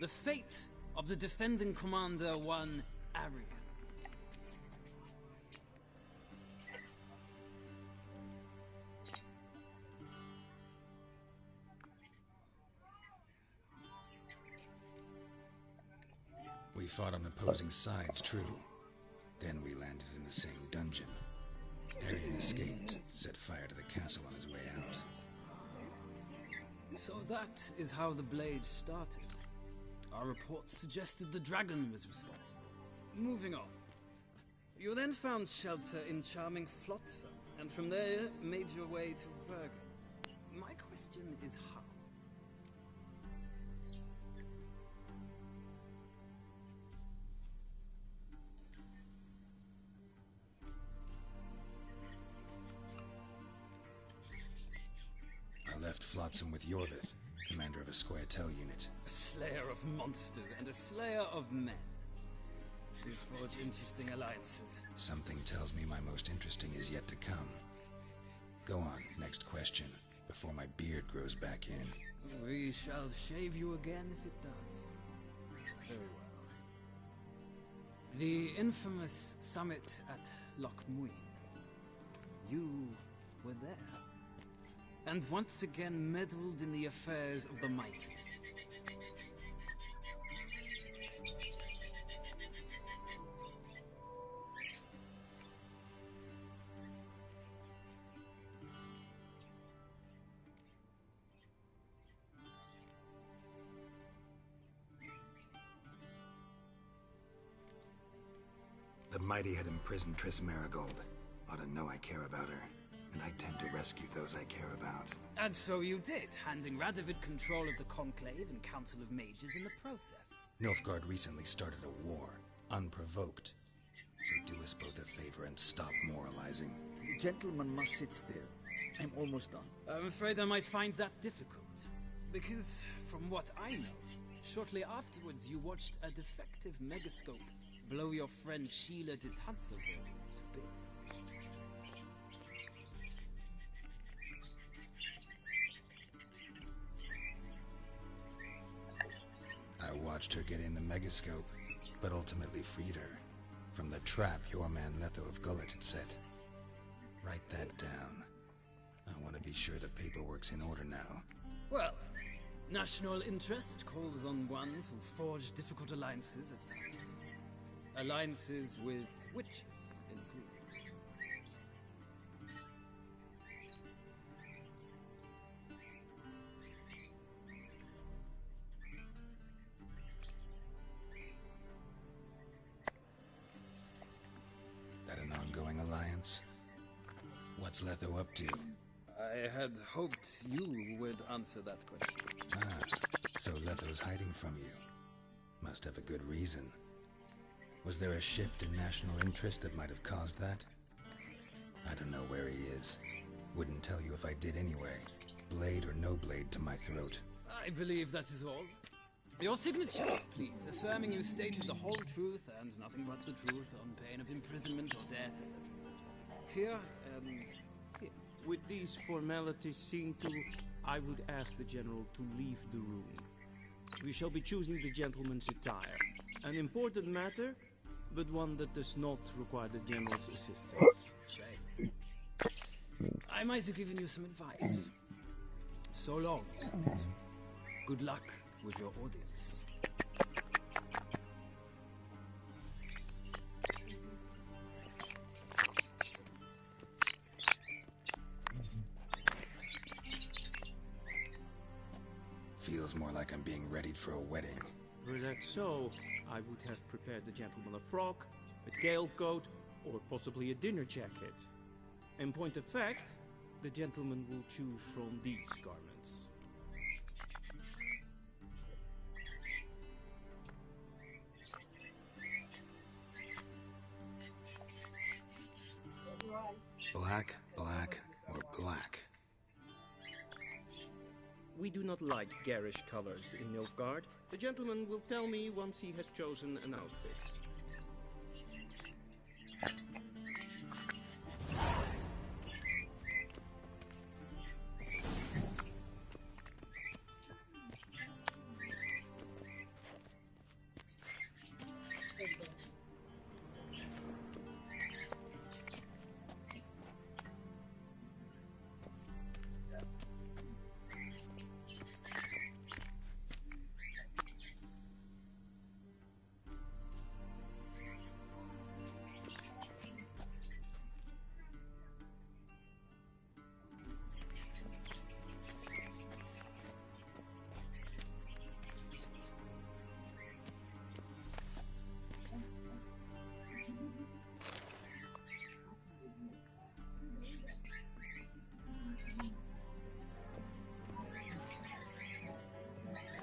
The fate of the defending commander, one Arian. We fought on opposing sides, true. Then we landed in the same dungeon. Arian escaped, set fire to the castle on his way out. So that is how the blade started. Our reports suggested the dragon was responsible. Moving on. You then found shelter in charming Flotsam, and from there made your way to Vergen. My question is how? I left Flotsam with Yorvith, commander of a Scoia'tael unit. A slayer of monsters and a slayer of men. You forge interesting alliances. Something tells me my most interesting is yet to come. Go on, next question, before my beard grows back in. We shall shave you again if it does. Very well. The infamous summit at Loch Muin. You were there. And once again meddled in the affairs of the mighty. The mighty had imprisoned Triss Merigold. Ought to know I care about her. And I tend to rescue those I care about. And so you did, handing Radovid control of the Conclave and Council of Mages in the process. Nilfgaard recently started a war, unprovoked. So do us both a favor and stop moralizing. The gentleman must sit still. I'm almost done. I'm afraid I might find that difficult. Because, from what I know, shortly afterwards you watched a defective megascope blow your friend Sheila de Tanserville to bits. I watched her get in the megascope, but ultimately freed her from the trap your man Letho of Gullet had set. Write that down. I want to be sure the paperwork's in order now. Well, national interest calls on one to forge difficult alliances at times. Alliances with witches included. That an ongoing alliance? What's Letho up to? I had hoped you would answer that question. Ah, so Letho's hiding from you. Must have a good reason. Was there a shift in national interest that might have caused that? I don't know where he is. Wouldn't tell you if I did anyway. Blade or no blade to my throat. I believe that is all. Your signature, please, affirming you stated the whole truth and nothing but the truth on pain of imprisonment or death, etc., etc. Here and here. With these formalities seen to, I would ask the General to leave the room. We shall be choosing the gentleman's attire. An important matter, but one that does not require the General's assistance. Shame. I might have given you some advice. So long. Good luck with your audience. Feels more like I'm being readied for a wedding. Were that so, I would have prepared the gentleman a frock, a tailcoat, or possibly a dinner jacket. In point of fact, the gentleman will choose from these garments. Black, black, or black? We do not like garish colors in Nilfgaard. The gentleman will tell me once he has chosen an outfit.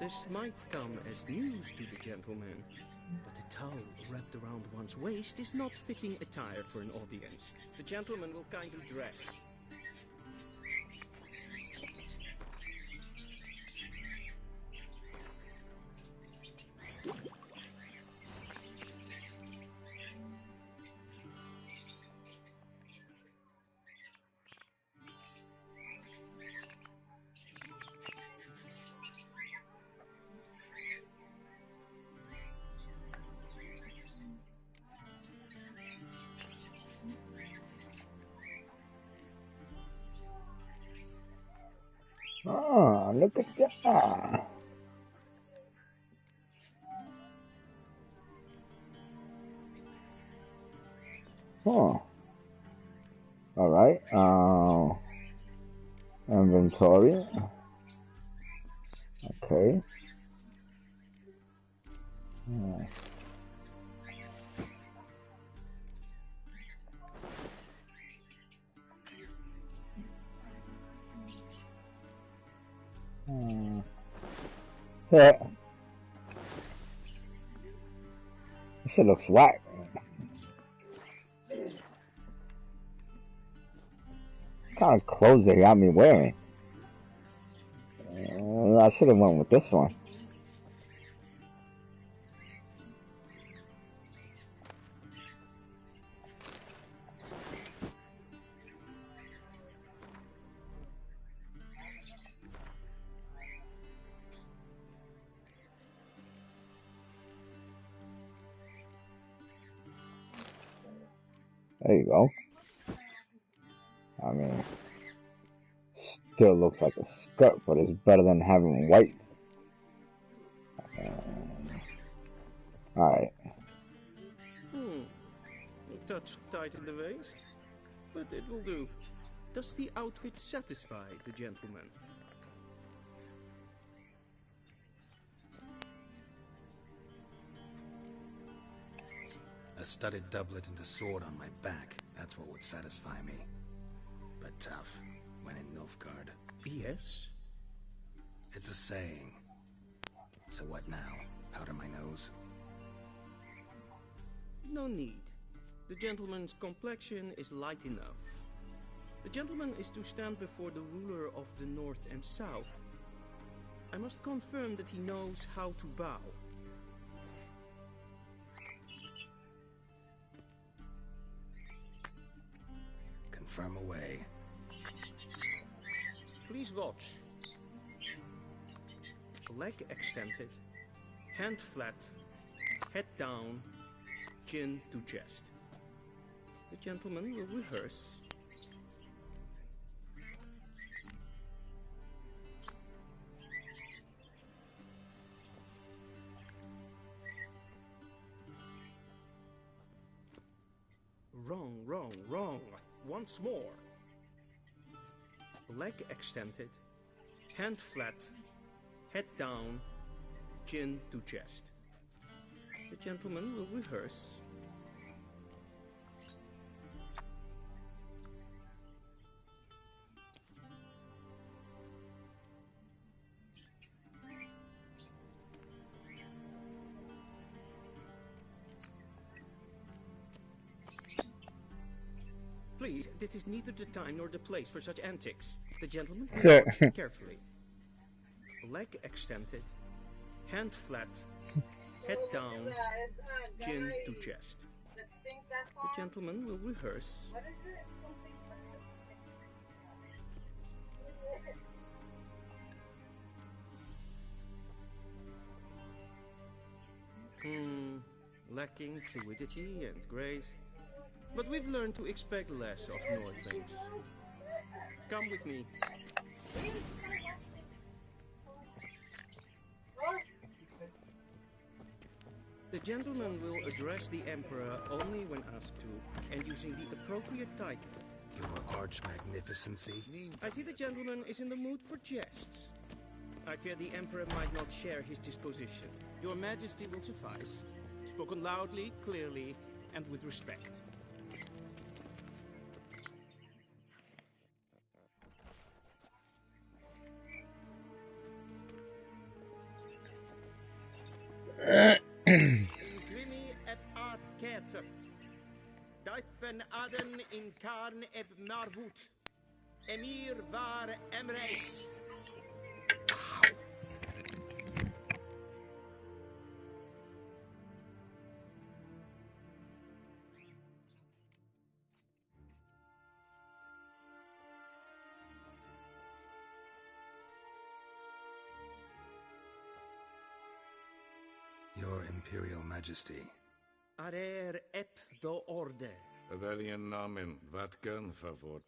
This might come as news to the gentleman, but a towel wrapped around one's waist is not fitting attire for an audience. The gentleman will kindly dress. Oh, look at that. Oh. Alright, inventory. Okay. Yeah. This shit looks whack. What kind of clothes they got me wearing? I should have went with this one. There you go. I mean, still looks like a skirt, but it's better than having white. Alright. A touch tight in the waist, but it will do. Does the outfit satisfy the gentleman? A studded doublet and a sword on my back, that's what would satisfy me. But tough, when in Nilfgaard. Yes? It's a saying. So what now? Powder my nose? No need. The gentleman's complexion is light enough. The gentleman is to stand before the ruler of the North and South. I must confirm that he knows how to bow. Confirm away. Please watch. Leg extended, hand flat, head down, chin to chest. The gentleman will rehearse. Wrong, wrong, wrong. Once more. Leg extended, hand flat, head down, chin to chest. The gentleman will rehearse. Please, this is neither the time nor the place for such antics. The gentleman will watch carefully. Leg extended, hand flat, head down, chin to chest. The gentleman will rehearse. Lacking fluidity and grace. But we've learned to expect less of Nordlings. Come with me. The gentleman will address the Emperor only when asked to, and using the appropriate title. Your arch magnificency? I see the gentleman is in the mood for jests. I fear the Emperor might not share his disposition. Your Majesty will suffice. Spoken loudly, clearly, and with respect. Grimi et art ketzer. Duifen aden in karn eb marvut. Emir var emreis. Your Imperial Majesty. Arer ep do orde. Welchen Namen? Wat gern favor?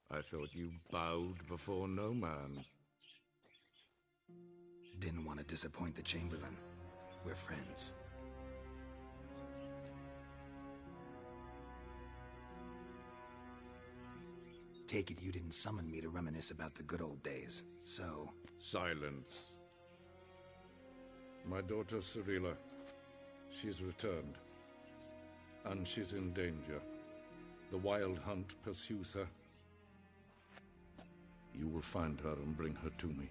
I thought you bowed before no man. Didn't want to disappoint the Chamberlain. We're friends. Take it you didn't summon me to reminisce about the good old days, so... Silence. My daughter Cirilla, she's returned. And she's in danger. The Wild Hunt pursues her. You will find her and bring her to me.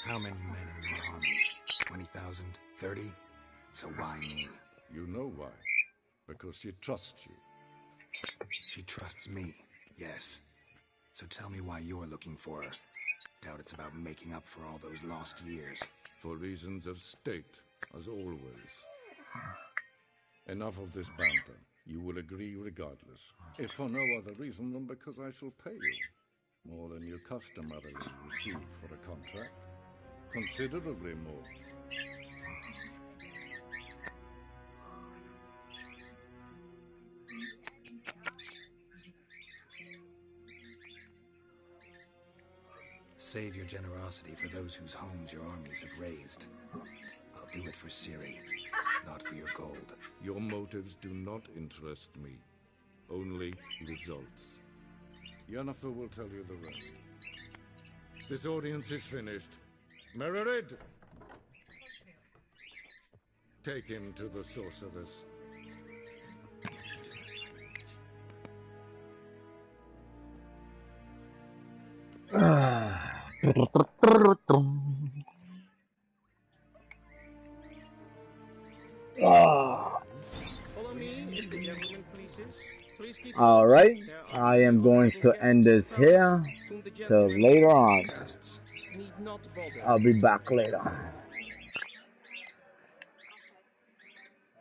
How many men in your army? 20,000? 30? So why me? You know why. Because she trusts you. She trusts me, yes. So tell me why you're looking for her. Doubt it's about making up for all those lost years. For reasons of state, as always. Enough of this banter. You will agree regardless. If for no other reason than because I shall pay you. More than you customarily receive for a contract. Considerably more. Save your generosity for those whose homes your armies have razed. I'll do it for Ciri, not for your gold. Your motives do not interest me. Only results. Yennefer will tell you the rest. This audience is finished. Mererid! Take him to the sorceress. Follow me into Alright, I am going to end this here till later on. I'll be back later.